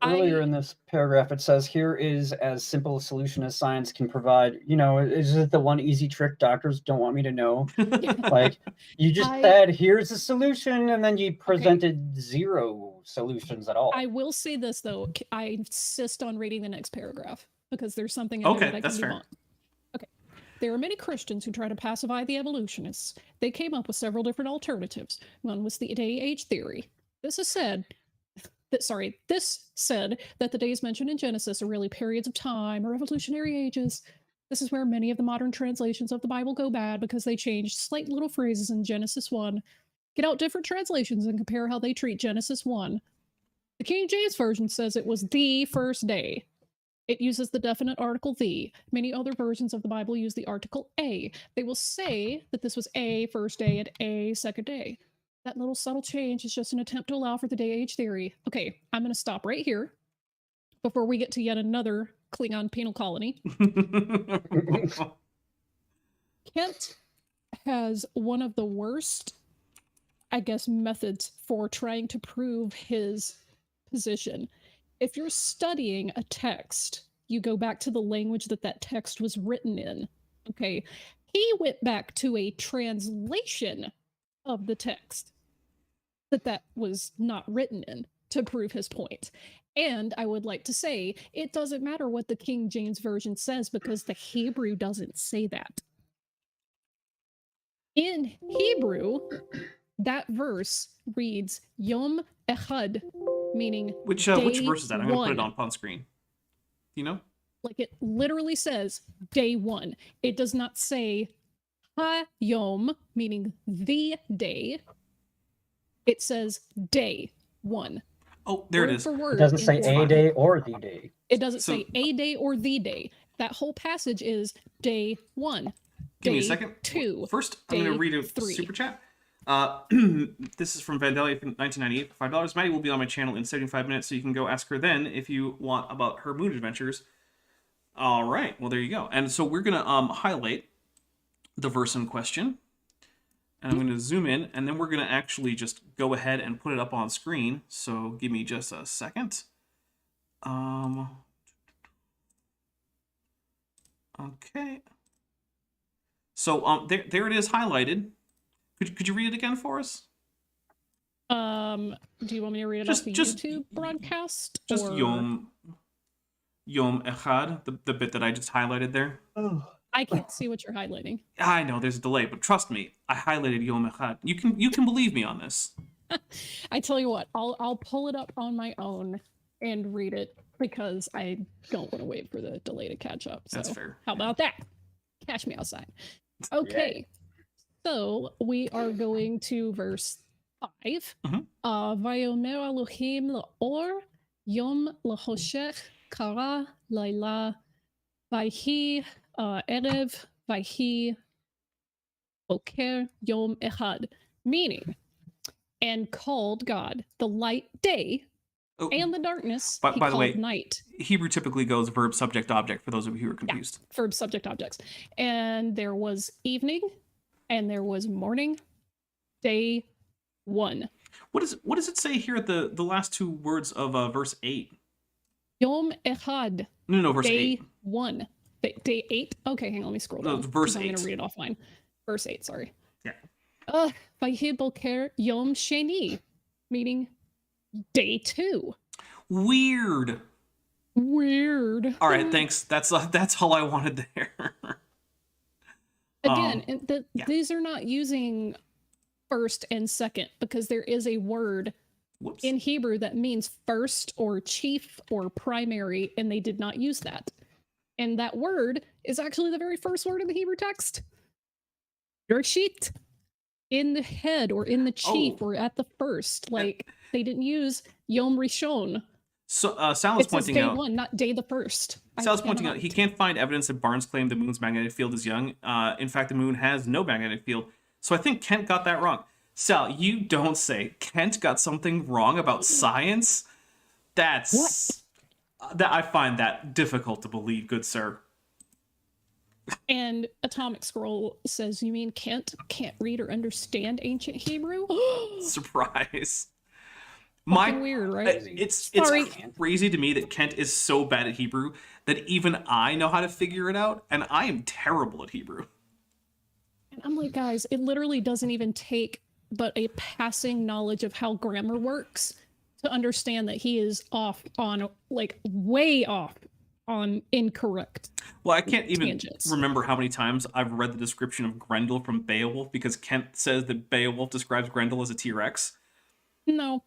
earlier in this paragraph it says, here is as simple a solution as science can provide. Is it the one easy trick doctors don't want me to know? Like, you just said, here's a solution, and then you presented zero solutions at all. I will say this, though. I insist on reading the next paragraph, because there's something in there that I that's can fair. debunk. Okay. There are many Christians who try to pacify the evolutionists. They came up with several different alternatives. One was the day-age theory. This said that the days mentioned in Genesis are really periods of time or evolutionary ages. This is where many of the modern translations of the Bible go bad, because they changed slight little phrases in Genesis 1. Get out different translations and compare how they treat Genesis 1. The King James Version says it was the first day. It uses the definite article the. Many other versions of the Bible use the article a. They will say that this was a first day and a second day. That little subtle change is just an attempt to allow for the day-age theory. Okay, I'm going to stop right here before we get to yet another Klingon penal colony. Kent has one of the worst, I guess, methods for trying to prove his position. If you're studying a text, you go back to the language that text was written in. Okay, he went back to a translation of the text that was not written in to prove his point. And I would like to say, it doesn't matter what the King James Version says, because the Hebrew doesn't say that. In Hebrew, that verse reads Yom Echad, meaning Which day verse is that? I'm going to put it one. on screen. Do you know? Like, it literally says day one. It does not say Ha-yom, meaning the day. It says day one. Oh, there it is. For word It doesn't in say a Hebrew. day or the day. It doesn't So- say a day or the day. That whole passage is day one. Give me a day second. two, First, I'm going to day read a three. super chat. This is from Vandalia, 1998, for $5. Maddie will be on my channel in 75 minutes, so you can go ask her then if you want about her moon adventures. All right, well, there you go. And so we're going to highlight the verse in question. And I'm going to zoom in, and then we're going to actually just go ahead and put it up on screen. So give me just a second. Okay. So there it is highlighted. Could you read it again for us? Do you want me to read it off the YouTube broadcast? Just or... Yom Echad, the bit that I just highlighted there. I can't see what you're highlighting. I know there's a delay, but trust me, I highlighted Yom Echad. You can believe me on this. I tell you what, I'll pull it up on my own and read it, because I don't want to wait for the delay to catch up. So That's fair. How about that? Catch me outside. Okay. So we are going to verse 5. Vayomer Elohim la'or yom lachoshech kara laila vayhi erev vayhi boker yom echad. Meaning, and called God the light day, and the darkness By he the called way, night. Hebrew typically goes verb, subject, object, for those of you who are confused. Verb, subject, objects. And there was evening, and there was morning, day one. What does it say here at the last two words of verse 8? Yom Echad. No, verse day 8. 1. Day 8? Okay, hang on, let me scroll No, down. verse 'cause I'm 8. going to read it offline. Verse 8, sorry. Yeah. Vayhi boker Yom Sheni, meaning day 2. Weird. All right, thanks. That's all I wanted there. Again, these are not using first and second, because there is a word in Hebrew that means first or chief or primary, and they did not use that. And that word is actually the very first word in the Hebrew text. Bereshit. In the head or in the chief or at the first. Like, they didn't use Yom Rishon. So Sal is It says pointing day out. one, not day the first. Sal's pointing out he can't find evidence that Barnes claimed the moon's magnetic field is young. In fact, the moon has no magnetic field. So I think Kent got that wrong. Sal, you don't say Kent got something wrong about science. That's that I find that difficult to believe, good sir. And Atomic Scroll says, you mean Kent can't read or understand ancient Hebrew? Surprise. Fucking weird, right? It's Sorry. crazy to me that Kent is so bad at Hebrew that even I know how to figure it out, and I am terrible at Hebrew. And I'm like, guys, it literally doesn't even take but a passing knowledge of how grammar works to understand that he is off on, like, way off on incorrect. Well, I can't even tangents. remember how many times I've read the description of Grendel from Beowulf because Kent says that Beowulf describes Grendel as a T-Rex. No.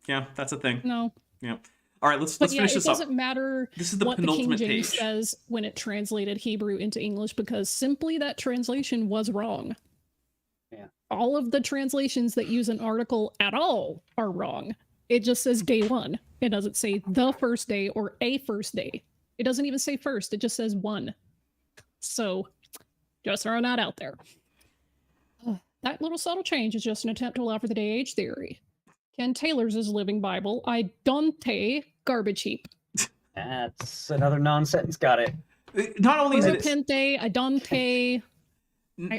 Yeah, that's a thing. No. Yeah. All right, let's But finish this it up. doesn't matter This is the what the King penultimate James page. says when it translated Hebrew into English, because simply that translation was wrong. Yeah. All of the translations that use an article at all are wrong. It just says day one. It doesn't say the first day or a first day. It doesn't even say first. It just says one. So just throwing that out there. That little subtle change is just an attempt to allow for the day age theory. Ken Taylor's is Living Bible. I don't garbage heap. That's another non-sentence. Got it. Not only is it Repente, I don't I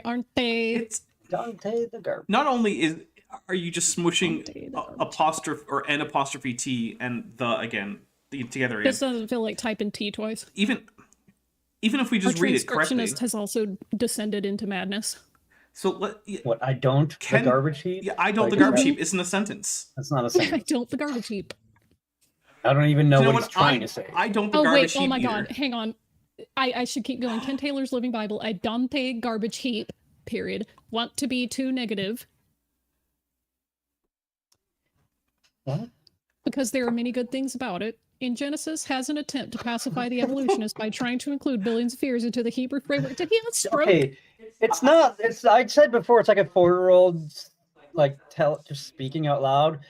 aren't they. it's Dante the garbage. not only are you just smushing Dante the apostrophe or an apostrophe T and the again together This again. doesn't feel like typing T twice. Even if we Our just read it correctly. transcriptionist has also descended into madness. So What I don't Ken- the garbage heap. yeah, I don't Like, the garbage that- heap isn't a sentence. That's not a I sentence. don't the garbage heap. I don't even know You know what he's trying to say. I don't the Oh garbage wait, oh heap my either. god, hang on. I should keep going. Ken Taylor's Living Bible, I don't garbage heap, period. Want to be too negative. What? Because there are many good things about it. In Genesis has an attempt to pacify the evolutionists by trying to include billions of years into the Hebrew framework. Did he have a stroke? Okay, it's not. It's I said before. It's like a 4-year-old, like just speaking out loud.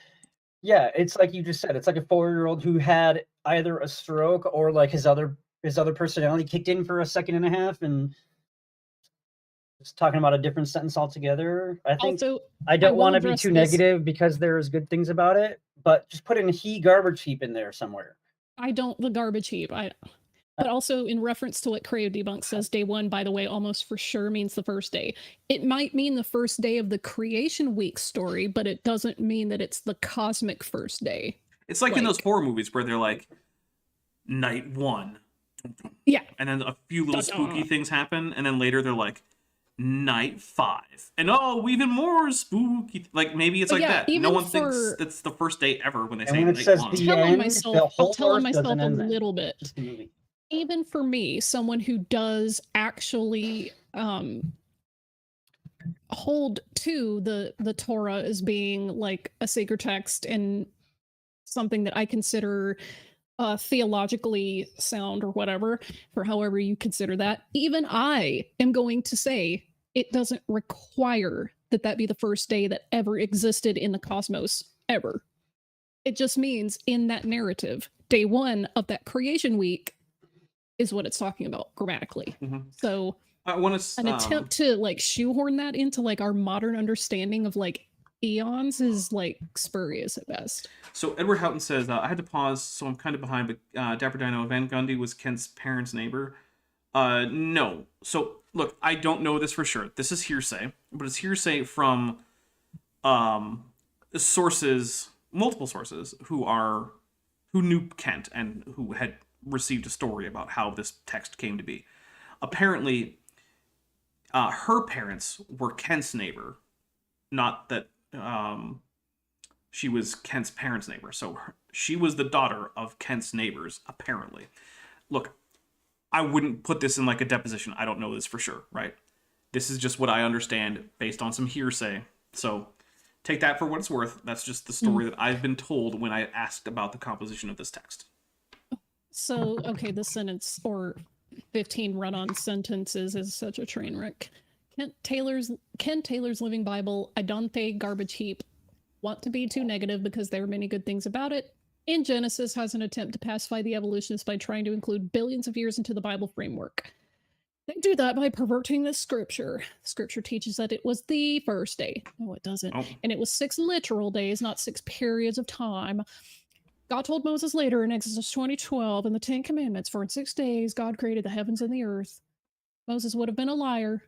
Yeah, it's like you just said. It's like a 4-year-old who had either a stroke or like his other personality kicked in for a second and a half and just talking about a different sentence altogether. I think Also, I don't will want to be address too this. negative because there's good things about it, but just put in he garbage heap in there somewhere. I don't the garbage heap. But also in reference to what Creationism says, day one, by the way, almost for sure means the first day. It might mean the first day of the creation week story, but it doesn't mean that it's the cosmic first day. It's like in those Like- horror movies where they're like, night one. Yeah. And then a few little Dun-dun. spooky things happen, and then later they're like, night 5. And oh, even more spooky. Like maybe it's But like yeah, that. No even one thinks for- it's the first day ever when they And say when it night says 1. the Telling end, myself, the I'm whole telling arc myself doesn't a end then. little bit. Just the movie. Even for me, someone who does actually hold to the Torah as being like a sacred text and something that I consider theologically sound or whatever, for however you consider that, even I am going to say it doesn't require that be the first day that ever existed in the cosmos, ever. It just means in that narrative, day one of that creation week is what it's talking about grammatically. Mhm. So I want to an attempt to like shoehorn that into like our modern understanding of like eons is like spurious at best. So Edward Houghton says, I had to pause, so I'm kind of behind, but Dapper Dino, Van Gundy was Kent's parents' neighbor. No. So, look, I don't know this for sure. This is hearsay, but it's hearsay from sources, multiple sources, who knew Kent and who had received a story about how this text came to be. Apparently, her parents were Kent's neighbor, not that she was Kent's parents' neighbor. So she was the daughter of Kent's neighbors, apparently. Look, I wouldn't put this in like a deposition. I don't know this for sure, right? This is just what I understand based on some hearsay. So take that for what it's worth. That's just the story that I've been told when I asked about the composition of this text. So, okay, this sentence, or 15 run-on sentences, is such a train wreck. Ken Taylor's Living Bible, Adonte garbage heap. Want to be too negative because there are many good things about it. In Genesis has an attempt to pacify the evolutionists by trying to include billions of years into the Bible framework. They do that by perverting the scripture. Scripture teaches that it was the first day. No, it doesn't. Oh. And it was 6 literal days, not 6 periods of time. God told Moses later in Exodus 20:12 in the 10 Commandments, for in 6 days God created the heavens and the earth. Moses would have been a liar.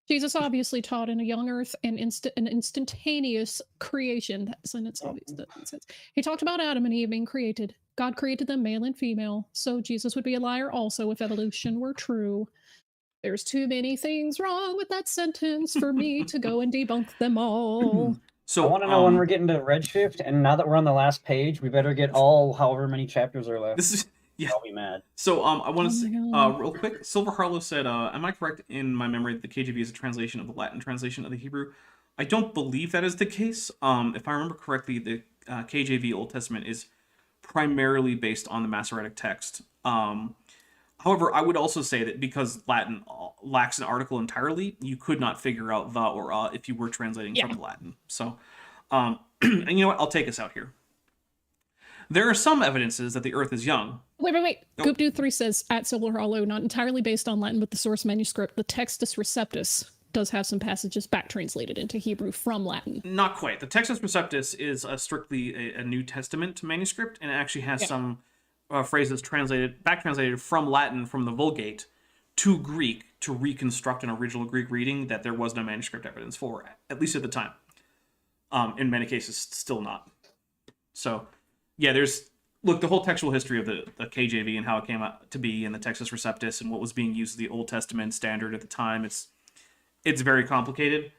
Jesus obviously taught in a young earth and an instantaneous creation. That sentence obviously doesn't sense. He talked about Adam and Eve being created. God created them male and female. So Jesus would be a liar also if evolution were true. There's too many things wrong with that sentence for me to go and debunk them all. So I want to know when we're getting to Redshift, and now that we're on the last page, we better get all however many chapters are left. this is yeah. I'll be mad. So I want to Oh say my God. real quick. Silver Harlow said, "Am I correct in my memory that the KJV is a translation of the Latin translation of the Hebrew?" I don't believe that is the case. If I remember correctly, the KJV Old Testament is primarily based on the Masoretic text. However, I would also say that because Latin lacks an article entirely, you could not figure out the or if you were translating from the Latin. So, and you know what? I'll take us out here. There are some evidences that the Earth is young. Wait. Oh. Goop Dude 3 says, at Silver Hollow, not entirely based on Latin, but the source manuscript, the Textus Receptus, does have some passages back translated into Hebrew from Latin. Not quite. The Textus Receptus is strictly a New Testament manuscript, and it actually has some phrases back translated from Latin, from the Vulgate, to Greek, to reconstruct an original Greek reading that there was no manuscript evidence for, at least at the time. In many cases, still not. So, yeah, look, the whole textual history of the KJV and how it came out to be, and the Textus Receptus and what was being used as the Old Testament standard at the time, it's very complicated.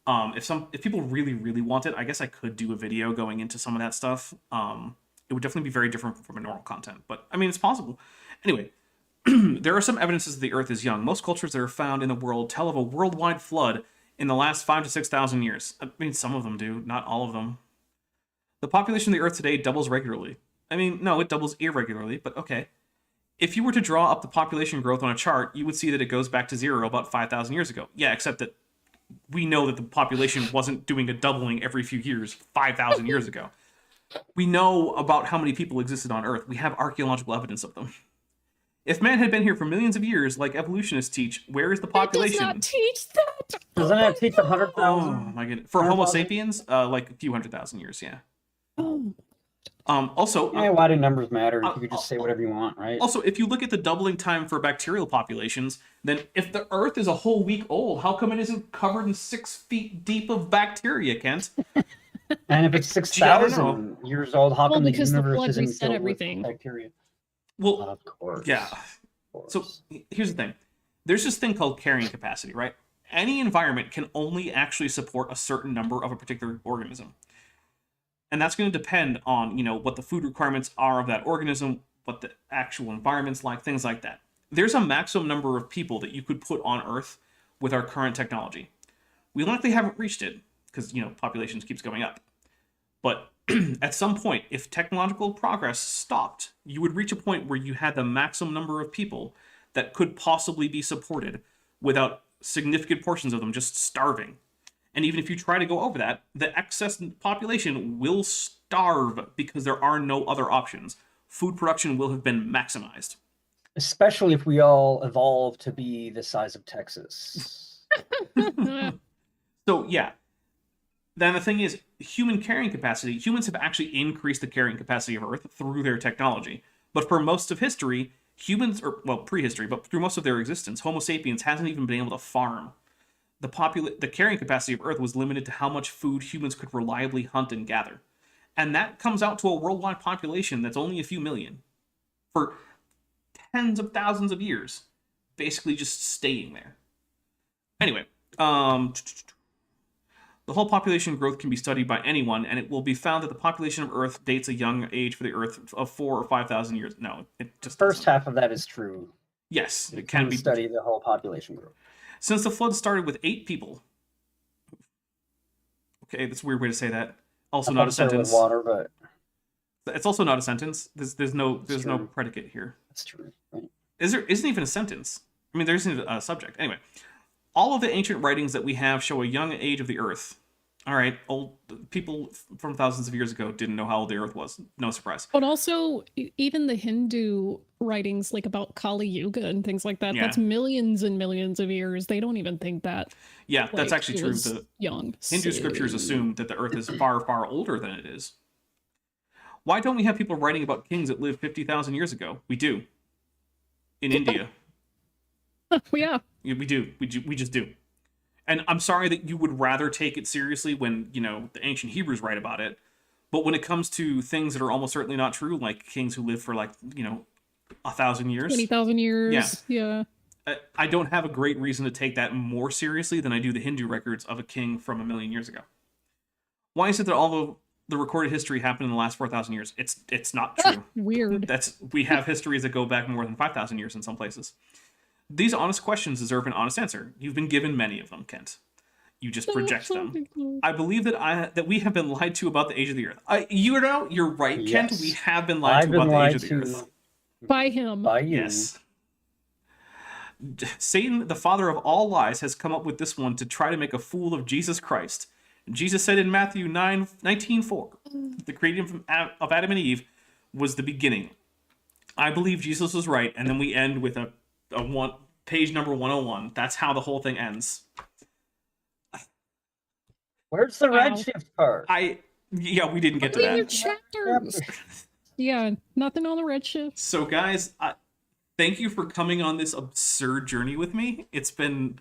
If people really, really want it, I guess I could do a video going into some of that stuff. It would definitely be very different from a normal content, but I mean, it's possible. Anyway, there are some evidences that the Earth is young. Most cultures that are found in the world tell of a worldwide flood in the last 5,000 to 6,000 years. I mean, some of them do, not all of them. The population of the Earth today doubles regularly. I mean, no, it doubles irregularly, but okay. If you were to draw up the population growth on a chart, you would see that it goes back to zero about 5,000 years ago. Yeah, except that we know that the population wasn't doing a doubling every few years 5,000 years ago. We know about how many people existed on Earth. We have archaeological evidence of them. If man had been here for millions of years, like evolutionists teach, where is the population? It does not teach that. Doesn't it teach 100,000? Oh my goodness. For Homo sapiens, like a few 100,000 years, yeah. Oh. Also, Yeah, why do numbers matter? You could just say whatever you want, right? Also, if you look at the doubling time for bacterial populations, then if the Earth is a whole week old, how come it isn't covered in 6 feet deep of bacteria, Kent? And if it's 6,000 years old, how come the universe isn't filled with bacteria? Well, of course. Yeah. So here's the thing. There's this thing called carrying capacity, right? Any environment can only actually support a certain number of a particular organism. And that's going to depend on, what the food requirements are of that organism, what the actual environment's like, things like that. There's a maximum number of people that you could put on Earth with our current technology. We likely haven't reached it because, populations keeps going up. But at some point, if technological progress stopped, you would reach a point where you had the maximum number of people that could possibly be supported without significant portions of them just starving. And even if you try to go over that, the excess population will starve because there are no other options. Food production will have been maximized. Especially if we all evolve to be the size of Texas. So, yeah. Then the thing is, human carrying capacity, humans have actually increased the carrying capacity of Earth through their technology. But for most of history, prehistory, but through most of their existence, Homo sapiens hasn't even been able to farm. The carrying capacity of Earth was limited to how much food humans could reliably hunt and gather. And that comes out to a worldwide population that's only a few million. For tens of thousands of years. Basically just staying there. Anyway, the whole population growth can be studied by anyone, and it will be found that the population of Earth dates a young age for the Earth of 4,000 or 5,000 years. No, it just First half of that is true. Yes, it can be study the whole population growth. Since the flood started with 8 people. Okay, that's a weird way to say that. Also not a sentence. With water, but It's also not a sentence. There's no true. predicate here. That's true. Right. There isn't even a sentence. I mean, there isn't a subject. Anyway, all of the ancient writings that we have show a young age of the Earth. All right, old people from thousands of years ago didn't know how old the Earth was. No surprise. But also, even the Hindu writings, like about Kali Yuga and things like that, Yeah. that's millions and millions of years. They don't even think that. Yeah, that's like, actually it true. was The young. Hindu scriptures assume that the Earth is far, far older than it is. Why don't we have people writing about kings that lived 50,000 years ago? We do. In India. Yeah. We do. We just do. And I'm sorry that you would rather take it seriously when, the ancient Hebrews write about it. But when it comes to things that are almost certainly not true, like kings who lived for 1,000 years. 20,000 years. Yeah. I don't have a great reason to take that more seriously than I do the Hindu records of a king from 1,000,000 years ago. Why is it that all of the recorded history happened in the last 4,000 years? It's not true. Weird. We have histories that go back more than 5,000 years in some places. These honest questions deserve an honest answer. You've been given many of them, Kent. You just project them. I believe that we have been lied to about the age of the Earth. You're right, Kent. Yes. We have been lied to about the age of the Earth. By him. By you. Yes. Satan, the father of all lies, has come up with this one to try to make a fool of Jesus Christ. Jesus said in Matthew 19:4, the creation of Adam and Eve was the beginning. I believe Jesus was right, and then we end with a page number 101. That's how the whole thing ends. Where's the redshift part? We didn't get to Your that. chapters. Yeah, nothing on the redshift. So guys, thank you for coming on this absurd journey with me. It's been,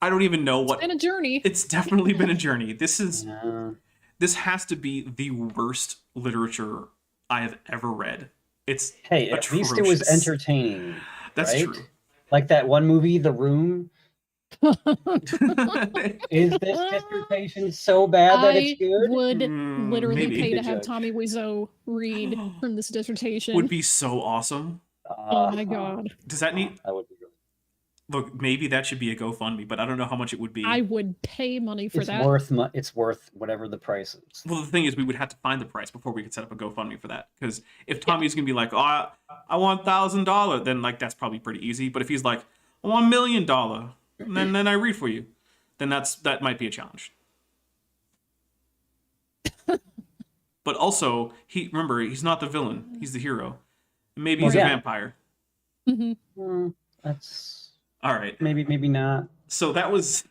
I don't even know what. It's been a journey. It's definitely been a journey. This has to be the worst literature I have ever read. It's at least it was atrocious. entertaining. That's right? true. Like that one movie, The Room. Is this dissertation so bad that it's good? I would literally maybe. pay to Good have judge. Tommy Wiseau read from this dissertation. Would be so awesome. Oh my god. Does that need? That would be good. Look, maybe that should be a GoFundMe, but I don't know how much it would be. I would pay money for It's that. it's worth whatever the price is. Well, the thing is, we would have to find the price before we could set up a GoFundMe for that. Because if Tommy's gonna be like, "Oh, I want $1,000," then that's probably pretty easy. But if he's like, "I want $1 million," and then I read for you, then that might be a challenge. But also, remember, he's not the villain; he's the hero. Maybe he's a vampire. Mm-hmm. That's All right. maybe not. So that was.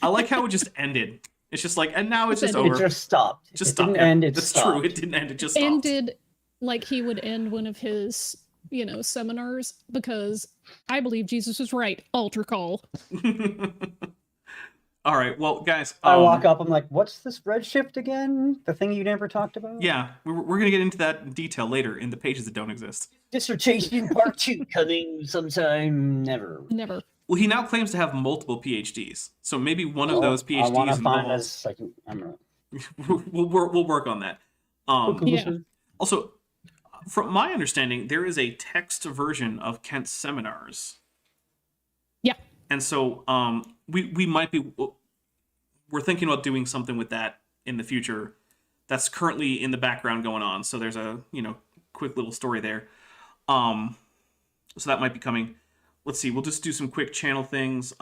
I like how it just ended. It's just like, and now it's just It over. It just stopped. Just it stopped. didn't end. It That's stopped. true. It didn't end. It just stopped. Ended like he would end one of his, seminars, because I believe Jesus was right. Altar call. All right. Well, guys. I walk up. I'm like, "What's this redshift again? The thing you never talked about?" Yeah, we're gonna get into that in detail later in the pages that don't exist. Dissertation part 2 coming sometime never. Never. Well, he now claims to have multiple PhDs, so maybe one of those I want PhDs to find involves. us. I'm We'll work on that. Yeah. Also, from my understanding, there is a text version of Kent's seminars. Yeah. And so we might be, we're thinking about doing something with that in the future. That's currently in the background going on. So there's a, quick little story there. So that might be coming. Let's see, we'll just do some quick channel things.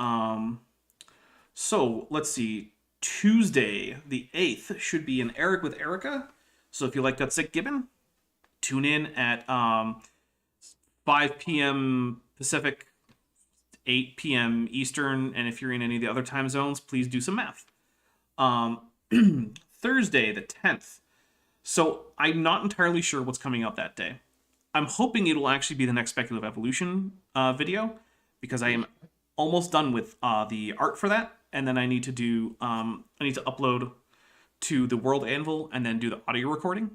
So let's see, Tuesday the 8th should be an Eric with Erica. So if you like That Sick Gibbon, tune in at 5 p.m. Pacific, 8 p.m. Eastern, and if you're in any of the other time zones, please do some math. Thursday, the 10th. So I'm not entirely sure what's coming out that day. I'm hoping it'll actually be the next Speculative Evolution video, because I am almost done with the art for that, and then I need to do I need to upload to the World Anvil and then do the audio recording.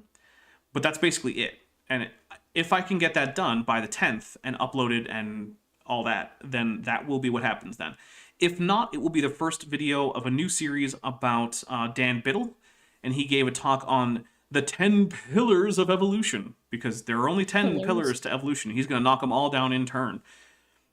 But that's basically it. And if I can get that done by the 10th and uploaded and all that, then that will be what happens then. If not, it will be the first video of a new series about Dan Biddle, and he gave a talk on the 10 pillars of evolution, because there are only 10 pillars to evolution. He's going to knock them all down in turn.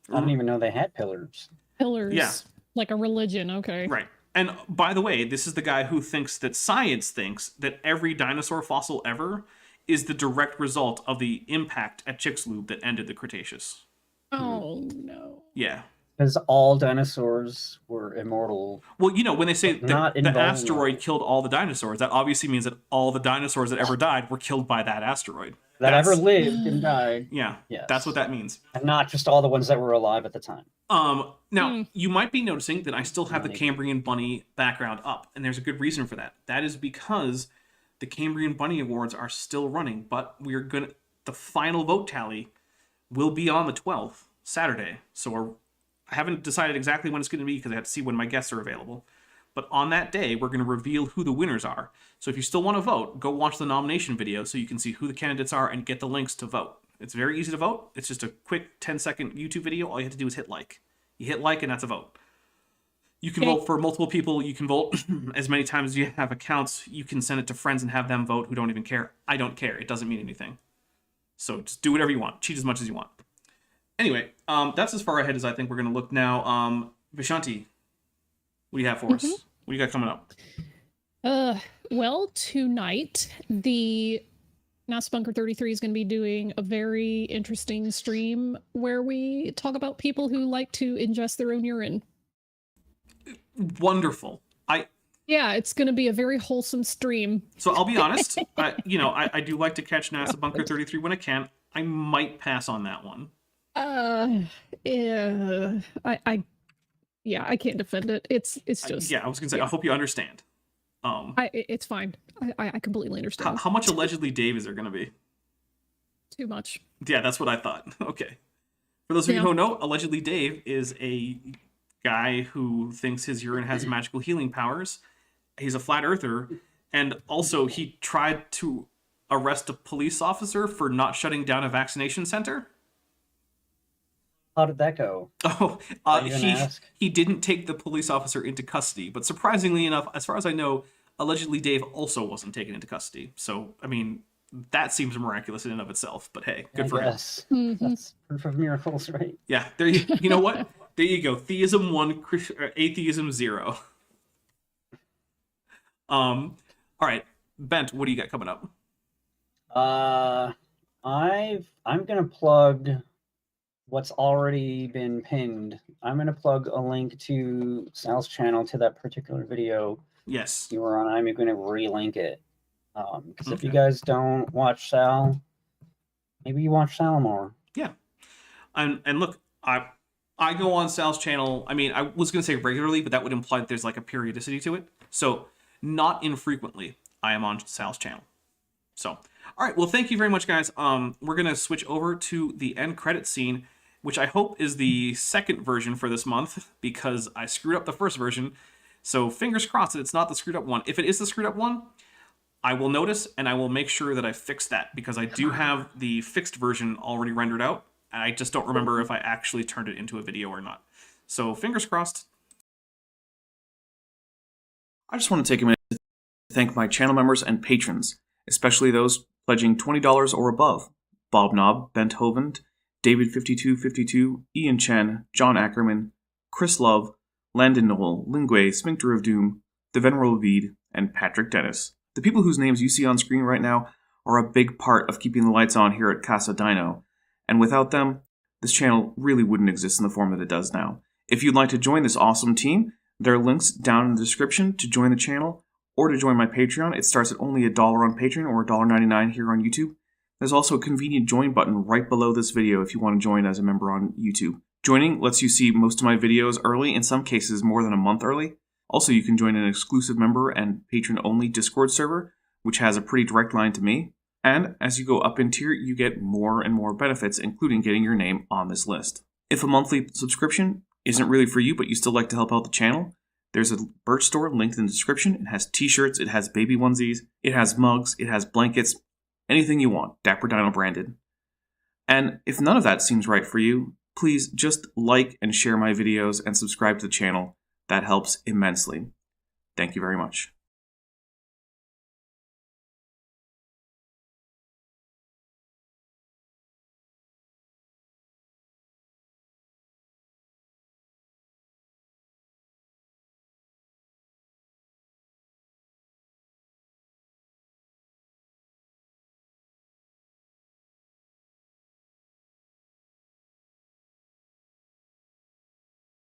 I didn't even know they had pillars. Pillars. Yeah. Like a religion. Okay. Right. And by the way, this is the guy who thinks that science thinks that every dinosaur fossil ever is the direct result of the impact at Chicxulub that ended the Cretaceous. Oh no. Yeah. Because all dinosaurs were immortal. Well, you know, when they say Not the involved. asteroid killed all the dinosaurs, that obviously means that all the dinosaurs that ever died were killed by that asteroid. That ever lived and died. Yeah, Yes. that's what that means. And not just all the ones that were alive at the time. Now, you might be noticing that I still have the Cambrian Bunny background up, and there's a good reason for that. That is because the Cambrian Bunny Awards are still running, but the final vote tally will be on the 12th, Saturday. So I haven't decided exactly when it's going to be because I have to see when my guests are available. But on that day, we're going to reveal who the winners are. So if you still want to vote, go watch the nomination video so you can see who the candidates are and get the links to vote. It's very easy to vote. It's just a quick 10-second YouTube video. All you have to do is hit like. You hit like and that's a vote. You can vote for multiple people. You can vote as many times as you have accounts. You can send it to friends and have them vote who don't even care. I don't care. It doesn't mean anything. So just do whatever you want. Cheat as much as you want. Anyway, that's as far ahead as I think we're going to look now. Vishanti, what do you have for us? What do you got coming up? Well, tonight, the NASA Bunker 33 is going to be doing a very interesting stream where we talk about people who like to ingest their own urine. Wonderful. Yeah, it's going to be a very wholesome stream. So I'll be honest, I do like to catch NASA Bunker 33 when I can. I might pass on that one. Yeah, I can't defend it. It's just. I was gonna say, I hope you understand. It's fine. I completely understand. How much allegedly Dave is there gonna be? Too much. Yeah, that's what I thought. Okay. For those of you who don't know, allegedly Dave is a guy who thinks his urine has magical healing powers. He's a flat earther, and also he tried to arrest a police officer for not shutting down a vaccination center. How did that go? He didn't take the police officer into custody, but surprisingly enough, as far as I know, allegedly Dave also wasn't taken into custody. So, I mean, that seems miraculous in and of itself, but hey, good for him. That's proof of miracles, right? Yeah, there you know what? There you go. Theism 1, atheism 0. All right, Bent, what do you got coming up? I'm gonna plug what's already been pinned. I'm gonna plug a link to Sal's channel to that particular video. Yes. You were on. I'm gonna relink it. Because if you guys don't watch Sal, maybe you watch Sal more. Yeah. And look, I go on Sal's channel. I mean, I was gonna say regularly, but that would imply that there's like a periodicity to it. So not infrequently, I am on Sal's channel. So, all right. Well, thank you very much, guys. We're gonna switch over to the end credit scene, which I hope is the second version for this month because I screwed up the first version. So fingers crossed that it's not the screwed up one. If it is the screwed up one, I will notice and I will make sure that I fix that because I do have the fixed version already rendered out. And I just don't remember if I actually turned it into a video or not. So fingers crossed. I just want to take a minute to thank my channel members and patrons, especially those pledging $20 or above. Bob Knob, Bent Hovind, David5252, Ian Chen, John Ackerman, Chris Love, Landon Noel, Lingway, Sphincter of Doom, The Venerable Veed, and Patrick Dennis. The people whose names you see on screen right now are a big part of keeping the lights on here at Casa Dino, and without them, this channel really wouldn't exist in the form that it does now. If you'd like to join this awesome team, there are links down in the description to join the channel or to join my Patreon. It starts at only $1 on Patreon or $1.99 here on YouTube. There's also a convenient join button right below this video if you want to join as a member on YouTube. Joining lets you see most of my videos early, in some cases more than a month early. Also, you can join an exclusive member and patron-only Discord server, which has a pretty direct line to me. And as you go up in tier, you get more and more benefits, including getting your name on this list. If a monthly subscription isn't really for you, but you still like to help out the channel, there's a merch store linked in the description. It has t-shirts, it has baby onesies, it has mugs, it has blankets, anything you want, Dapper Dino branded. And if none of that seems right for you, please just like and share my videos and subscribe to the channel. That helps immensely. Thank you very much.